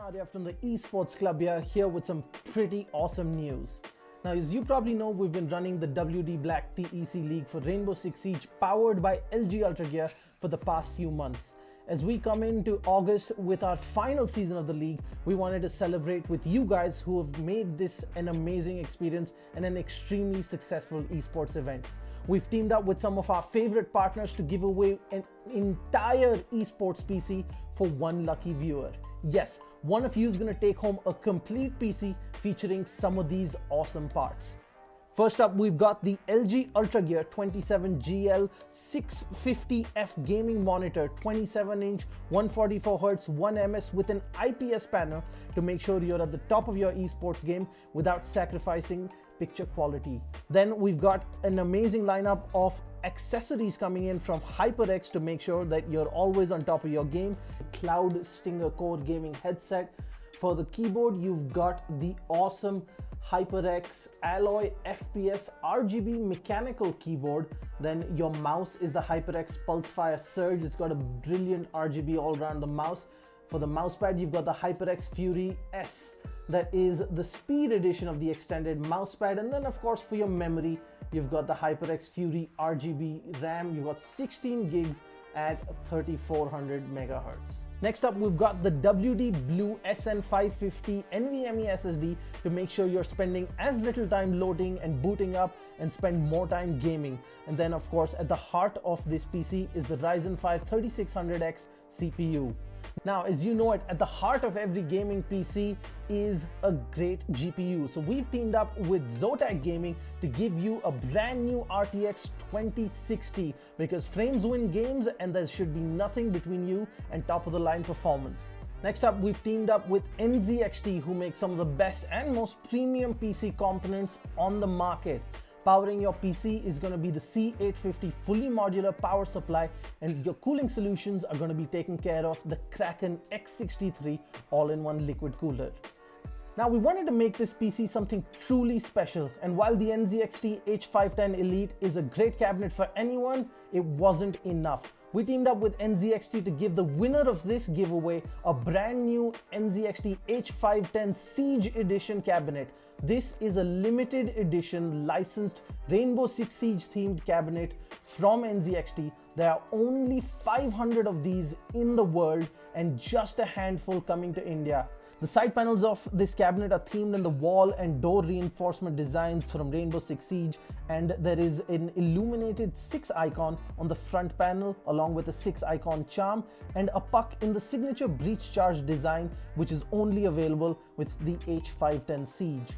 Arya from the Esports Club here with some pretty awesome news. Now, as you probably know, we've been running the WD Black TEC League for Rainbow Six Siege powered by LG Ultragear for the past few months. As we come into August with our final season of the league, we wanted to celebrate with you guys who have made this an amazing experience and an extremely successful esports event. We've teamed up with some of our favorite partners to give away an entire esports PC for one lucky viewer. Yes, one of you is going to take home a complete PC featuring some of these awesome parts. First up, we've got the LG Ultragear 27GL 650F gaming monitor, 27-inch, 144Hz, 1ms with an IPS panel to make sure you're at the top of your esports game without sacrificing picture quality. Then we've got an amazing lineup of accessories coming in from HyperX to make sure that you're always on top of your game. Cloud Stinger Core gaming headset. For the keyboard, you've got the awesome HyperX Alloy FPS RGB mechanical keyboard. Then your mouse is the HyperX Pulsefire Surge. It's got a brilliant RGB all around the mouse. For the mousepad, you've got the HyperX Fury S. That is the speed edition of the extended mousepad. And then of course for your memory, you've got the HyperX Fury RGB RAM. You've got 16 gigs at 3400 megahertz. Next up, we've got the WD Blue SN550 NVMe SSD to make sure you're spending as little time loading and booting up and spend more time gaming. And then of course, at the heart of this PC is the Ryzen 5 3600X CPU. Now, as you know it, at the heart of every gaming PC is a great GPU. So we've teamed up with Zotac Gaming to give you a brand new RTX 2060 because frames win games and there should be nothing between you and top of the line performance. Next up, we've teamed up with NZXT, who make some of the best and most premium PC components on the market. Powering your PC is going to be the C850 fully modular power supply, and your cooling solutions are going to be taken care of the Kraken X63 all-in-one liquid cooler. Now, we wanted to make this PC something truly special, and while the NZXT H510 Elite is a great cabinet for anyone, it wasn't enough. We teamed up with NZXT to give the winner of this giveaway a brand new NZXT H510 Siege Edition cabinet. This is a limited edition licensed Rainbow Six Siege themed cabinet from NZXT. There are only 500 of these in the world and just a handful coming to India. The side panels of this cabinet are themed in the wall and door reinforcement designs from Rainbow Six Siege, and there is an illuminated 6 icon on the front panel along with a 6 icon charm and a puck in the signature breach charge design, which is only available with the H510 Siege.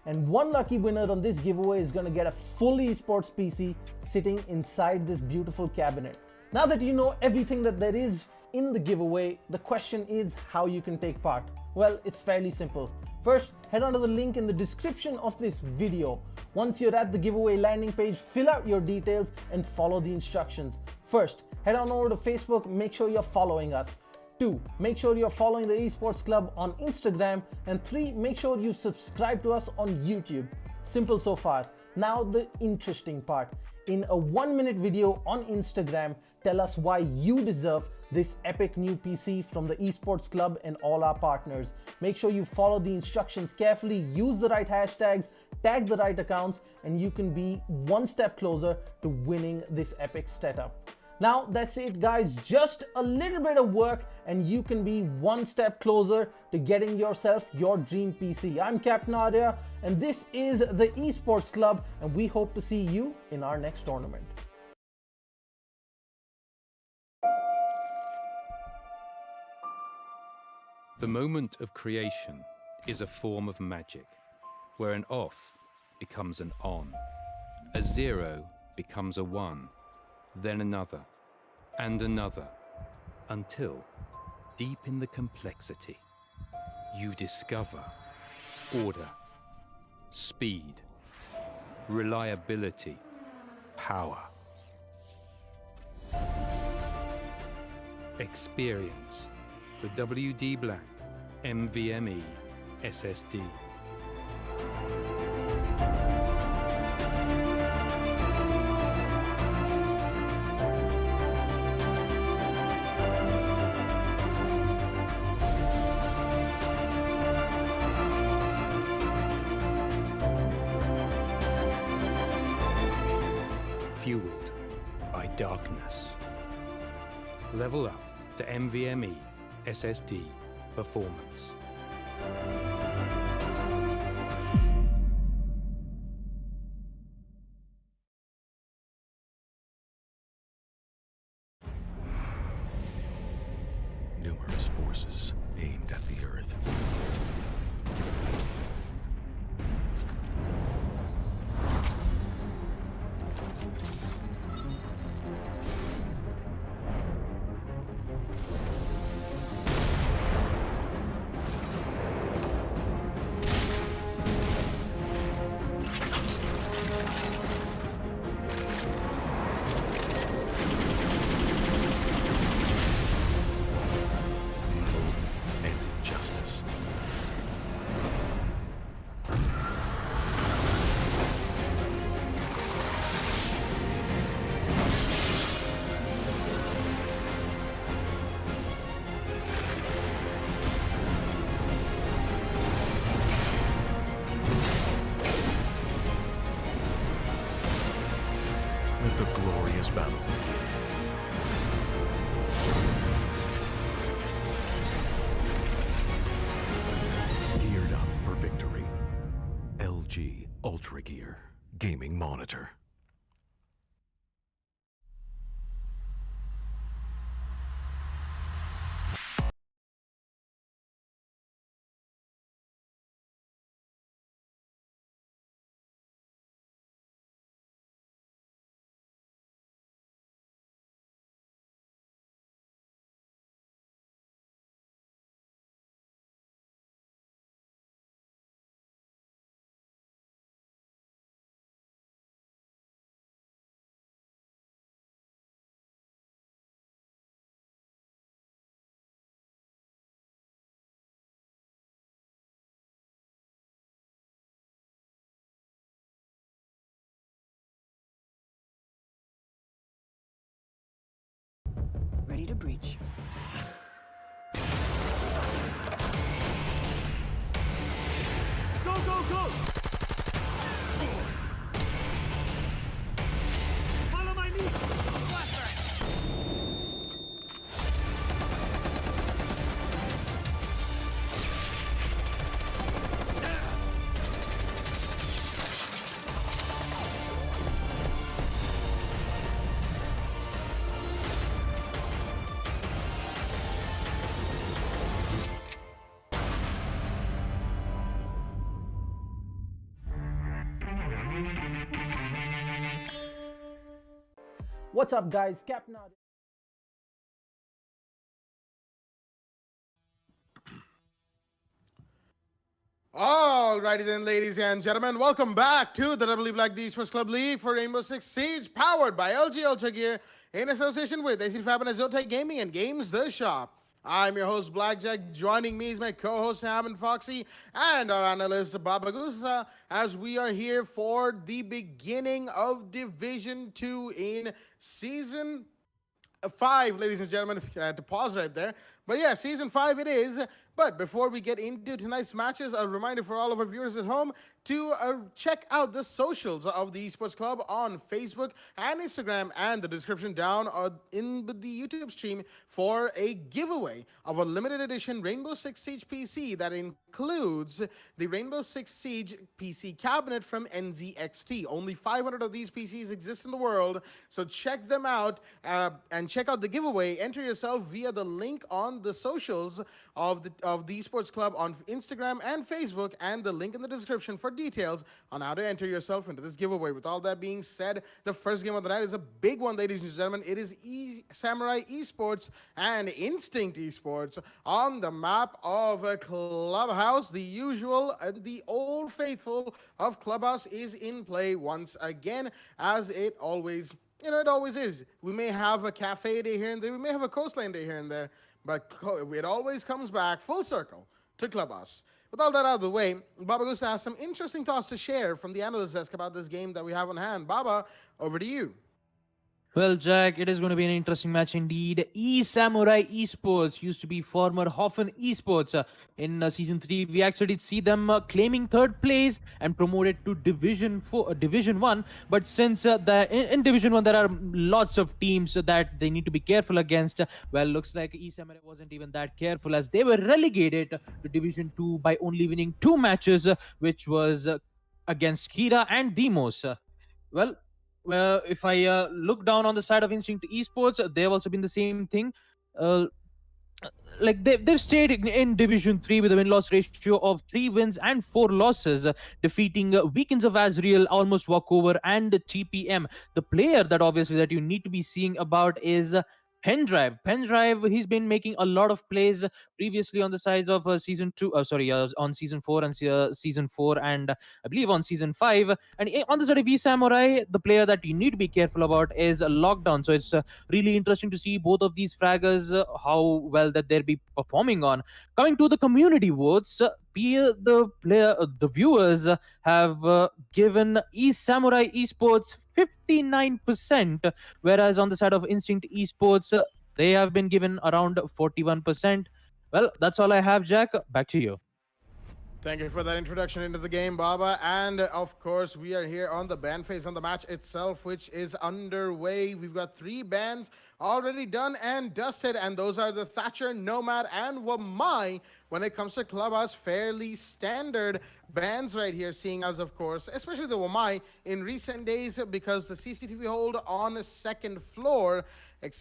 And one lucky winner on this giveaway is going to get a full esports PC sitting inside this beautiful cabinet. Now that you know everything that there is in the giveaway, the question is how you can take part. Well, it's fairly simple. First, head on to the link in the description of this video. Once you're at the giveaway landing page, fill out your details and follow the instructions. First, head on over to Facebook, make sure you're following us. 2, make sure you're following the Esports Club on Instagram. And 3, make sure you subscribe to us on YouTube. Simple so far. Now the interesting part. In a 1-minute video on Instagram, tell us why you deserve this epic new PC from the Esports Club and all our partners. Make sure you follow the instructions carefully, use the right hashtags, tag the right accounts, and you can be one step closer to winning this epic setup. Now that's it guys, just a little bit of work and you can be one step closer to getting yourself your dream PC. I'm Captain Arya and this is the Esports Club, and we hope to see you in our next tournament. The moment of creation is a form of magic, where an off becomes an on, a 0 becomes a 1, then another, and another, until, deep in the complexity, you discover order, speed, reliability, power. Experience the WD Black NVMe SSD. darkness. Level up to NVMe SSD performance. Numerous forces aimed at the Earth. And injustice. Let the glorious battle begin. Geared up for victory. LG Ultragear Gaming Monitor. Ready to breach. Go, go, go! Follow my lead! Flashback! What's up, guys? Captain out. Alrighty then, ladies and gentlemen, welcome back to the WWE Black D Esports Club League for Rainbow Six Siege, powered by LG Ultragear in association with AC Fibernet, Zotac Gaming, and Games The Shop. I'm your host, Blackjack. Joining me is my co-host, Ham and Foxy, and our analyst, Babagusa, as we are here for the beginning of Division 2 in Season 5, ladies and gentlemen. I had to pause right there. But yeah, Season 5 it is. But before we get into tonight's matches, a reminder for all of our viewers at home to check out the socials of the Esports Club on Facebook and Instagram, and the description down in the YouTube stream for a giveaway of a limited edition Rainbow Six Siege PC that includes the Rainbow Six Siege PC cabinet from NZXT. Only 500 of these PCs exist in the world, so check them out and check out the giveaway. Enter yourself via the link on the socials of the Esports Club on Instagram and Facebook, and the link in the description for details on how to enter yourself into this giveaway. With all that being said, the first game of the night is a big one, ladies and gentlemen. It is Esamurai Esports and Instinct Esports on the map of Clubhouse. The usual, the old faithful of Clubhouse is in play once again, as it always, it always is. We may have a cafe day here and there, we may have a coastline day here and there, but it always comes back full circle to Clubhouse. With all that out of the way, Baba Gusa has some interesting thoughts to share from the analyst desk about this game that we have on hand. Baba, over to you. Well, Jack, it is going to be an interesting match indeed. Esamurai Esports used to be former Hoffen Esports. In Season 3, we actually did see them claiming third place and promoted to Division 1. But since in Division 1, there are lots of teams that they need to be careful against. Well, looks like Esamurai wasn't even that careful as they were relegated to Division 2 by only winning 2 matches, which was against Kira and Demos. Well, if I look down on the side of Instinct Esports, they have also been the same thing. Uh, like they've stayed in Division 3 with a win-loss ratio of 3 wins and 4 losses, defeating Weekends of Azrael, Almost Walkover, and TPM. The player that obviously that you need to be seeing about is Pendrive. He's been making a lot of plays previously on the sides of season 2. On season 4 and season 4, and I believe on season 5. And on the side of Samurai, the player that you need to be careful about is Lockdown. So it's really interesting to see both of these fraggers how well that they'll be performing on. Coming to the community votes, the viewers have given Samurai Esports 59%, whereas on the side of Instinct Esports, they have been given around 41%. Well, that's all I have, Jack. Back to you. Thank you for that introduction into the game, Baba. And of course, we are here on the ban phase on the match itself, which is underway. We've got 3 bans already done and dusted, and those are the Thatcher, Nomad, and Wamai. When it comes to Clubhouse, fairly standard bans right here, seeing as, of course, especially the Wamai in recent days, because the CCTV hold on the second floor,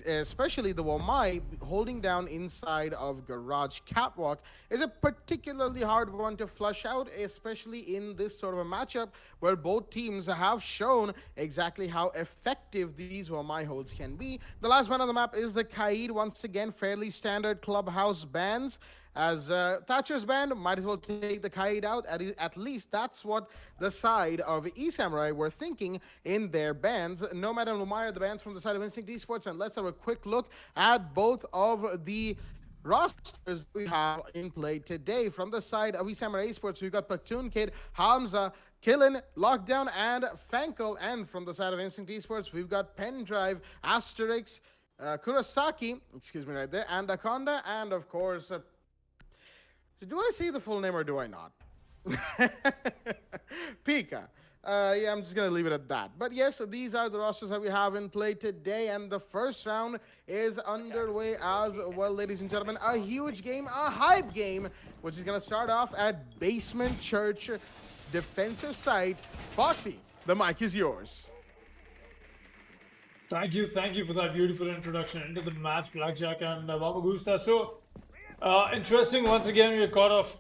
especially the Wamai holding down inside of Garage Catwalk, is a particularly hard one to flush out, especially in this sort of a matchup where both teams have shown exactly how effective these Wamai holds can be. The last ban on the map is the Kaid, once again, fairly standard Clubhouse bans. As Thatcher's band, might as well take the Kaid out. At least that's what the side of Esamurai were thinking in their bans. Nomad and Lumaya are the bans from the side of Instinct Esports, and let's have a quick look at both of the rosters we have in play today. From the side of Esamurai Esports, we've got Paktoon Kid, Hamza, Killen, Lockdown, and Fankel. And from the side of Instinct Esports, we've got Pendrive, Asterix, Kurosaki, excuse me right there, and Akonda, and of course, do I say the full name or do I not? Pika. Yeah, I'm just going to leave it at that. But yes, these are the rosters that we have in play today. And the first round is underway as well, ladies and gentlemen. A huge game, a hype game, which is going to start off at Basement Church defensive site. Foxy, the mic is yours. Thank you for that beautiful introduction into the match, Blackjack and Baba Gusta. So, interesting, once again, we are caught off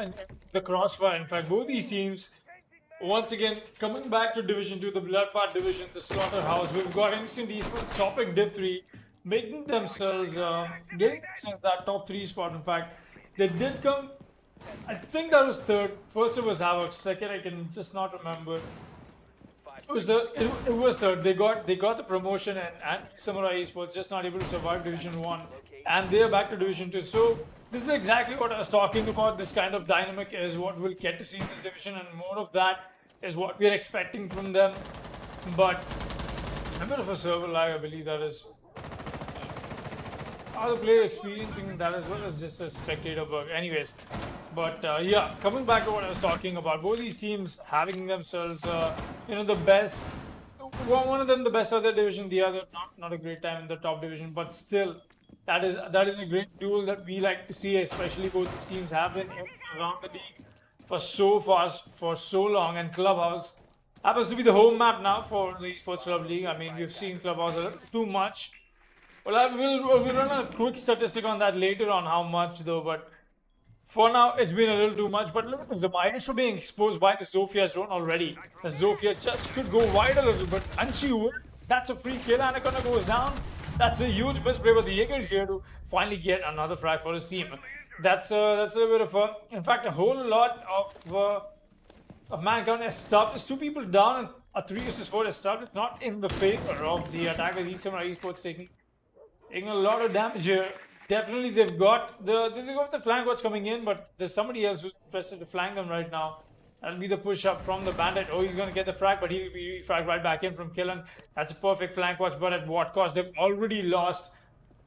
in the crossfire. In fact, both these teams, once again, coming back to Division 2, the Bloodpath Division, the slaughterhouse. We've got Instant Esports topping Div 3, making themselves, getting that top 3 spot. In fact, they did come, I think that was third. First it was Havox, second I can just not remember. It was third. They got the promotion, and Samurai Esports just not able to survive Division 1, and they are back to Division 2. So this is exactly what I was talking about. This kind of dynamic is what we'll get to see in this division, and more of that is what we're expecting from them. But a bit of a server lag, I believe that is. Are the player experiencing that as well as just a spectator bug? Anyways, but yeah, coming back to what I was talking about, both these teams having themselves, the best. One of them the best of their division, the other not a great time in the top division, but still, that is a great duel that we like to see. Especially both these teams have been around the league for so fast, for so long, and Clubhouse happens to be the home map now for the Esports Club League. I mean, we've seen Clubhouse a little too much. Well, we'll run a quick statistic on that later on how much though, but for now it's been a little too much. But look at the Zamayash being exposed by the Zofia drone already. The Zofia just could go wide a little bit, and she would. That's a free kill. Anaconda goes down. That's a huge misplay, but the Jaeger is here to finally get another frag for his team. That's a bit of a, in fact, a whole lot of mankind is stopped. There's 2 people down, and a 3 vs 4 is stopped. It's not in the favor of the attackers. Esamurai Esports taking a lot of damage here. Definitely they've got the flank watch coming in, but there's somebody else who's interested to flank them right now. That'll be the push up from the Bandit. Oh, he's going to get the frag, but he'll be refragged right back in from Killen. That's a perfect flank watch, but at what cost? They've already lost.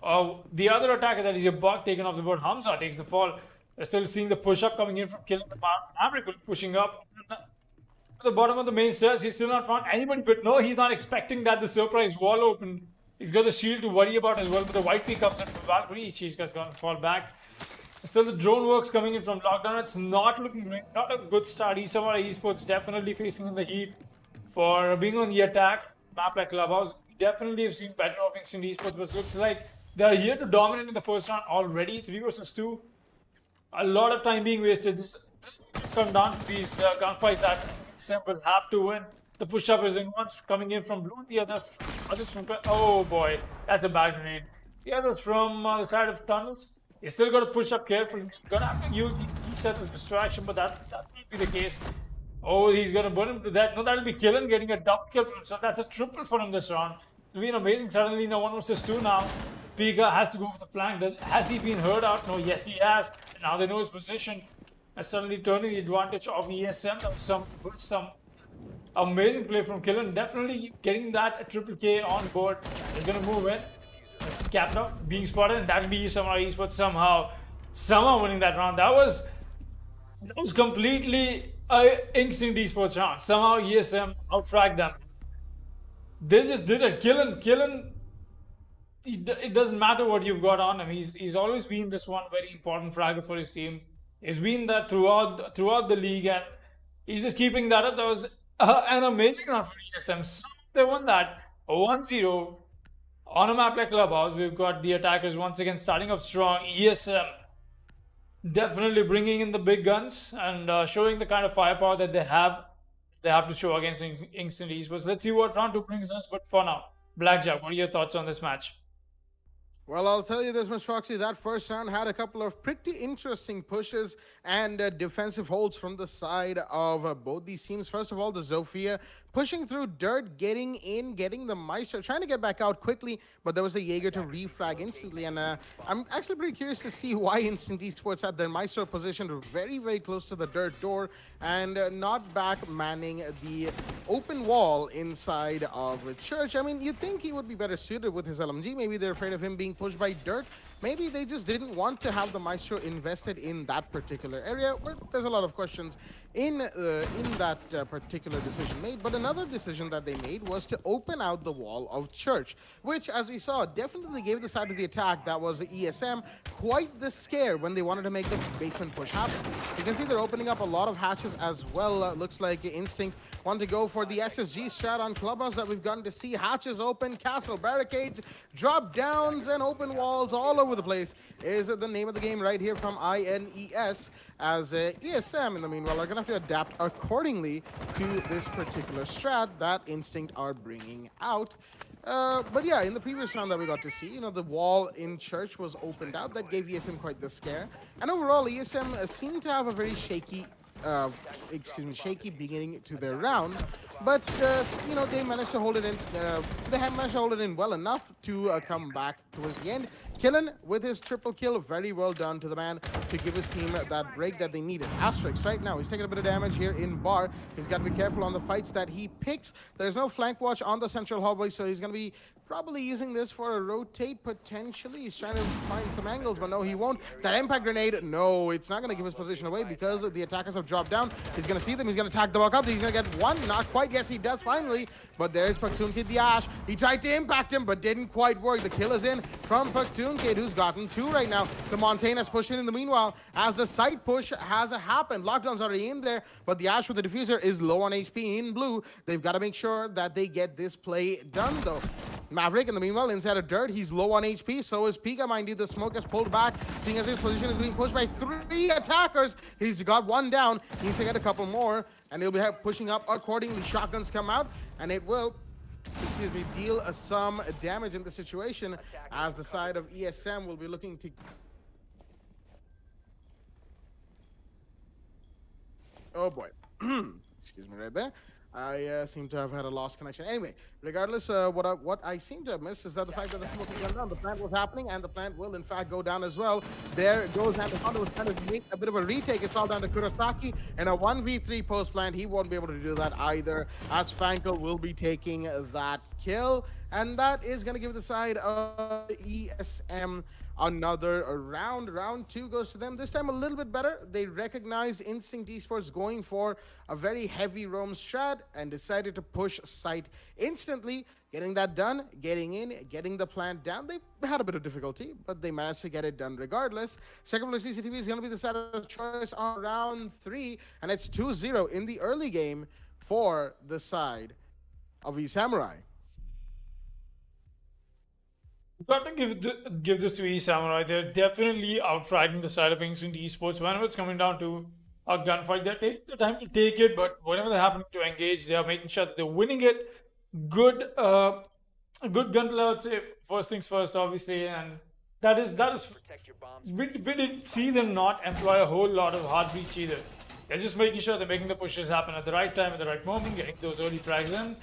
The other attacker that is a bug taken off the board. Hamza takes the fall. They're still seeing the push up coming in from Killen. Maverick pushing up. At the bottom of the main stairs, he's still not found anybody, but no, he's not expecting that the surprise wall opened. He's got the shield to worry about as well, but the white P comes in from Valkyrie. She's just going to fall back. Still, the drone works coming in from lockdown. It's not looking great. Not a good start. Esamurai Esports definitely facing in the heat for being on the attack. Map like Clubhouse. Definitely have seen better openings in Esports, but looks like they're here to dominate in the first round already. 3 versus 2. A lot of time being wasted. This comes down to these gunfights that Sem will have to win. The push-up is in once coming in from blue. The others from... Oh boy, that's a bad grenade. The others from the side of tunnels. He's still got to push up carefully. Gonna have to use each other's distraction, but that won't be the case. Oh, he's gonna burn him to death. No, that'll be Killen getting a double kill from him. So that's a triple for him this round. It's been amazing. Suddenly, no 1 versus 2 now. Pika has to go for the flank. Has he been heard out? No, yes, he has. And now they know his position. And suddenly turning the advantage of ESM. That was some amazing play from Killen. Definitely getting that triple K on board. He's gonna move in. Capped up, being spotted, and that'll be Esamurai Esports somehow winning that round. That was completely instinct Esports round. Somehow ESM outfragged them. They just did it. Killen. It doesn't matter what you've got on him. He's always been this one very important fragger for his team. He's been that throughout the league, and he's just keeping that up. That was an amazing round for ESM. They won that 1-0. On a map like Clubhouse, we've got the attackers once again starting up strong. ESM definitely bringing in the big guns and showing the kind of firepower that they have to show against Instant Esports. Let's see what round 2 brings us, but for now, Blackjack, what are your thoughts on this match? Well, I'll tell you this, Ms. Foxy, that first round had a couple of pretty interesting pushes and defensive holds from the side of both these teams. First of all, the Zofia pushing through dirt, getting in, getting the Meister, trying to get back out quickly, but there was a Jaeger to refrag instantly. And I'm actually pretty curious to see why Instant Esports had their Meister positioned very, very close to the dirt door and not back manning the open wall inside of a church. I mean, you'd think he would be better suited with his LMG. Maybe they're afraid of him being pushed by dirt. Maybe they just didn't want to have the Maestro invested in that particular area. Well, there's a lot of questions in that particular decision made. But another decision that they made was to open out the wall of church, which, as we saw, definitely gave the side of the attack that was ESM quite the scare when they wanted to make the basement push happen. You can see they're opening up a lot of hatches as well. Looks like Instinct want to go for the SSG strat on Clubhouse that we've gotten to see. Hatches open, castle barricades, drop downs, and open walls all over the place is the name of the game right here from INES, as ESM, in the meanwhile, are going to have to adapt accordingly to this particular strat that Instinct are bringing out. But yeah, in the previous round that we got to see, you know, the wall in church was opened out. That gave ESM quite the scare. And overall, ESM seemed to have a very shaky beginning to their round, but you know, they managed to hold it in. They have managed to hold it in well enough to come back towards the end. Killen with his triple kill, very well done to the man to give his team that break that they needed. Asterix right now, he's taking a bit of damage here in bar. He's got to be careful on the fights that he picks. There's no flank watch on the central hallway, so he's going to be probably using this for a rotate potentially. He's trying to find some angles, but no, he won't. That impact grenade, no, it's not going to give his position away because the attackers have dropped down. He's going to see them. He's going to attack the walk up. He's going to get one. Not quite. Yes, he does finally. But there's Paktoon Kid the Ash. He tried to impact him, but didn't quite work. The kill is in from Paktoon Kid, who's gotten 2 right now. The Montana's pushing in the meanwhile as the side push has happened. Lockdown's already in there, but the Ash with the diffuser is low on HP in blue. They've got to make sure that they get this play done, though. Maverick, in the meanwhile, inside of dirt, he's low on HP. So is Pika, mind you. The smoke has pulled back, seeing as his position is being pushed by 3 attackers. He's got 1 down. He needs to get a couple more, and he'll be pushing up accordingly. Shotguns come out, and it will, excuse me, deal some damage in the situation, as the side of ESM will be looking to... Oh boy. Excuse me right there. I seem to have had a lost connection. Anyway, regardless, what I seem to have missed is that the fact that the smoke was down, the plant was happening, and the plant will in fact go down as well. There goes Anaconda was trying to make a bit of a retake. It's all down to Kurosaki and a 1v3 post plant. He won't be able to do that either, as Fankel will be taking that kill, and that is going to give the side of ESM another round. Round 2 goes to them. This time a little bit better. They recognize Instinct Esports going for a very heavy roam strat and decided to push site instantly. Getting that done, getting in, getting the plant down. They had a bit of difficulty, but they managed to get it done regardless. Second place CCTV is going to be the side of choice on round 3, and it's 2-0 in the early game for the side of Esamurai. Got to give this to Esamurai. They're definitely outfragging the side of Instinct Esports. Whenever it's coming down to a gunfight, they take the time to take it, but whenever they're happening to engage, they are making sure that they're winning it. Good gunplay, I would say. First things first, obviously, and that is. We didn't see them not employ a whole lot of hard breach either. They're just making sure they're making the pushes happen at the right time, at the right moment, getting those early frags in,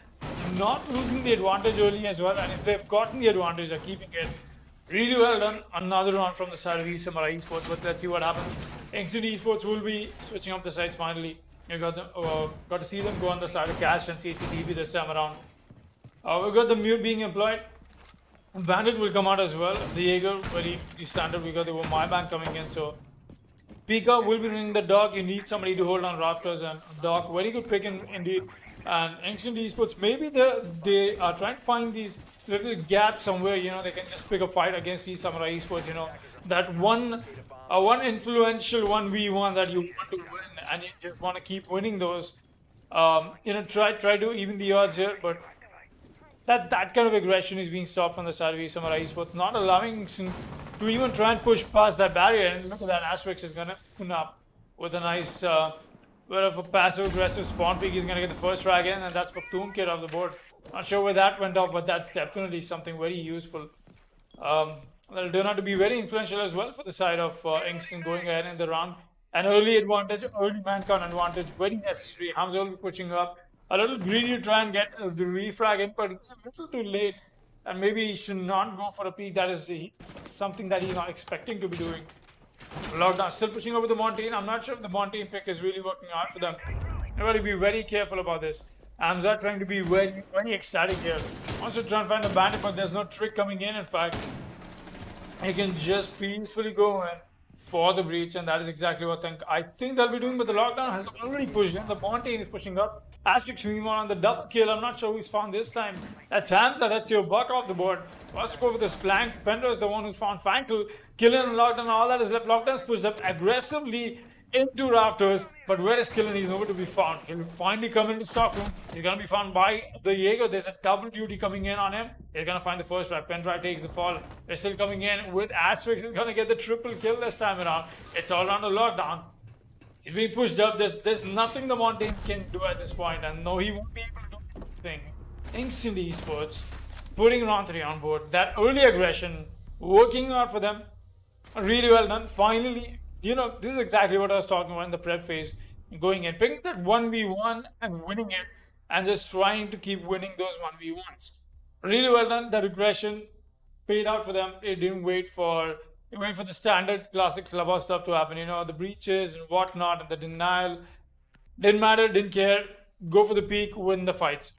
not losing the advantage early as well. And if they've gotten the advantage, they're keeping it. Really well done. Another round from the side of Esamurai Esports, but let's see what happens. Instinct Esports will be switching up the sides finally. You got to see them go on the side of Cash and CCTV this time around. We got the mute being employed. Bandit will come out as well. The Jaeger, very standard. We got the My Bank coming in, so Pika will be running the dog. You need somebody to hold on rafters, and dog, very good pick indeed. And Ancient Esports, maybe they are trying to find these little gaps somewhere, they can just pick a fight against these Samurai Esports, that one influential 1v1 that you want to win, and you just want to keep winning those. Try to even the odds here, but that kind of aggression is being stopped from the side of Samurai Esports, not allowing to even try and push past that barrier. And look at that, Asterix is going to open up with a nice bit of a passive-aggressive spawn peek. He's going to get the first frag in, and that's for Toon Kid off the board. Not sure where that went off, but that's definitely something very useful. That'll turn out to be very influential as well for the side of Ingston going ahead in the round. An early advantage, early man count advantage, very necessary. Hamza will be pushing up. A little greedy to try and get the refrag in, but it's a little too late. And maybe he should not go for a peek. That is something that he's not expecting to be doing. Lockdown still pushing over the Montaigne. I'm not sure if the Montaigne pick is really working out for them. You've got to be very careful about this. Hamza trying to be very, very ecstatic here. Wants to try and find the bandit, but there's no trick coming in fact. He can just peacefully go in for the breach, and that is exactly what I think they'll be doing. But the lockdown has already pushed in. The Montaigne is pushing up. Asterix meanwhile on the double kill. I'm not sure who's found this time. That's Hamza. That's your buck off the board. Wants to go for this flank. Pendo is the one who's found Fankel. Killen and Lockdown. All that is left. Lockdown's pushed up aggressively into rafters. But where is Killen? He's nowhere to be found. He'll finally come into Stockroom. He's going to be found by the Jaeger. There's a double duty coming in on him. He's going to find the first try. Pendrive takes the fall. They're still coming in with Asterix. He's going to get the triple kill this time around. It's all around the Lockdown. He's being pushed up. There's nothing the Montaigne can do at this point, and no, he won't be able to do anything. Instant Esports putting round 3 on board. That early aggression working out for them. Really well done. Finally, this is exactly what I was talking about in the prep phase. Going in, picking that 1v1 and winning it, and just trying to keep winning those 1v1s. Really well done. That aggression paid out for them. It didn't wait for the standard classic clubhouse stuff to happen, the breaches and whatnot, and the denial. Didn't matter, didn't care. Go for the peak, win the fights.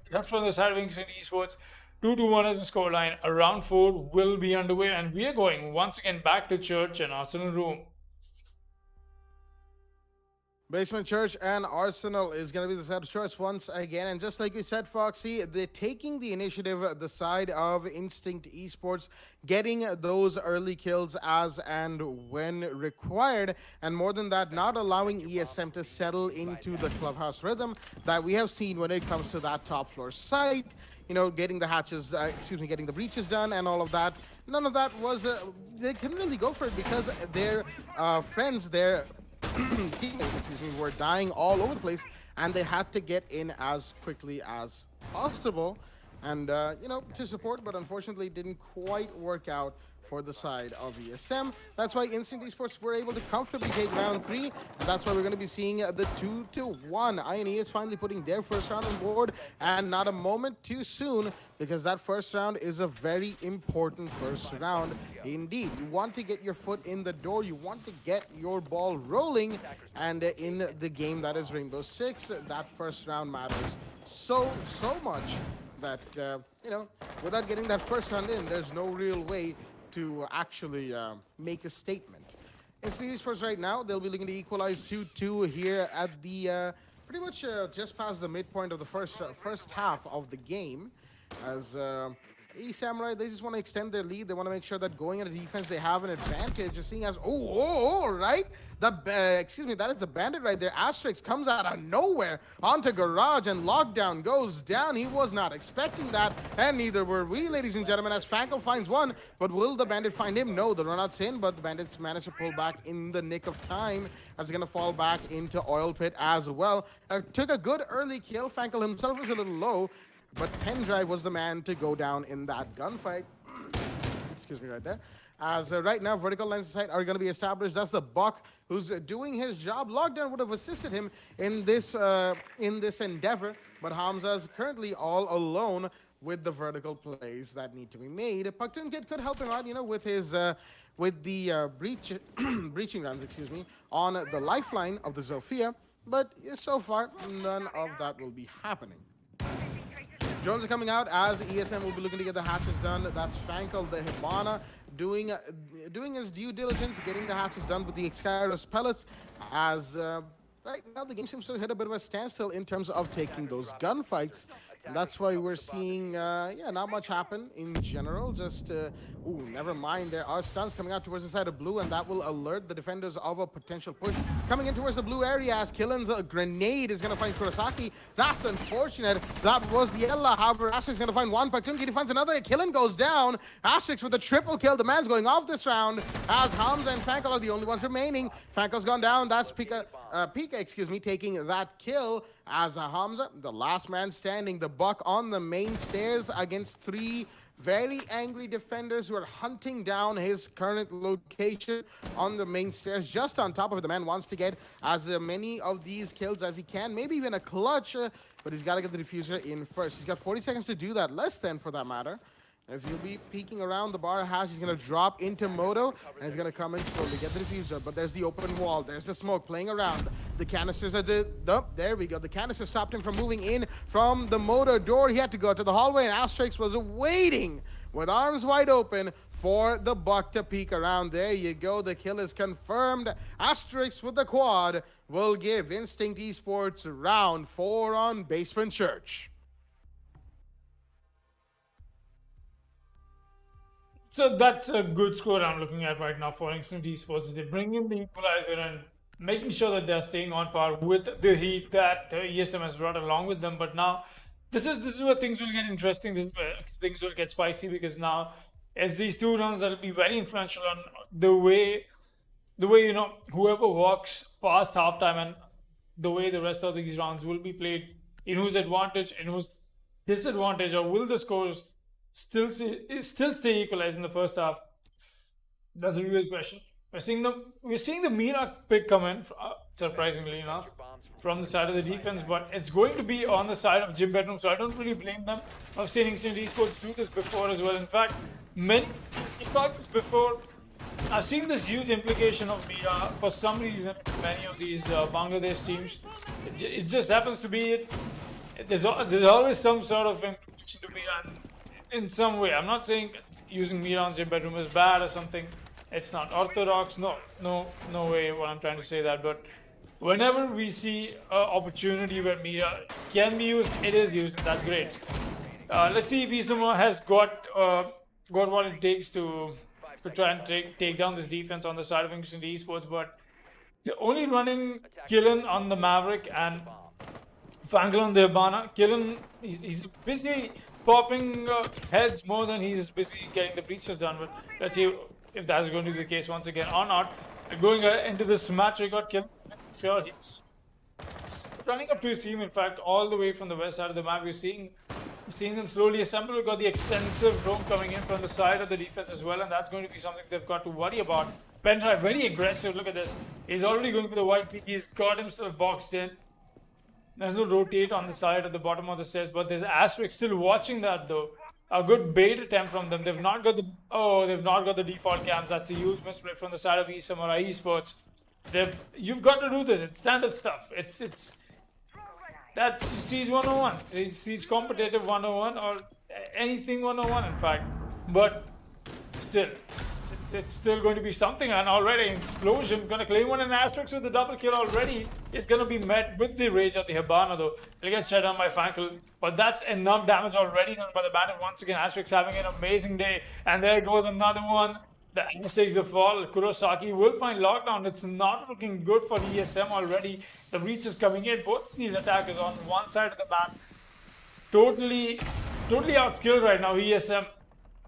That's from the side of Instinct Esports. 2-1 is the scoreline. Round 4 will be underway, and we are going once again back to Church and Arsenal Room. Basement Church and Arsenal is going to be the side of choice once again. And just like you said, Foxy, they're taking the initiative, the side of Instinct Esports, getting those early kills as and when required. And more than that, not allowing ESM to settle into the clubhouse rhythm that we have seen when it comes to that top floor site. Getting the breaches done and all of that. None of that was, they couldn't really go for it because their friends, their teammates, were dying all over the place, and they had to get in as quickly as possible. and to support, but unfortunately it didn't quite work out for the side of ESM. That's why Instinct Esports were able to comfortably take round 3, and that's why we're going to be seeing the 2-1. INE is finally putting their first round on board, and not a moment too soon, because that first round is a very important first round indeed. You want to get your foot in the door, you want to get your ball rolling, and in the game that is Rainbow Six, that first round matters so much that, without getting that first round in, there's no real way to actually make a statement. Instinct Esports right now, they'll be looking to equalize 2-2 here at the pretty much just past the midpoint of the first half of the game, as Esamurai, they just want to extend their lead. They want to make sure that going into defense, they have an advantage. Just seeing as, right? That is the bandit right there. Asterix comes out of nowhere onto Garage, and Lockdown goes down. He was not expecting that, and neither were we, ladies and gentlemen, as Fankel finds one. But will the bandit find him? No, the runout's in, but the bandits managed to pull back in the nick of time, as he's going to fall back into Oil Pit as well. Took a good early kill. Fankel himself was a little low, but Pendrive was the man to go down in that gunfight. Excuse me right there. As right now, vertical lines of sight are going to be established. That's the Buck who's doing his job. Lockdown would have assisted him in this endeavor, but Hamza is currently all alone with the vertical plays that need to be made. Pakhtun Kid could help him out, with his breaching runs, on the lifeline of the Zofia, but so far none of that will be happening. Drones are coming out as ESM will be looking to get the hatches done. That's Fankel, the Hibana, doing his due diligence, getting the hatches done with the Exkyros pellets, as right now the game seems to hit a bit of a standstill in terms of taking those gunfights. And that's why we're seeing, not much happen in general. Just, never mind. There are stuns coming out towards the side of blue, and that will alert the defenders of a potential push coming in towards the blue area, as Killen's grenade is going to find Kurosaki. That's unfortunate. That was the Ella. However, Asterix is going to find one. Paktunki finds another. Killen goes down. Asterix with a triple kill. The man's going off this round, as Hamza and Fankel are the only ones remaining. Fankel's gone down. That's Pika, taking that kill, as Hamza, the last man standing, the Buck on the main stairs against 3 very angry defenders who are hunting down his current location on the main stairs, just on top of it. The man wants to get as many of these kills as he can, maybe even a clutch, but he's got to get the diffuser in first. He's got 40 seconds to do that, less than for that matter. As he'll be peeking around the bar hash, he's going to drop into Moto, and he's going to come in slowly, get the diffuser. But there's the open wall. There's the smoke playing around. The canisters are there we go. The canister stopped him from moving in from the Moto door. He had to go to the hallway, and Asterix was waiting with arms wide open for the Buck to peek around. There you go. The kill is confirmed. Asterix with the quad will give Instinct Esports round 4 on Basement Church. So that's a good score I'm looking at right now for Instinct Esports. They bring in the equalizer and making sure that they're staying on par with the heat that ESM has brought along with them. But now, this is where things will get interesting. This is where things will get spicy, because now, as these 2 rounds, that'll be very influential on the way whoever walks past halftime and the way the rest of these rounds will be played, in whose advantage, in whose disadvantage, or will the scores still stay equalized in the first half? That's a real question. We're seeing the Mira pick come in, surprisingly enough, from the side of the defense, but it's going to be on the side of Gym Bedroom, so I don't really blame them. I've seen Instinct Esports do this before as well. In fact, if not this before, I've seen this huge implication of Mira for some reason in many of these Bangladesh teams. It just happens to be there's always some sort of implication to Mira in some way. I'm not saying using Mira on Gym Bedroom is bad or something. It's not orthodox. No way what I'm trying to say that. But whenever we see an opportunity where Mira can be used, it is used, and that's great. Let's see if Esamurai has got what it takes to try and take down this defense on the side of Instinct Esports. But they're only running Killen on the Maverick and Fankel on the Hibana. Killen, he's busy popping heads more than he's busy getting the breaches done. But let's see if that's going to be the case once again or not. Going into this match, we got Killen. Sure, he's running up to his team. In fact, all the way from the west side of the map, we're seeing seeing them slowly assemble. We've got the extensive roam coming in from the side of the defense as well, and that's going to be something they've got to worry about. Badtrip very aggressive. Look at this. He's already going for the white peak. He's got himself boxed in. There's no rotate on the side at the bottom of the stairs, but there's Asterisk still watching that though. A good bait attempt from them. They've not got the default cams. That's a huge misplay from the side of Esamurai Esports. You've got to do this. It's standard stuff. That's Siege 101. Siege competitive 101 or anything 101 in fact. But still, it's still going to be something, and already Explosion's going to claim one, and Asterix with the double kill already is going to be met with the rage of the Hibana though. He'll get shut down by Fankel, but that's enough damage already done by the Bandit. Once again, Asterix having an amazing day, and there goes another one. The Axe takes the fall. Kurosaki will find lockdown. It's not looking good for ESM already. The breach is coming in. Both these attackers on one side of the map. Totally outskilled right now. ESM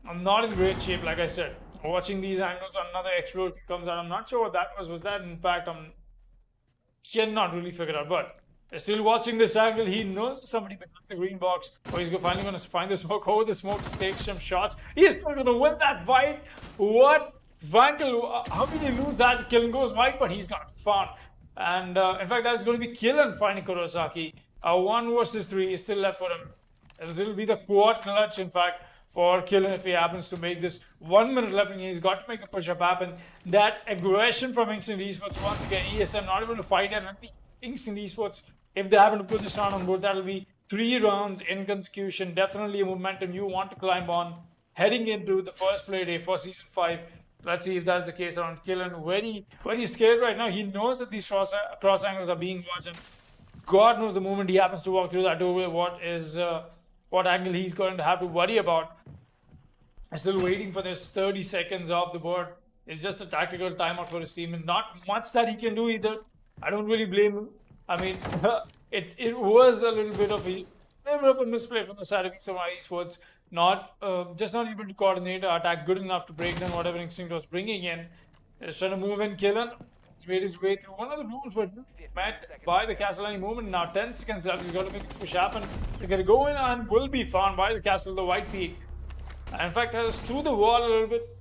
are not in great shape, like I said. Watching these angles, another explosion comes out. I'm not sure what that was. Was that in fact? I cannot really figure out. But still watching this angle. He knows somebody behind the green box. Oh, he's finally going to find the smoke. Oh, the smoke takes some shots. He's still going to win that fight. What? Vankel, how did he lose that? Killen goes white, but he's got found. And in fact, that's going to be Killen finding Kurosaki. 1 versus 3 is still left for him. This will be the quad clutch, in fact, for Killen if he happens to make this. 1 minute left, and he's got to make the push-up happen. That aggression from Instant Esports, once again, ESM not able to fight it. And Instant Esports, if they happen to put this round on board, that'll be 3 rounds in consecution. Definitely a momentum you want to climb on heading into the first play day for Season 5. Let's see if that's the case around Killen. Very scared right now. He knows that these cross angles are being watched, and God knows the moment he happens to walk through that doorway, what angle he's going to have to worry about. Still waiting for this 30 seconds off the board. It's just a tactical timeout for his team, and not much that he can do either. I don't really blame him. I mean, it was a little bit of a misplay from the side of Esamurai Esports. Just not able to coordinate an attack good enough to break down whatever Instinct was bringing in. Just trying to move in. Killen has made his way through one of the rooms, but met by the Castellani movement. Now 10 seconds left. He's got to make this push happen. They're going to go in and will be found by the Castle, the White Peak. And in fact, that was through the wall a little bit.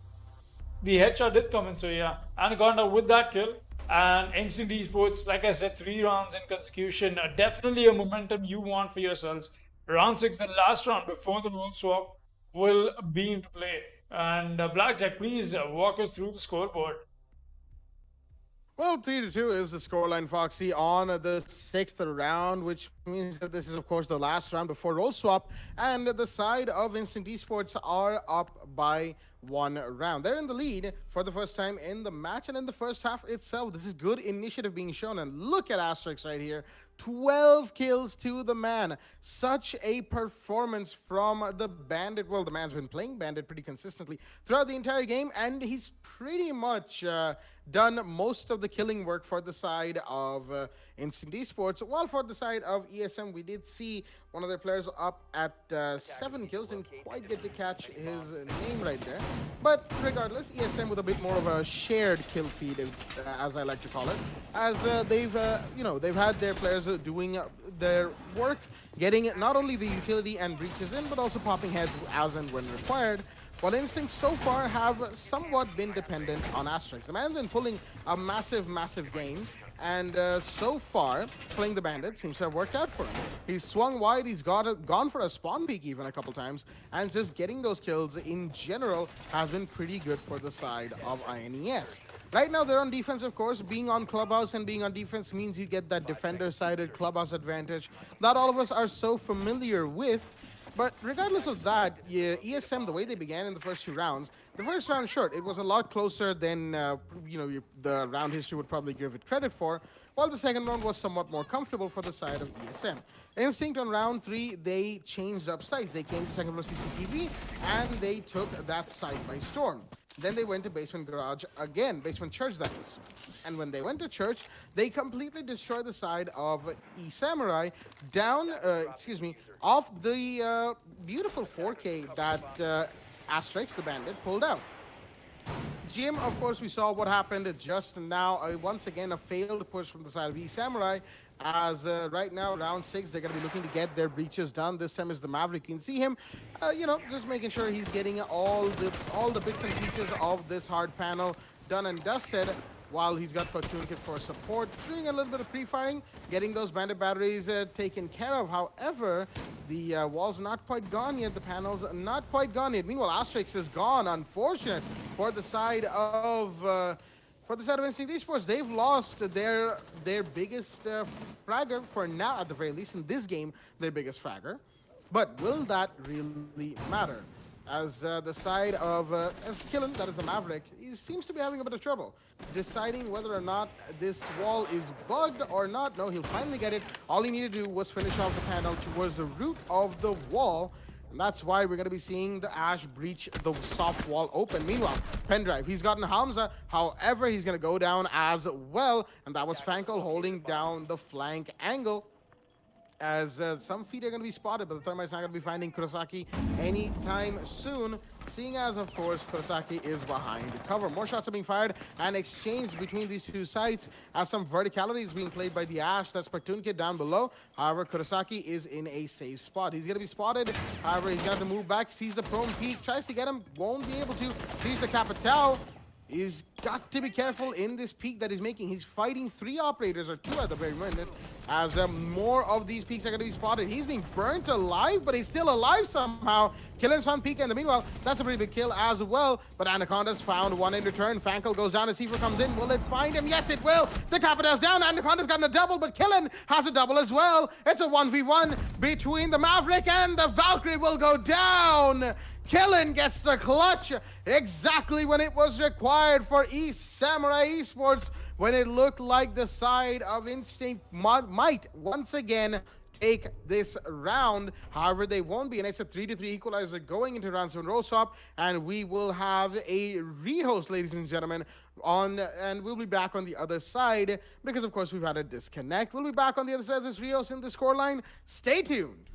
The headshot did come in, so yeah. Anaconda with that kill. And Instant Esports, like I said, 3 rounds in consecution. Definitely a momentum you want for yourselves. Round 6, the last round before the role swap, will be into play. And Blackjack, please walk us through the scoreboard. Well, 3-2 is the scoreline, Foxy, on the 6th round, which means that this is, of course, the last round before roll swap. And the side of Instant Esports are up by 1 round. They're in the lead for the first time in the match, and in the first half itself, this is good initiative being shown. And look at Asterix right here. 12 kills to the man. Such a performance from the Bandit. Well, the man's been playing Bandit pretty consistently throughout the entire game, and he's pretty much done most of the killing work for the side of Instant Esports. While for the side of ESM, we did see one of their players up at 7 kills. Didn't quite get to catch his name right there. But regardless, ESM with a bit more of a shared kill feed, as I like to call it, as they've had their players doing their work, getting not only the utility and breaches in, but also popping heads as and when required. While Instinct so far have somewhat been dependent on Asterix. The man's been pulling a massive game, and so far, playing the Bandit seems to have worked out for him. He's swung wide, he's gone for a spawn peek even a couple times, and just getting those kills in general has been pretty good for the side of INES. Right now, they're on defense, of course. Being on Clubhouse and being on defense means you get that defender-sided Clubhouse advantage that all of us are so familiar with. But regardless of that, ESM, the way they began in the first 2 rounds, the first round, sure, it was a lot closer than the round history would probably give it credit for, while the second round was somewhat more comfortable for the side of ESM. Instinct on round 3, they changed up sides. They came to second floor CCTV, and they took that site by storm. Then they went to Basement Garage again, Basement Church that is. And when they went to Church, they completely destroyed the side of Esamurai off the beautiful 4K that Asterix, the Bandit, pulled out. GM, of course, we saw what happened just now. Once again, a failed push from the side of Esamurai, As right now, round 6, they're going to be looking to get their breaches done. This time is the Maverick. You can see him, just making sure he's getting all the bits and pieces of this hard panel done and dusted, while he's got Tourniquet for support, doing a little bit of pre-firing, getting those bandit batteries taken care of. However, the wall's not quite gone yet. The panel's not quite gone yet. Meanwhile, Asterix is gone. Unfortunate for the side of Instinct Esports. They've lost their biggest fragger for now, at the very least in this game, their biggest fragger. But will that really matter? As the side of Killen, that is the Maverick, he seems to be having a bit of trouble deciding whether or not this wall is bugged or not. No, he'll finally get it. All he needed to do was finish off the panel towards the root of the wall. And that's why we're going to be seeing the Ash breach the soft wall open. Meanwhile, Pendrive, he's gotten Hamza. However, he's going to go down as well. And that was Fankel holding down the flank angle. As some feet are going to be spotted, but the Thermite's not going to be finding Kurosaki anytime soon, seeing as, of course, Kurosaki is behind cover. More shots are being fired and exchanged between these two sites, as some verticality is being played by the Ash. That's Tourniquet down below. However, Kurosaki is in a safe spot. He's going to be spotted. However, he's going to have to move back, sees the prone peak, tries to get him, won't be able to. Sees the Capital. He's got to be careful in this peak that he's making. He's fighting 3 operators, or 2 at the very minute, as more of these peaks are going to be spotted. He's being burnt alive, but he's still alive somehow. Killen's found peak, and the meanwhile, that's a pretty big kill as well. But Anaconda's found one in return. Fankel goes down, and Seaver comes in. Will it find him? Yes, it will. The Capital's down. Anaconda's gotten a double, but Killen has a double as well. It's a 1v1 between the Maverick, and the Valkyrie will go down. Killen gets the clutch exactly when it was required for Samurai Esports, when it looked like the side of Instinct might once again take this round. However, they won't be, and it's a 3-3 equalizer going into round 7 roll swap, and we will have a rehost, ladies and gentlemen, and we'll be back on the other side, because of course we've had a disconnect. We'll be back on the other side of this rehost in the scoreline. Stay tuned.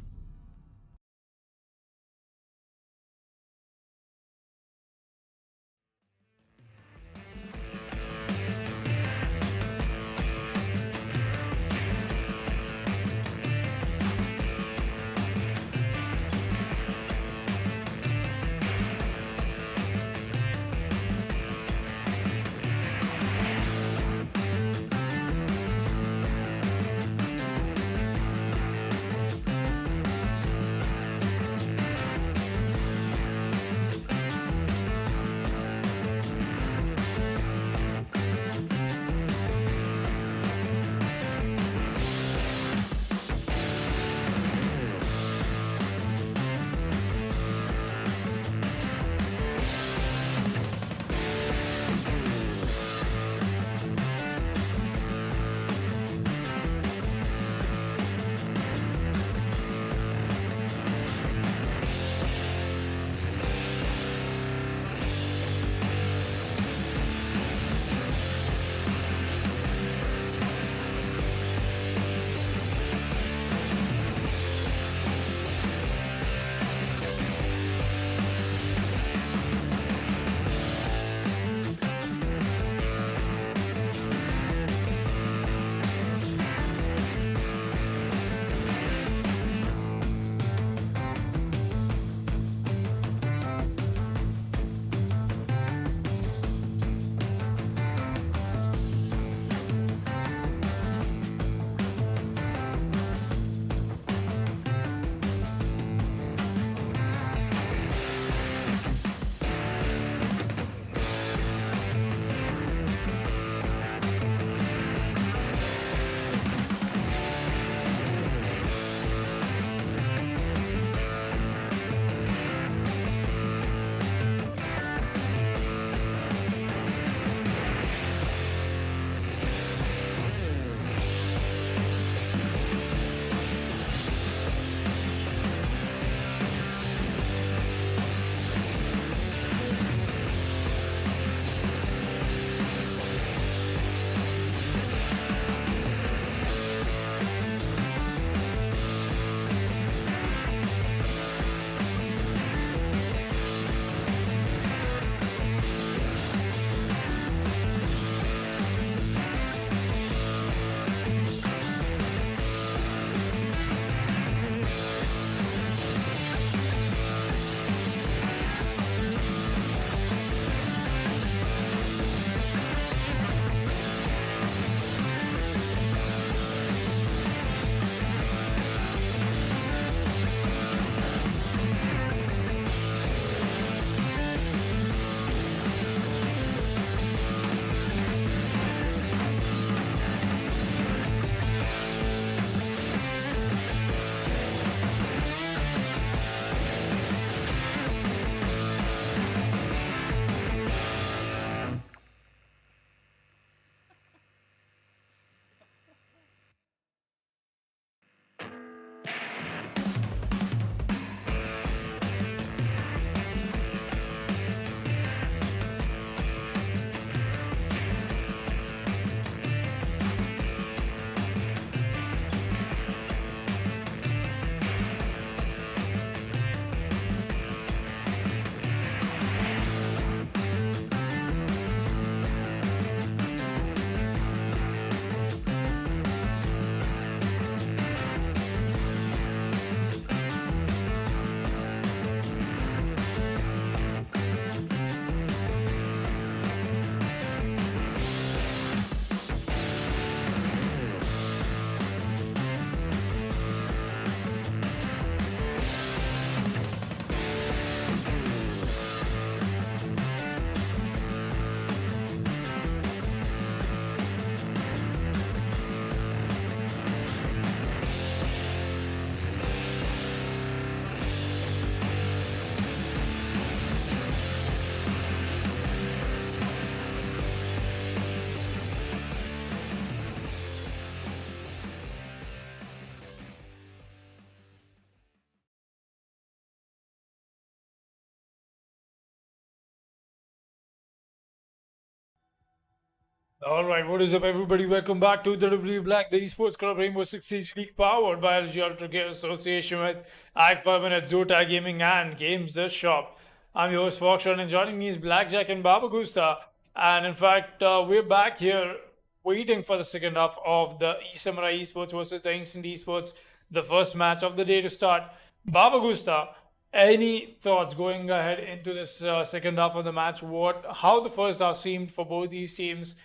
All right, what is up, everybody? Welcome back to the W Black, the Esports Club Rainbow Six Siege League, powered by LG Ultragear Association with Fibernet, Zotac Gaming, and Games the Shop. I'm your host Foxtrot, and joining me is Blackjack and Baba Gusta. And in fact, we're back here waiting for the second half of the Esamurai Esports versus the Instant Esports, the first match of the day to start. Baba Gusta, any thoughts going ahead into this second half of the match? How the first half seemed for both these teams?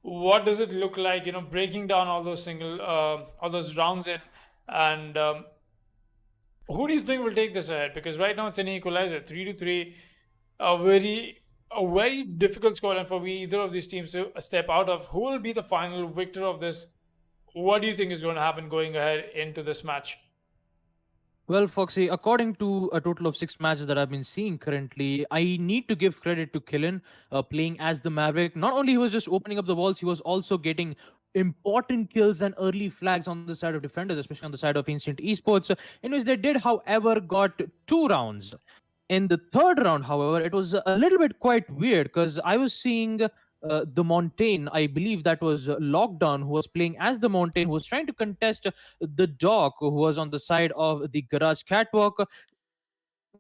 What does it look like? Breaking down all those all those rounds in, and who do you think will take this ahead? Because right now it's an equalizer, 3-3, a very difficult scoreline for either of these teams to step out of. Who will be the final victor of this? What do you think is going to happen going ahead into this match? Well, Foxy, according to a total of 6 matches that I've been seeing currently, I need to give credit to Killen playing as the Maverick. Not only he was just opening up the walls, he was also getting important kills and early flags on the side of defenders, especially on the side of Instant Esports, in which they did, however, got 2 rounds. In the third round, however, it was a little bit quite weird because I was seeing the Montaigne, I believe that was Lockdown, who was playing as the Montaigne, who was trying to contest the Doc, who was on the side of the Garage Catwalk.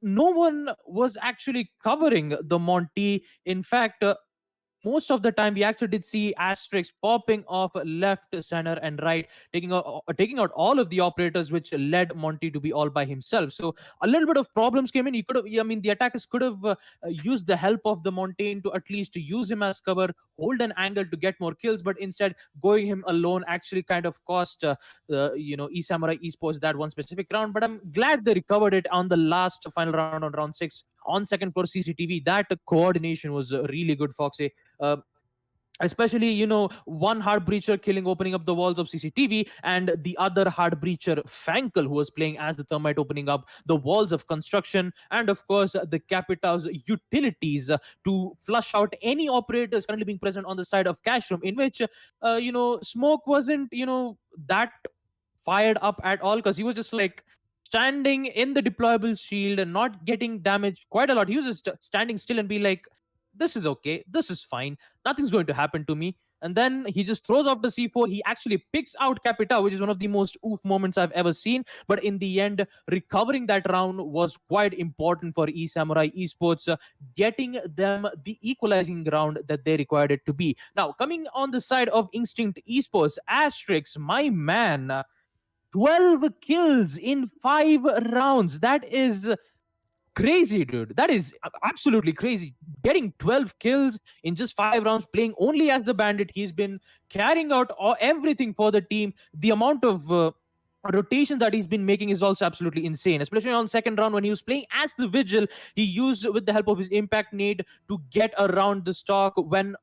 No one was actually covering the Monty. In fact, most of the time we actually did see asterisks popping off left, center, and right, taking out all of the operators, which led Monty to be all by himself. So a little bit of problems came in. He could have, I mean, the attackers could have used the help of the Montaigne to at least use him as cover, hold an angle to get more kills, but instead going him alone actually kind of cost Esamurai Esports that one specific round. But I'm glad they recovered it on the last final round on round 6 on second floor CCTV. That coordination was really good, Foxy. uh, Especially, one hard breacher killing, opening up the walls of CCTV, and the other hard breacher Fankel, who was playing as the Thermite, opening up the walls of construction, and of course the Capita's utilities to flush out any operators currently being present on the side of cash room, in which Smoke wasn't that fired up at all, because he was just like standing in the deployable shield and not getting damaged quite a lot. He was just standing still and be like, this is okay, this is fine, nothing's going to happen to me. And then he just throws off the C4. He actually picks out Capita, which is one of the most oof moments I've ever seen. But in the end, recovering that round was quite important for Esamurai Esports, getting them the equalizing round that they required it to be. Now, coming on the side of Instinct Esports, Asterix, my man, 12 kills in 5 rounds. That is crazy, dude. That is absolutely crazy. Getting 12 kills in just 5 rounds, playing only as the bandit. He's been carrying out everything for the team. The amount of rotation that he's been making is also absolutely insane, especially on second round when he was playing as the Vigil. He used, with the help of his impact nade, to get around the stock when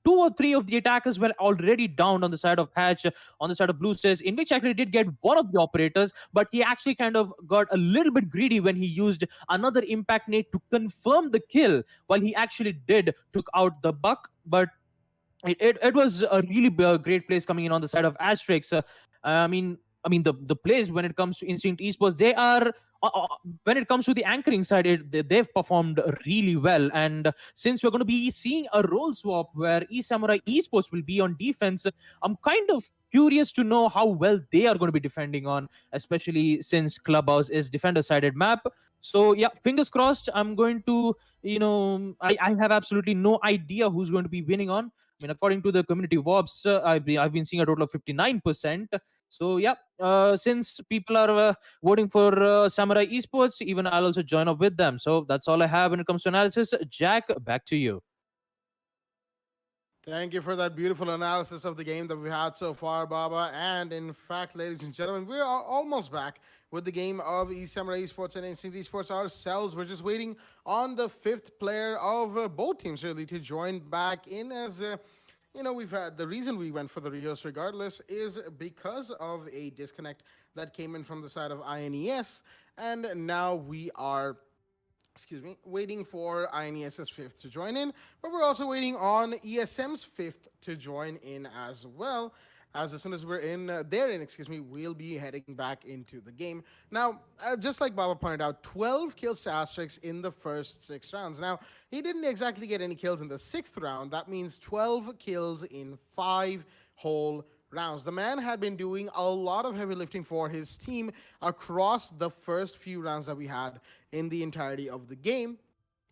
2 or 3 of the attackers were already down on the side of Hatch, on the side of Blue Stairs, in which actually did get one of the operators, but he actually kind of got a little bit greedy when he used another impact nade to confirm the kill, while he actually took out the Buck. But it was a really great place coming in on the side of Asterix. The plays when it comes to Instinct Esports, they are when it comes to the anchoring side, they've performed really well. And since we're going to be seeing a role swap where Esamurai Esports will be on defense, I'm kind of curious to know how well they are going to be defending on, especially since Clubhouse is defender-sided map. So yeah, fingers crossed. I'm going to, I have absolutely no idea who's going to be winning on. I mean, according to the community votes, I've been seeing a total of 59%. So yeah, since people are voting for Samurai Esports, even I'll also join up with them. So that's all I have when it comes to analysis. Jack, back to you. Thank you for that beautiful analysis of the game that we had so far, Baba. And in fact, ladies and gentlemen, we are almost back with the game of Esamurai Esports and Instinct Esports ourselves. We're just waiting on the 5th player of both teams really to join back in, as we've had the reason we went for the Rios regardless is because of a disconnect that came in from the side of INES, and now we are waiting for INES's 5th to join in, but we're also waiting on ESM's 5th to join in as well. as soon as we're excuse me, we'll be heading back into the game. Now, just like Baba pointed out, 12 kills to Asterix in the first 6 rounds. Now, he didn't exactly get any kills in the 6th round. That means 12 kills in 5 whole rounds. The man had been doing a lot of heavy lifting for his team across the first few rounds that we had in the entirety of the game.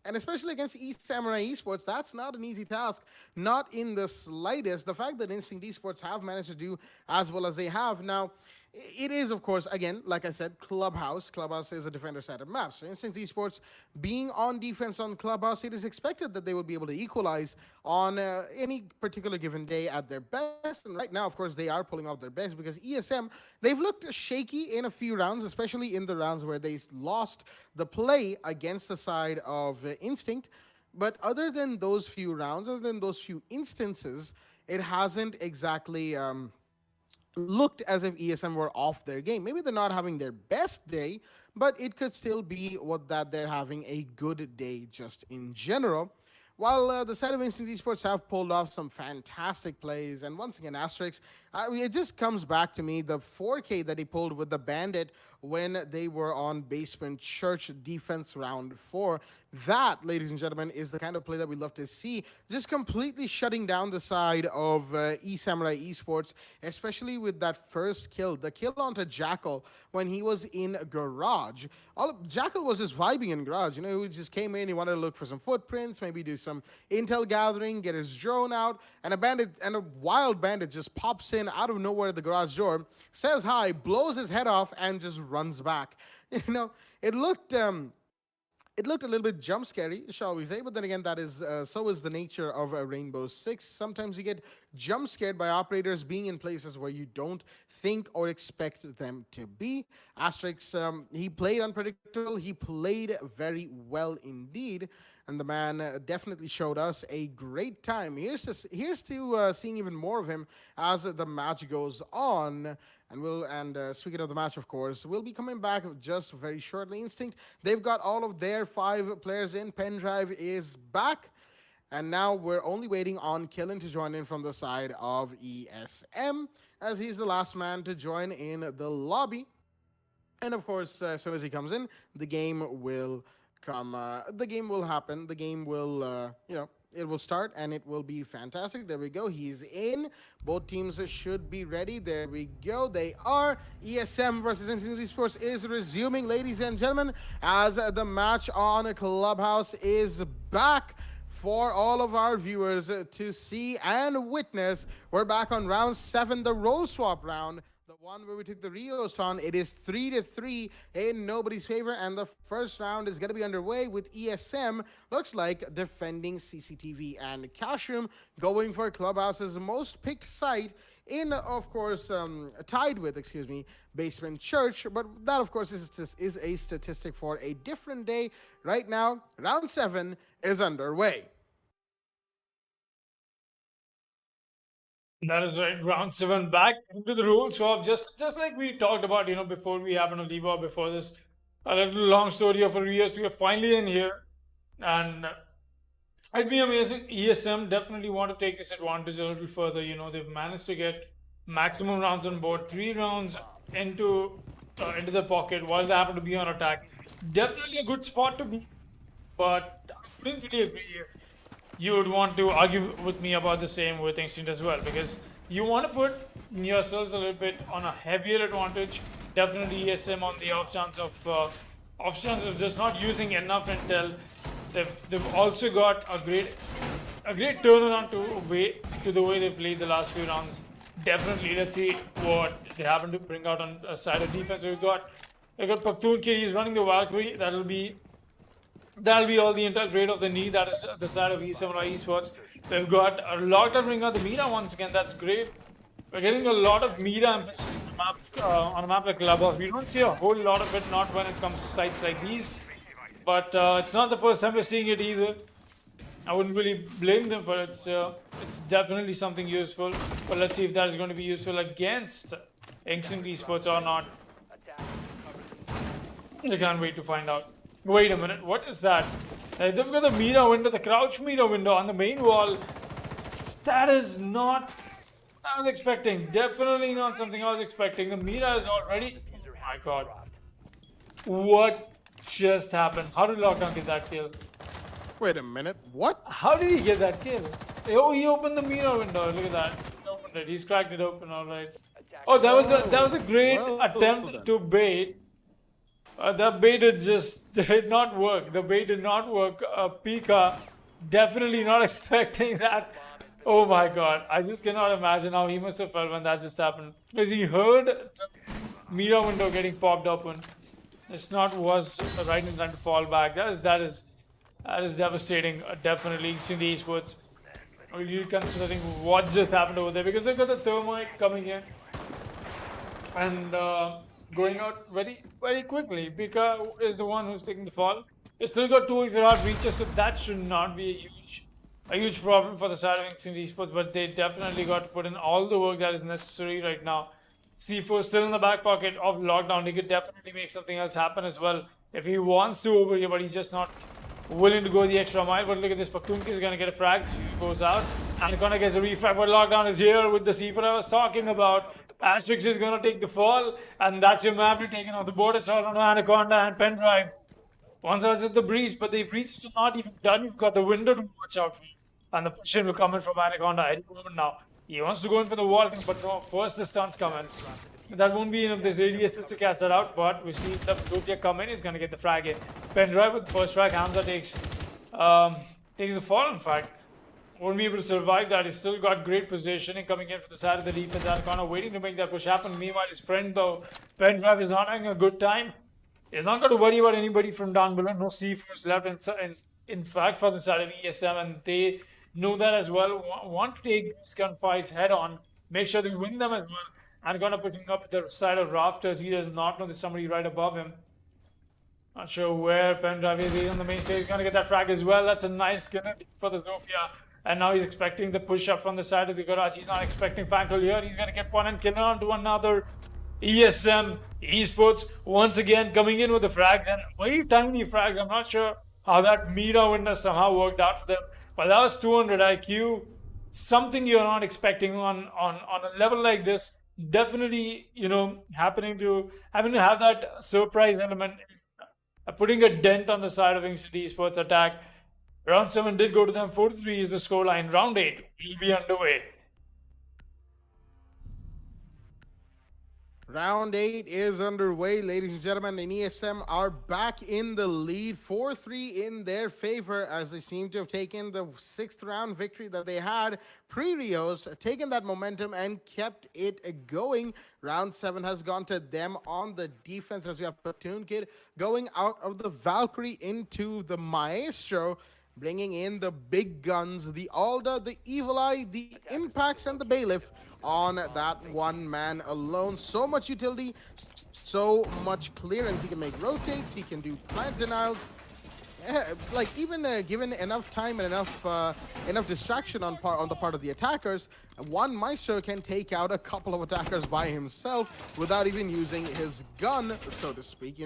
And especially against Esamurai Esports, that's not an easy task, not in the slightest. The fact that Instinct Esports have managed to do as well as they have. Now, it is, of course, again, like I said, Clubhouse. Clubhouse is a defender-sided map. So Instinct Esports being on defense on Clubhouse, it is expected that they would be able to equalize on any particular given day at their best. And right now, of course, they are pulling off their best because ESM, they've looked shaky in a few rounds, especially in the rounds where they lost the play against the side of Instinct. But other than those few rounds, other than those few instances, it hasn't exactly looked as if ESM were off their game. Maybe they're not having their best day, but it could still be that they're having a good day just in general. While the side of Instant Esports have pulled off some fantastic plays, and once again, Asterix, it just comes back to me, the 4K that he pulled with the Bandit when they were on Basement Church defense round 4. That, ladies and gentlemen, is the kind of play that we love to see. Just completely shutting down the side of Esamurai Esports, especially with that first kill, the kill onto Jackal when he was in Garage. Jackal was just vibing in Garage. You know, he just came in, he wanted to look for some footprints, maybe do some intel gathering, get his drone out, and a wild bandit just pops in out of nowhere at the garage door, says hi, blows his head off, and just runs back. You know, it looked a little bit jump scary, shall we say, but then again, that is so is the nature of Rainbow Six. Sometimes you get jump scared by operators being in places where you don't think or expect them to be. Asterix, he played unpredictable. He played very well indeed, and the man definitely showed us a great time. Here's to seeing even more of him as the match goes on. And speaking of the match, of course, we'll be coming back just very shortly. Instinct, they've got all of their 5 players in. Pendrive is back. And now we're only waiting on Killen to join in from the side of ESM, as he's the last man to join in the lobby. And of course, as soon as he comes in, the game will come. The game will happen. The game will, it will start and it will be fantastic. There we go. He's in. Both teams should be ready. There we go. They are. ESM versus Instinct Esports is resuming, ladies and gentlemen, as the match on Clubhouse is back for all of our viewers to see and witness. We're back on round 7, the role swap round. The one where we took the Rios on. It is 3-3 in nobody's favor, and the first round is going to be underway with ESM, looks like, defending CCTV, and Kashum going for Clubhouse's most picked site in, of course, tied with, Basement Church, but that, of course, is a statistic for a different day. Right now, round 7 is underway. That is right. Round 7 back into the rule swap. Just like we talked about, before we happened to leave out before this. A little long story of Rios. We are finally in here. And it'd be amazing. ESM definitely want to take this advantage a little further. They've managed to get maximum rounds on board. 3 rounds into the pocket while they happen to be on attack. Definitely a good spot to be. But I wouldn't really agree if you would want to argue with me about the same with Instinct as well, because you want to put yourselves a little bit on a heavier advantage. Definitely ESM on the off chance of just not using enough intel. They've also got a great turnaround to the way they've played the last few rounds. Definitely, let's see what they happen to bring out on a side of defense. We've got Paktoon Kid, he's running the Valkyrie. That'll be all the intel trade of the knee. That is the side of Esamurai Esports. We've got a lot to bring out the Mira once again. That's great. We're getting a lot of Mira emphasis on a map like Clubhouse. We don't see a whole lot of it, not when it comes to sites like these. But it's not the first time we're seeing it either. I wouldn't really blame them for it. It's definitely something useful. But let's see if that is going to be useful against Instinct Esports or not. I can't wait to find out. Wait a minute, what is that? They've got the Mira window, the crouch Mira window on the main wall. That is not I was expecting. Definitely not something I was expecting. The Mira is already. Oh my god. What just happened? How did Lockdown get that kill? Wait a minute. What? How did he get that kill? Oh, he opened the Mira window. Look at that. He's opened it. He's cracked it open. All right. Oh, that was a great attempt to bait. That bait did not work. The bait did not work. Pika definitely not expecting that. Oh my god. I just cannot imagine how he must have felt when that just happened. Because he heard the Mira window getting popped open. It's not was right in time to fall back. That is devastating. Definitely in the esports. Really considering what just happened over there, because they've got the thermite coming in and going out very, very quickly. Pika is the one who's taking the fall. They still got 2 if they're out breaches, so that should not be a huge problem for the side of Inxin Esports, but they definitely got to put in all the work that is necessary right now. C4 still in the back pocket of Lockdown. He could definitely make something else happen as well if he wants to over here, but he's just not willing to go the extra mile. But look at this, Pakunki is going to get a frag. She goes out. Anaconda gets a refrag, but Lockdown is here with the C4 I was talking about. Asterix is going to take the fall, and that's your Maverick taking on the board. It's all on Anaconda and Pendrive. Once I was at the breach, but the breach is not even done. You've got the window to watch out for. And the push in will come in from Anaconda any moment now. He wants to go in for the wall, but no, first the stunts come in. That won't be enough. There's AD assist to catch that out, but we see the Zotac come in. He's going to get the frag in. Pendrive with the first frag. Hamza takes the fall, in fact. Won't be able to survive that. He's still got great positioning coming in for the side of the defense. Anaconda waiting to make that push happen. Meanwhile, his friend, though, Pendrive, is not having a good time. He's not got to worry about anybody from down below. No C4s left. In fact, for the side of ESM, and they know that as well. Want to take these gunfights head on. Make sure they win them as well. Anaconda pushing up the side of rafters. He does not know there's somebody right above him. Not sure where Pendrive is. He's on the main stage. He's going to get that frag as well. That's a nice kill for the Zofia. And now he's expecting the push up from the side of the garage. He's not expecting Fankel here. He's going to get one and kill on to another. ESM Esports once again coming in with the frags, and very tiny frags. I'm not sure how that Mira window somehow worked out for them. But that was 200 IQ. Something you're not expecting on a level like this. Definitely, having to have that surprise element, putting a dent on the side of Inxit Esports attack. Round 7 did go to them. 4-3 is the scoreline. Round 8 will be underway. Round 8 is underway, ladies and gentlemen, and ESM are back in the lead, 4-3 in their favor, as they seem to have taken the 6th round victory that they had pre-Rios, taken that momentum and kept it going. Round 7 has gone to them on the defense, as we have Platoon Kid going out of the Valkyrie into the Maestro, bringing in the big guns, the Alda, the Evil Eye, the Impacts, and the Bailiff on that one man alone. So much utility, so much clearance. He can make rotates, he can do plant denials. Even given enough time and enough distraction on the part of the attackers, one Maestro can take out a couple of attackers by himself without even using his gun, so to speak.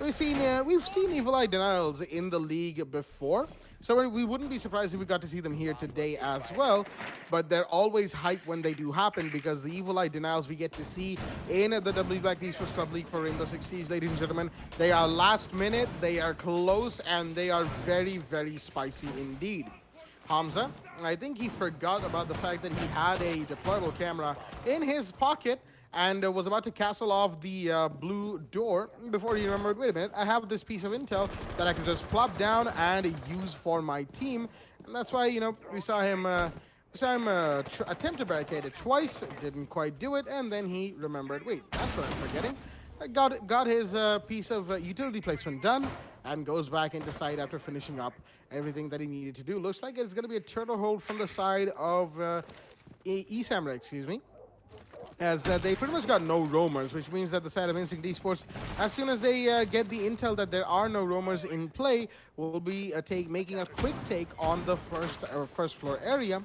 We've seen Evil Eye denials in the league before. So we wouldn't be surprised if we got to see them here today as well. But they're always hyped when they do happen, because the Evil Eye denials we get to see in the W Black Esports Club League for Rainbow Six Siege, ladies and gentlemen, they are last minute, they are close, and they are very, very spicy indeed. Hamza, I think he forgot about the fact that he had a deployable camera in his pocket and was about to castle off the blue door before he remembered, wait a minute, I have this piece of intel that I can just plop down and use for my team. And that's why, we saw him attempt to barricade it twice, didn't quite do it, and then he remembered, wait, that's what I'm forgetting. Got his piece of utility placement done, and goes back into site after finishing up everything that he needed to do. Looks like it's going to be a turtle hold from the side of Esamurai, excuse me. As they pretty much got no roamers, which means that the side of Instinct Esports, as soon as they get the intel that there are no roamers in play, will be making a quick take on the first floor area.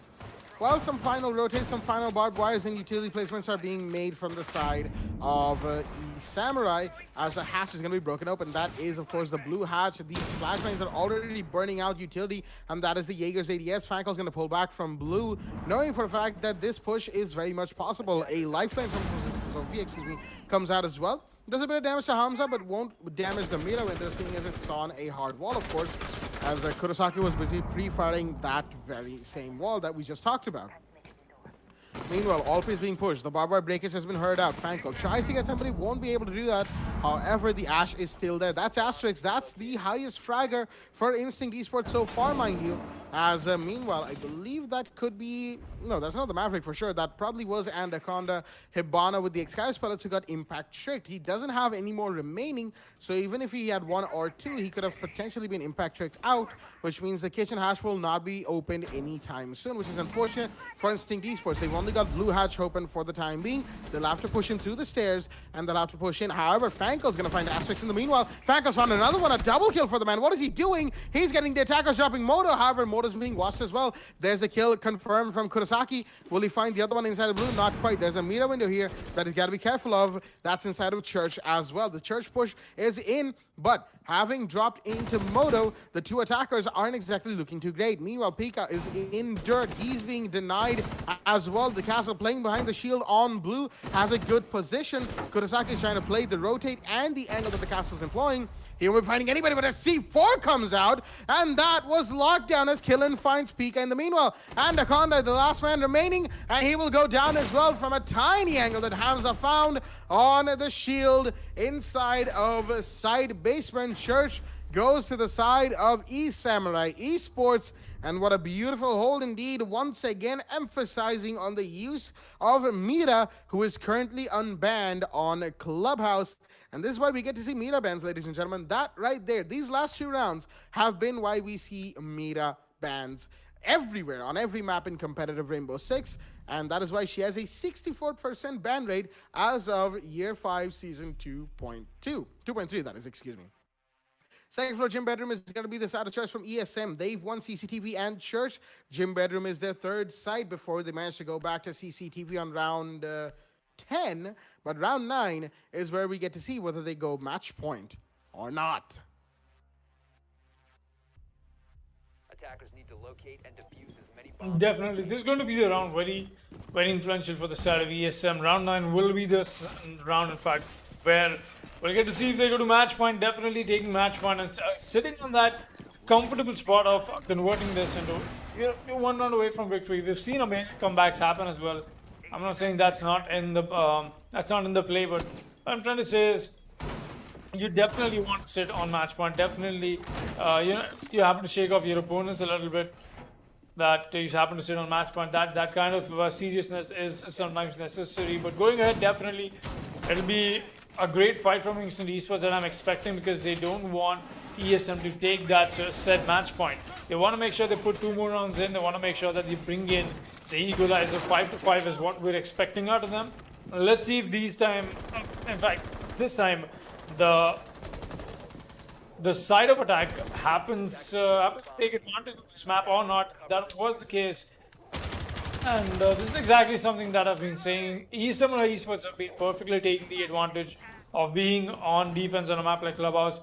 Well, some final rotates, some final barbed wires and utility placements are being made from the side of Esamurai as a hatch is going to be broken open. That is, of course, the blue hatch. These flashbangs are already burning out utility, and that is the Jaeger's ADS. Fankel's going to pull back from blue, knowing for a fact that this push is very much possible. A lifeline from Sophia, comes out as well. Does a bit of damage to Hamza, but won't damage the Mira window, seeing as it's on a hard wall, of course, as Kurosaki was busy pre-firing that very same wall that we just talked about. Meanwhile, Alp is being pushed. The barbed wire breakage has been heard out. Franco tries to get somebody, won't be able to do that. However, the Ash is still there. That's Asterix. That's the highest fragger for Instinct Esports so far, mind you. As meanwhile, I believe that could be... No, that's not the Maverick for sure. That probably was Anaconda Hibana with the Excalibur pellets who got impact tricked. He doesn't have any more remaining, so even if he had one or two, he could have potentially been impact tricked out, which means the kitchen hatch will not be opened anytime soon, which is unfortunate for Instinct Esports. They've only got blue hatch open for the time being. They'll have to push in through the stairs, and they'll have to push in. However, Fankel's going to find Asterix in the meanwhile. Fankel's found another one, a double kill for the man. What is he doing? He's getting the attackers dropping Moto. However, Moto's being watched as well. There's a kill confirmed from Kurosaki. Will he find the other one inside of blue? Not quite. There's a Mira window here that he's got to be careful of. That's inside of Church as well. The Church push is in, but having dropped into Moto, the two attackers aren't exactly looking too great. Meanwhile, Pika is in dirt. He's being denied as well. The castle playing behind the shield on blue has a good position. Kurosaki is trying to play the rotate and the angle that the castle is employing. He won't be finding anybody, but a C4 comes out, and that was locked down as Killen finds Pika in the meanwhile. Anaconda, the last man remaining, and he will go down as well from a tiny angle that Hamza found on the shield inside of side basement. Church goes to the side of Esamurai Esports, and what a beautiful hold indeed, once again emphasizing on the use of Mira, who is currently unbanned on Clubhouse. And this is why we get to see Mira bans, ladies and gentlemen. That right there, these last two rounds have been why we see Mira bans everywhere, on every map in competitive Rainbow Six. And that is why she has a 64% ban rate as of Year 5, Season 2.2. 2.3, that is, excuse me. Second floor gym bedroom is going to be the side of Church from ESM. They've won CCTV and Church. Gym bedroom is their third site before they managed to go back to CCTV on round 10. But round 9 is where we get to see whether they go match point or not. Attackers need to locate and defuse as many bombs. Definitely, this is going to be the round very, very influential for the side of ESM. Round 9 will be the round, in fact, where we'll get to see if they go to match point. Definitely taking match point and sitting on that comfortable spot of converting this into you're 1 round away from victory. We've seen amazing comebacks happen as well. I'm not saying that's not in the play, but what I'm trying to say is you definitely want to sit on match point. Definitely, you happen to shake off your opponents a little bit. That you happen to sit on match point. That kind of seriousness is sometimes necessary. But going ahead, definitely, it'll be a great fight from Instant Esports that I'm expecting, because they don't want ESM to take that set match point. They want to make sure they put 2 more rounds in. They want to make sure that they bring in the equalizer. 5-5 is what we're expecting out of them. Let's see if this time the side of attack happens to take advantage of this map or not. That was the case. And this is exactly something that I've been saying. Esamurai Esports have been perfectly taking the advantage of being on defense on a map like Clubhouse.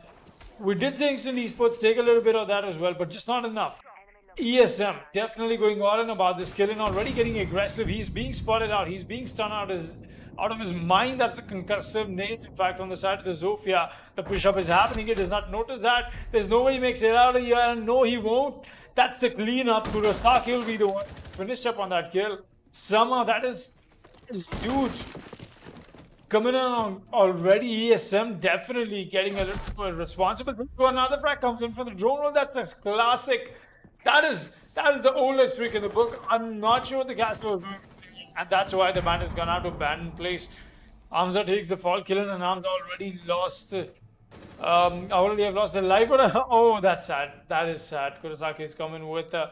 We did say Instant Esports take a little bit of that as well, but just not enough. ESM definitely going all in about this. Killen already getting aggressive. He's being spotted out. He's being stunned out of his mind. That's the concussive nades. In fact, on the side of the Zofia, the push-up is happening. He does not notice that. There's no way he makes it out of here, and no, he won't. That's the cleanup. Kurosaki will be the one to finish up on that kill. Somehow that is huge. Coming in on already, ESM definitely getting a little more responsible. Another frag comes in from the drone roll. That's a classic. That is the oldest trick in the book. I'm not sure what the castle will do, and that's why the ban is gone out of abandoned place. Hamza takes the fall, Killen, and Hamza already lost. Already have lost the life. Oh, that's sad. That is sad. Kurosaki is coming with a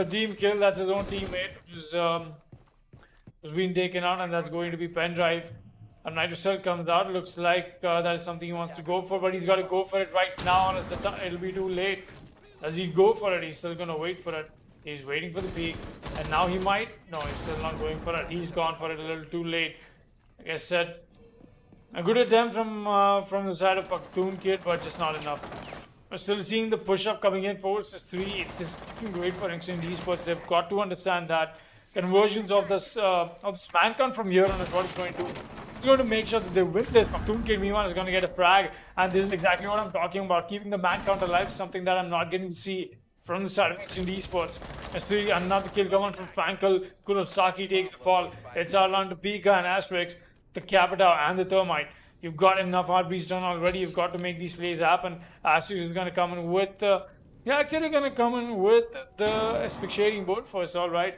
team kill. That's his own teammate who's being taken out, and that's going to be Pendrive. A Nitrocell comes out. Looks like that is something he wants to go for, but he's got to go for it right now, or it'll be too late. Does he go for it? He's still going to wait for it. He's waiting for the peak, and now he might. No, he's still not going for it. He's gone for it a little too late. Like I said, a good attempt from the side of Pakhtun Kid, but just not enough. We're still seeing the push-up coming in. 4 versus 3. This is looking great for Instinct Esports. They've got to understand that conversions of this man count from here on is what it's going to do. It's going to make sure that they win this. Pakhtun Kid, meanwhile, is going to get a frag, and this is exactly what I'm talking about. Keeping the man count alive is something that I'm not getting to see from the side of Instinct Esports. Let's see another kill coming from Frankel. Kurosaki takes the fall. It's out on to Pika and Asterix, the Capitao and the Thermite. You've got enough heartbeats done already. You've got to make these plays happen. Asterix is going to come in with the asphyxiating bolt first, alright.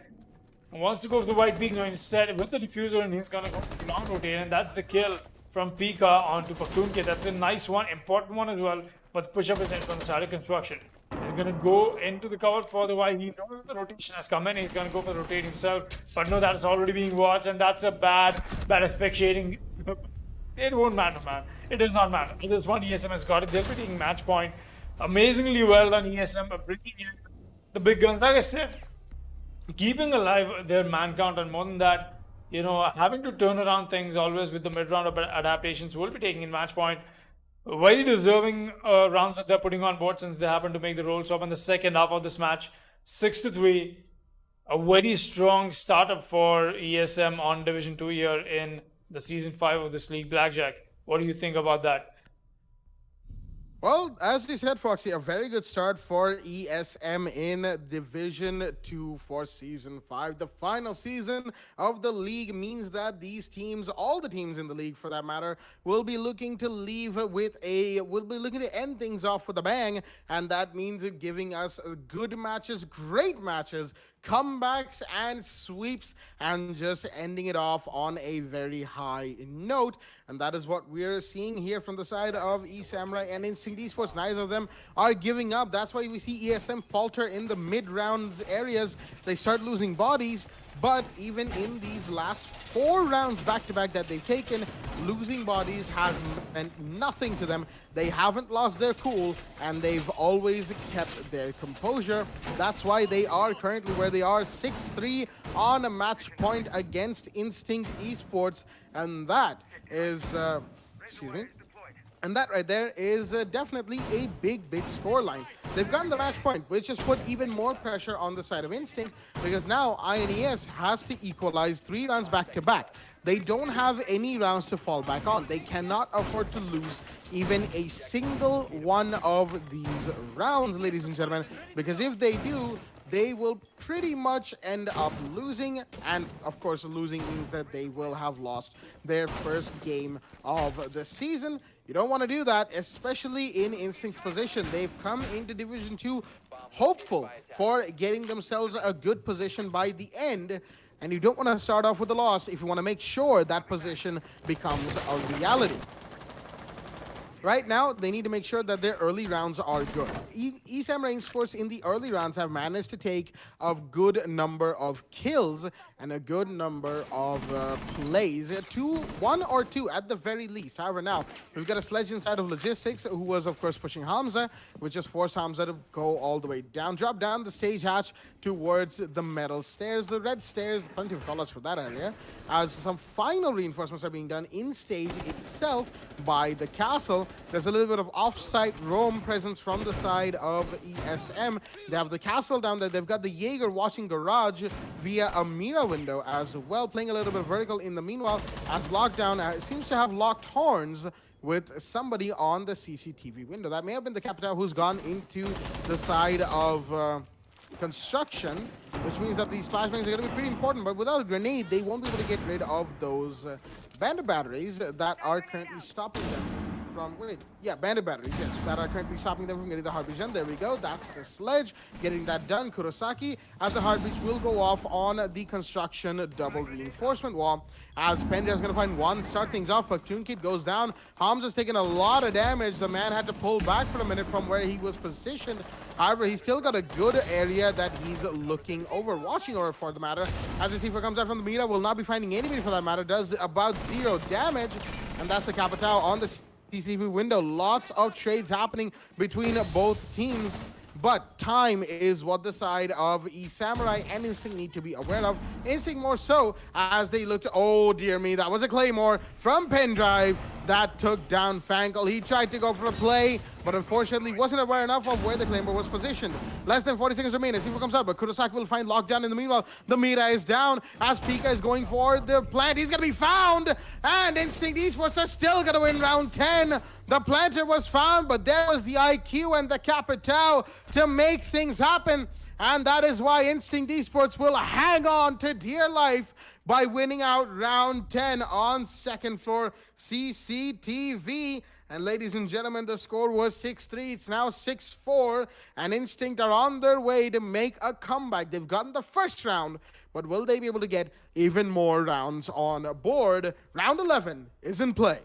Wants to go for the white peak now instead with the diffuser, and he's going to go long rotate, and that's the kill from Pika onto Pakhtun Kid. That's a nice one, important one as well, but the push-up is in from the side of construction. He's going to go into the cover for the white. He knows the rotation has come in. He's going to go for the rotate himself, but no, that's already being watched, and that's a bad asphyxiating. It won't matter, man. It does not matter. This one, ESM has got it. They'll be taking match point. Amazingly well done, ESM, bringing in the big guns. Like I said, keeping alive their man count, and more than that, you know, having to turn around things always with the mid-round adaptations will be taking in match point. Very deserving rounds that they're putting on board, since they happen to make the roll swap in the second half of this match. 6-3. A very strong startup for ESM on Division 2 here in the Season 5 of this league. Blackjack, what do you think about that? Well, as you said, Foxy, a very good start for ESM in Division 2 for Season 5. The final season of the league means that these teams, all the teams in the league for that matter, will be looking to end things off with a bang, and that means giving us good matches, great matches, comebacks and sweeps, and just ending it off on a very high note. And that is what we're seeing here from the side of Esamurai and Instinct Esports. Neither of them are giving up. That's why we see ESM falter in the mid-rounds areas. They start losing bodies, but even in these last 4 rounds back-to-back that they've taken, losing bodies has meant nothing to them. They haven't lost their cool, and they've always kept their composure. That's why they are currently where they are, 6-3 on a match point against Instinct Esports. And that is, and that right there is definitely a big scoreline. They've gotten the match point, which has put even more pressure on the side of Instinct, because now INES has to equalize 3 rounds back-to-back. They don't have any rounds to fall back on. They cannot afford to lose even a single one of these rounds, ladies and gentlemen, because if they do, they will pretty much end up losing, and of course losing means that they will have lost their first game of the season. You don't want to do that, especially in Instinct's position. They've come into Division 2 hopeful for getting themselves a good position by the end, and you don't want to start off with a loss if you want to make sure that position becomes a reality. Right now, they need to make sure that their early rounds are good. Esamurai Esports in the early rounds have managed to take a good number of kills and a good number of plays. 1 or 2 at the very least. However, now, we've got a sledge inside of Logistics, who was, of course, pushing Hamza, which just forced Hamza to go all the way down, drop down the stage hatch towards the metal stairs, the red stairs, plenty of colors for that area, as some final reinforcements are being done in stage itself by the castle. There's a little bit of off-site roam presence from the side of ESM. They have the castle down there. They've got the Jaeger watching garage via a mirror window as well, playing a little bit vertical in the meanwhile, as Lockdown seems to have locked horns with somebody on the CCTV window. That may have been the Capitao who's gone into the side of construction, which means that these flashbangs are going to be pretty important, but without a grenade, they won't be able to get rid of those bandit batteries that are currently stopping them from, bandit batteries, yes, that are currently stopping them from getting the heartbeat done. There we go, that's the sledge, getting that done. Kurosaki, as the heartbeats will go off on the construction double reinforcement wall, as Pendra is going to find one, start things off, but Pakhtun Kid goes down. Hamza's taking a lot of damage. The man had to pull back for a minute from where he was positioned. However, he's still got a good area that he's looking over, watching over for the matter. As the C4 comes out from the Mira, will not be finding anybody for that matter, does about 0 damage, and that's the Capitao on the CCTV window. Lots of trades happening between both teams, But time is what the side of Esamurai and Instinct need to be aware of. Instinct more so as they looked, oh dear me, that was a Claymore from Pendrive that took down Fankel. He tried to go for a play, but unfortunately wasn't aware enough of where the Claymore was positioned. Less than 40 seconds remain. Let's see who comes out, but Kurosaki will find lockdown in the meanwhile. The Mira is down as Pika is going for the plant. He's gonna be found, and Instinct Esports are still gonna win round 10. The planter was found, but there was the IQ and the Capital to make things happen. And that is why Instinct Esports will hang on to dear life by winning out round 10 on second floor CCTV. And ladies and gentlemen, the score was 6-3. It's now 6-4. And Instinct are on their way to make a comeback. They've gotten the first round, but will they be able to get even more rounds on board? Round 11 is in play.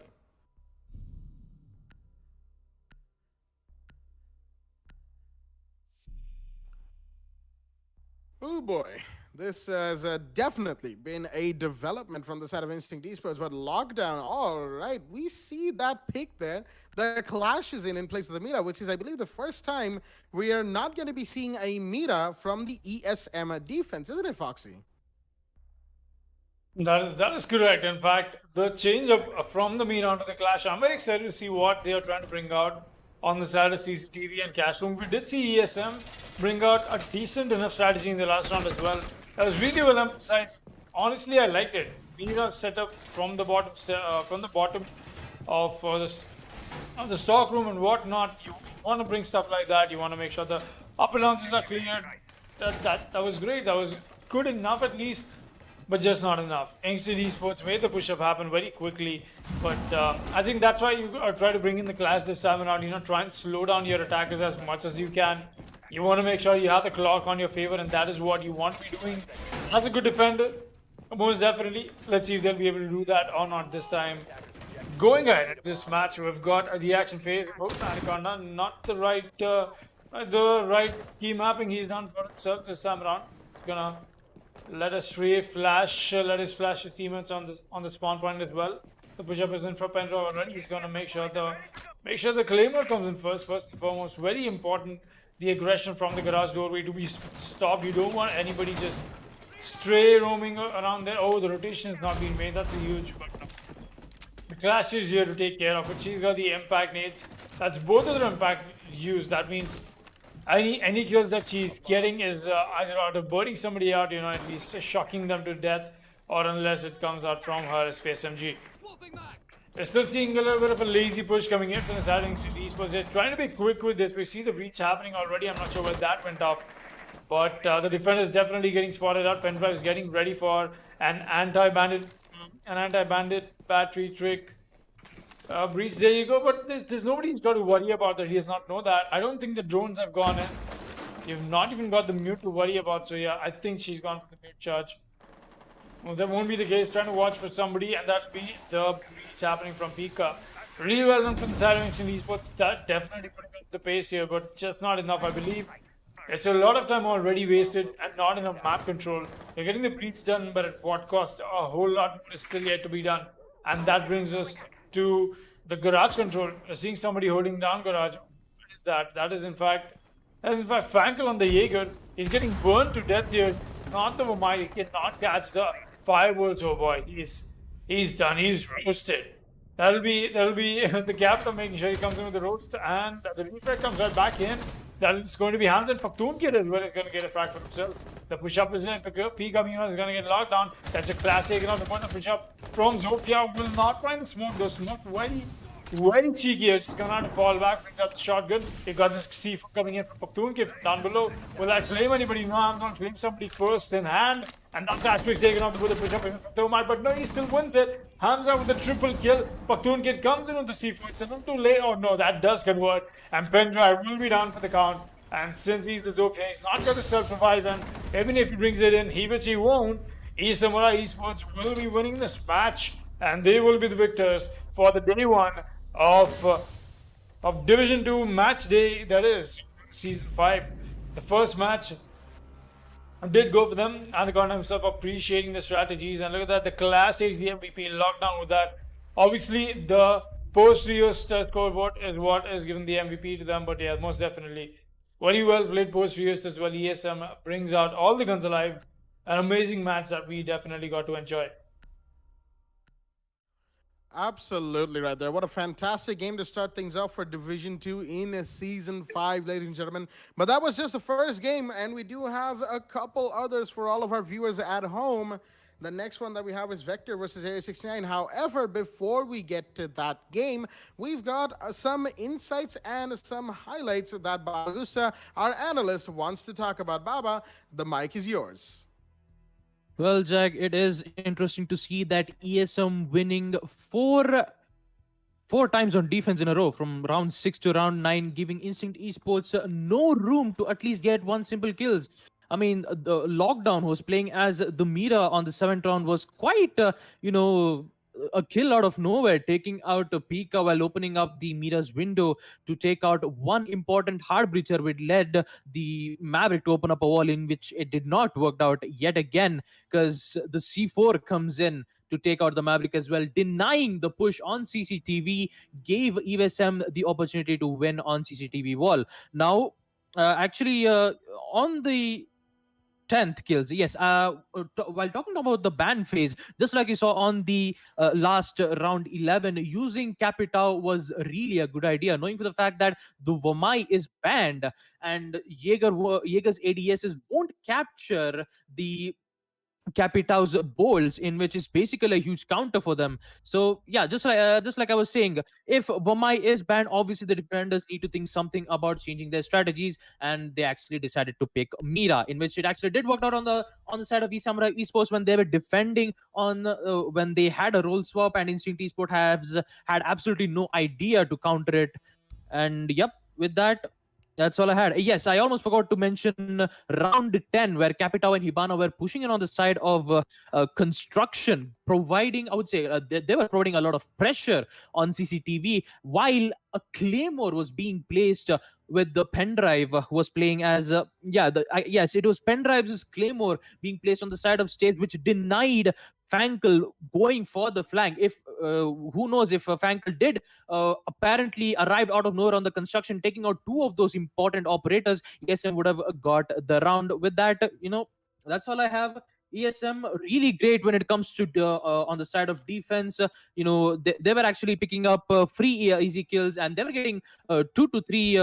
Oh boy, this has definitely been a development from the side of Instinct Esports, but lockdown, all right, we see that pick there. The clash is in place of the Mira, which is, I believe, the first time we are not going to be seeing a Mira from the ESM defense, isn't it, Foxy? That is correct. In fact, the change up from the Mira onto the Clash, I'm very excited to see what they are trying to bring out on the side of CCTV and Cash Room. We did see ESM bring out a decent enough strategy in the last round as well. That was really well emphasized. Honestly, I liked it. Mira set up from the bottom of the stock room and whatnot. You want to bring stuff like that. You want to make sure the up and downs are cleared. That was great. That was good enough at least, but just not enough. Instinct Esports made the push-up happen very quickly, but I think that's why you try to bring in the Clash this time around. You know, try and slow down your attackers as much as you can. You want to make sure you have the clock on your favor, and that is what you want to be doing. As a good defender, most definitely. Let's see if they'll be able to do that or not this time. Going ahead at this match, we've got the action phase. Both Anaconda, not the right key mapping he's done for himself this time around. He's gonna let us flash his teammates on the spawn point as well. The push-up is in for Pendra already. He's gonna make sure the Claymore comes in first and foremost. Very important, the aggression from the garage doorway to be stopped. You don't want anybody just stray roaming around there. Oh, the rotation is not being made. That's a huge button. The Clash is here to take care of it. She's got the impact nades. That's both of their impact used. That means any kills that she's getting is either out of burning somebody out, you know, at least shocking them to death, or unless it comes out from her Space MG. We're still seeing a little bit of a lazy push coming in from the side of Esports. They're trying to be quick with this. We see the breach happening already. I'm not sure where that went off. But the defender is definitely getting spotted out. Pendrive is getting ready for an anti-bandit battery trick. Breach, there you go. But there's nobody who's got to worry about that. He does not know that. I don't think the drones have gone in. You've not even got the mute to worry about. So yeah, I think she's gone for the mute charge. Well, that won't be the case. Trying to watch for somebody, and that'll be the breach happening from Pika. Really well done from the side of Instinct Esports. That definitely putting up the pace here, but just not enough, I believe. It's a lot of time already wasted and not enough map control. You're getting the breach done, but at what cost? A whole lot is still yet to be done. And that brings us to the garage control. You're seeing somebody holding down garage. What is that? That is in fact Frankel on the Jaeger. He's getting burned to death here. It's not the Vomai. He cannot catch the fireballs. Oh boy, he's done. He's roasted. That'll be the captain making sure he comes in with the roast, and the refrag comes right back in. That's going to be Hamza and Paktoon Kid as well is going to get a frag for himself. The push-up is in. P coming in is going to get locked down. That's a class taken off the point of push-up from Zofia. Will not find the smoke. The smoke very cheeky. She's going to have to fall back. Brings out the shotgun. You got this C4 coming in from Paktoon Kid from down below. Will that claim anybody? No, Hamza will claim somebody first in hand. And that's Asterix taken off with the push-up from Thermite. But no, he still wins it. Hamza with the triple kill. Paktoon Kid comes in with the C4. It's a little too late. Oh no, that does convert. And Pendrive will be down for the count. And since he's the Zofia, he's not going to self-revive. And even if he brings it in, he won't. Esamurai Esports will be winning this match. And they will be the victors for the day one of Division 2 match day. That is Season 5. The first match did go for them. Anaconda himself appreciating the strategies. And look at that. The Clash takes the MVP lockdown with that. Obviously, the post-Rio scoreboard is what is giving the MVP to them. But yeah, most definitely, Very well played post Rios as well. ESM brings out all the guns alive. An amazing match that we definitely got to enjoy. Absolutely right there. What a fantastic game to start things off for Division 2 in Season 5, ladies and gentlemen. But that was just the first game, and we do have a couple others for all of our viewers at home. The next one that we have is Vector versus Area 69. However, before we get to that game, we've got some insights and some highlights that Bagusa, our analyst, wants to talk about. Baba, the mic is yours. Well, Jack, it is interesting to see that ESM winning four times on defense in a row from round 6 to round 9, giving Instinct Esports no room to at least get one simple kills. I mean, the Lockdown, who was playing as the Mira on the 7th round, was quite, a kill out of nowhere, taking out a Pika while opening up the Mira's window to take out one important hard breacher, which led the Maverick to open up a wall in which it did not work out yet again, because the C4 comes in to take out the Maverick as well, denying the push on CCTV, gave ESM the opportunity to win on CCTV wall. Now, on the 10th kills, yes, while talking about the ban phase, just like you saw on the last round 11, using Capitao was really a good idea, knowing for the fact that the Vomai is banned and Jaeger's ADSs won't capture the Capitao's bolts, in which is basically a huge counter for them. So yeah, just like I was saying, if Vomai is banned, obviously the defenders need to think something about changing their strategies, and they actually decided to pick Mira, in which it actually did work out on the side of Esamurai Esports when they were defending on when they had a role swap, and Instinct Esports has had absolutely no idea to counter it. And yep, with that, that's all I had. Yes, I almost forgot to mention round 10, where Capitao and Hibana were pushing in on the side of construction, providing, I would say, they were providing a lot of pressure on CCTV, while a Claymore was being placed with the Pendrive, who was playing as, yes, it was Pendrive's Claymore being placed on the side of stage, which denied Fankel going for the flank. If who knows if Fankel did apparently arrived out of nowhere on the construction, taking out two of those important operators, ESM would have got the round. With that, that's all I have. ESM really great when it comes to on the side of defense. They were actually picking up free easy kills, and they were getting 2 to 3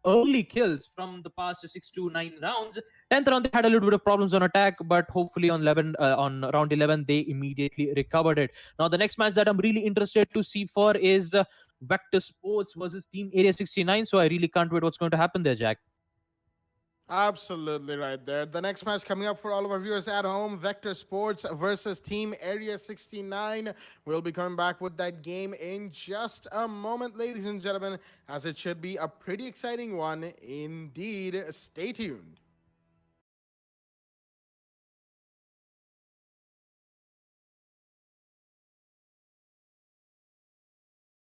early kills from the past 6 to 9 rounds. 10th round, they had a little bit of problems on attack, but hopefully on round 11, they immediately recovered it. Now, the next match that I'm really interested to see for is Vector Sports versus Team Area 69. So I really can't wait what's going to happen there, Jack. Absolutely right there. The next match coming up for all of our viewers at home, Vector Sports versus Team Area 69. We'll be coming back with that game in just a moment, ladies and gentlemen, as it should be a pretty exciting one indeed. Stay tuned.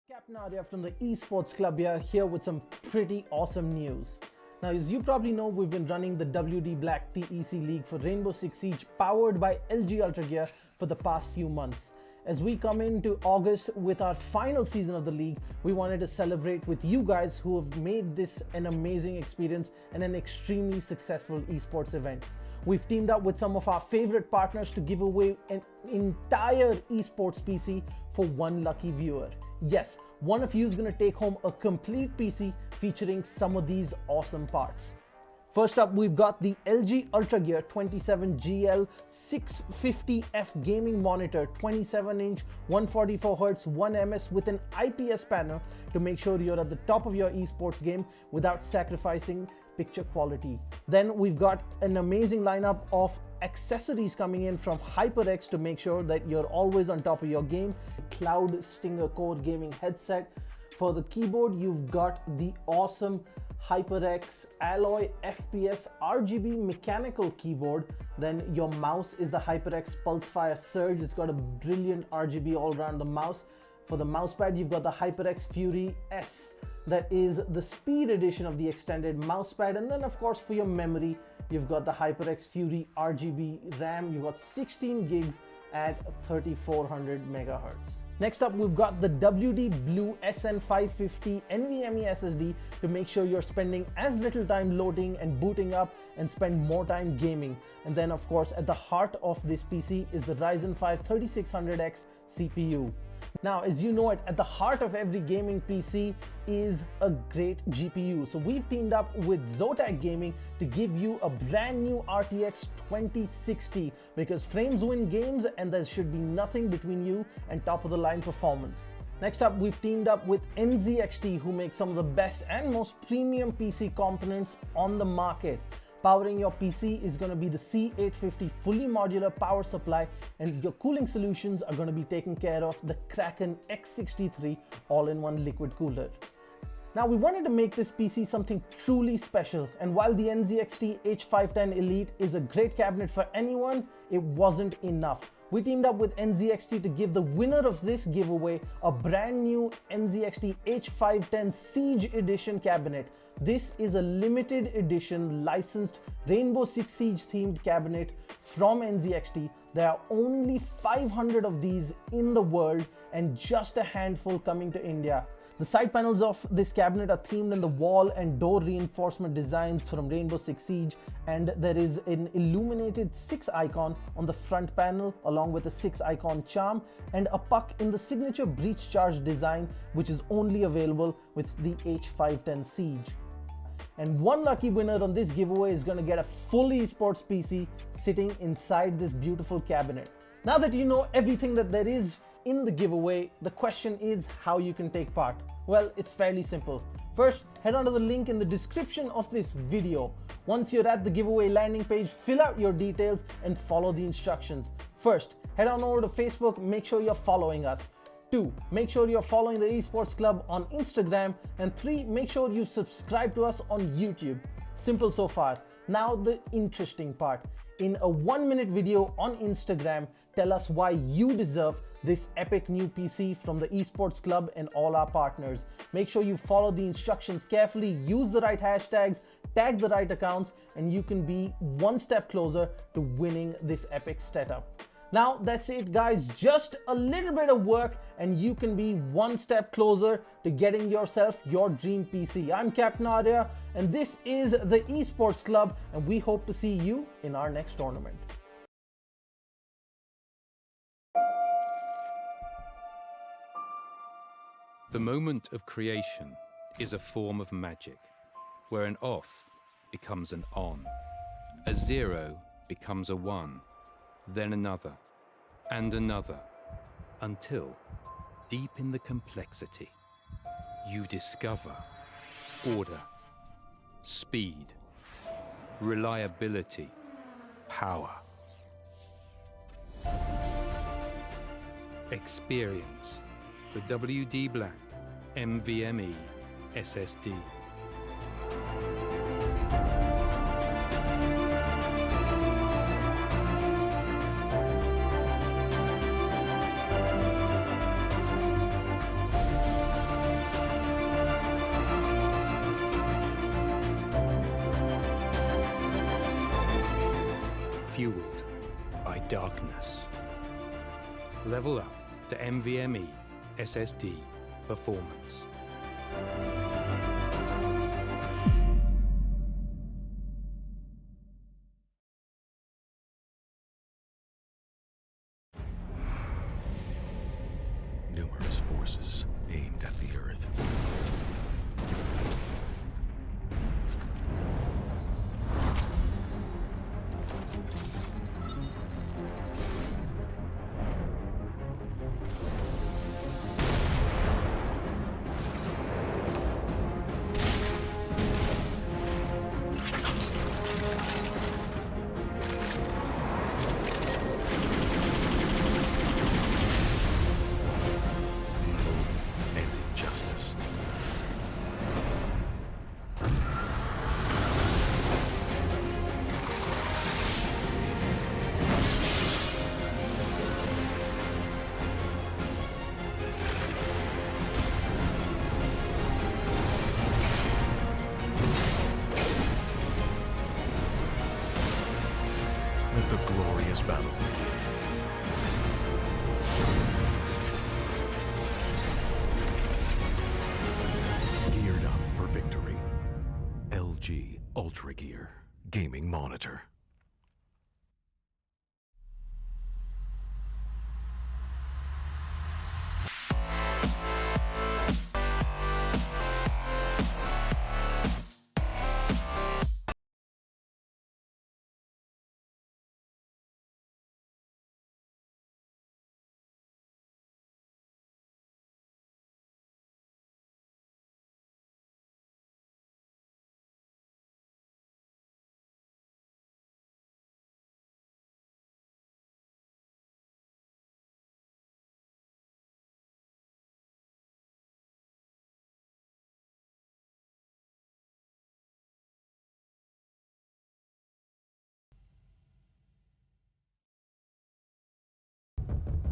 Captain Arya from the Esports Club here with some pretty awesome news. Now, as you probably know, we've been running the WD Black TEC League for Rainbow Six Siege, powered by LG Ultragear, for the past few months. As we come into August with our final season of the league, we wanted to celebrate with you guys who have made this an amazing experience and an extremely successful esports event. We've teamed up with some of our favorite partners to give away an entire esports PC for one lucky viewer. Yes, one of you is going to take home a complete PC featuring some of these awesome parts. First up, we've got the LG Ultragear 27GL 650F gaming monitor, 27-inch, 144Hz, 1ms with an IPS panel to make sure you're at the top of your esports game without sacrificing picture quality. Then we've got an amazing lineup of accessories coming in from HyperX to make sure that you're always on top of your game. Cloud Stinger Core gaming headset. For the keyboard, you've got the awesome HyperX Alloy FPS RGB mechanical keyboard. Then your mouse is the HyperX Pulsefire Surge. It's got a brilliant RGB all around the mouse. For the mousepad, you've got the HyperX Fury S. That is the speed edition of the extended mousepad. And then of course for your memory, you've got the HyperX Fury RGB RAM. You've got 16 gigs at 3400 megahertz. Next up, we've got the WD Blue SN550 NVMe SSD to make sure you're spending as little time loading and booting up and spend more time gaming. And then of course, at the heart of this PC is the Ryzen 5 3600X CPU. Now, as you know it, at the heart of every gaming PC is a great GPU. So we've teamed up with Zotac Gaming to give you a brand new RTX 2060 because frames win games and there should be nothing between you and top of the line performance. Next up, we've teamed up with NZXT, who make some of the best and most premium PC components on the market. Powering your PC is going to be the C850 fully modular power supply, and your cooling solutions are going to be taken care of the Kraken X63 all-in-one liquid cooler. Now, we wanted to make this PC something truly special, and while the NZXT H510 Elite is a great cabinet for anyone, it wasn't enough. We teamed up with NZXT to give the winner of this giveaway a brand new NZXT H510 Siege Edition cabinet. This is a limited edition licensed Rainbow Six Siege themed cabinet from NZXT. There are only 500 of these in the world and just a handful coming to India. The side panels of this cabinet are themed in the wall and door reinforcement designs from Rainbow Six Siege, and there is an illuminated 6 icon on the front panel along with a 6 icon charm and a puck in the signature breach charge design, which is only available with the H510 Siege. And one lucky winner on this giveaway is going to get a full esports PC sitting inside this beautiful cabinet. Now that you know everything that there is in the giveaway, the question is how you can take part. Well, it's fairly simple. First, head on to the link in the description of this video. Once you're at the giveaway landing page, fill out your details and follow the instructions. First, head on over to Facebook, make sure you're following us. 2, make sure you're following the Esports Club on Instagram. And 3, make sure you subscribe to us on YouTube. Simple so far. Now the interesting part. In a 1-minute video on Instagram, tell us why you deserve this epic new PC from the Esports Club and all our partners. Make sure you follow the instructions carefully, use the right hashtags, tag the right accounts, and you can be one step closer to winning this epic setup. Now that's it guys, just a little bit of work and you can be one step closer to getting yourself your dream PC. I'm Captain Arya and this is the Esports Club, and we hope to see you in our next tournament. The moment of creation is a form of magic, where an off becomes an on, a 0 becomes a 1, then another, and another, until, deep in the complexity, you discover order, speed, reliability, power. Experience the WD Black NVMe SSD. Fueled by darkness. Level up to NVMe SSD performance. Numerous forces aimed at the Earth. Let the glorious battle begin. Geared up for victory. LG Ultragear Gaming Monitor.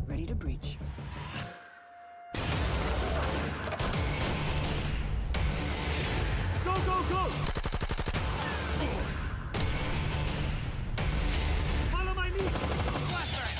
Ready to breach. Go, go, go! Follow my lead! Flashback!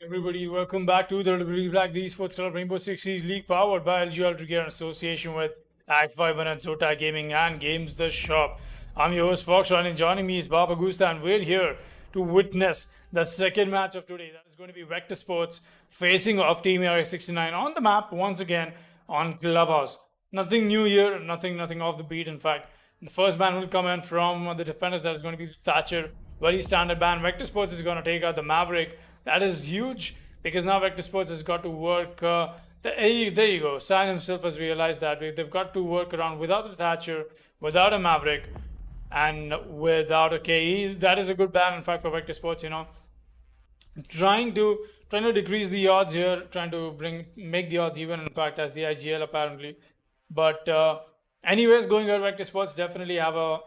Everybody, welcome back to the WWE Black the Esports Club Rainbow Six Siege League powered by LG Ultragear in association with Fibernet, Zotac Gaming and Games The Shop. I'm your host Fox, and joining me is Baba Gusta, and we're here to witness the second match of today. That is going to be Vector Sports facing off Team Area 69 on the map once again on Clubhouse. Nothing new here, nothing off the beat. In fact, the first ban will come in from the defenders. That is going to be Thatcher. Very standard ban. Vector Sports is going to take out the Maverick. That is huge because now Vector Sports has got to work. There you go. Cyan himself has realized that they've got to work around without a Thatcher, without a Maverick, and without a KE. That is a good ban, in fact, for Vector Sports. You know, trying to decrease the odds here, trying to make the odds even. In fact, as the IGL apparently. But anyways, going at Vector Sports definitely have a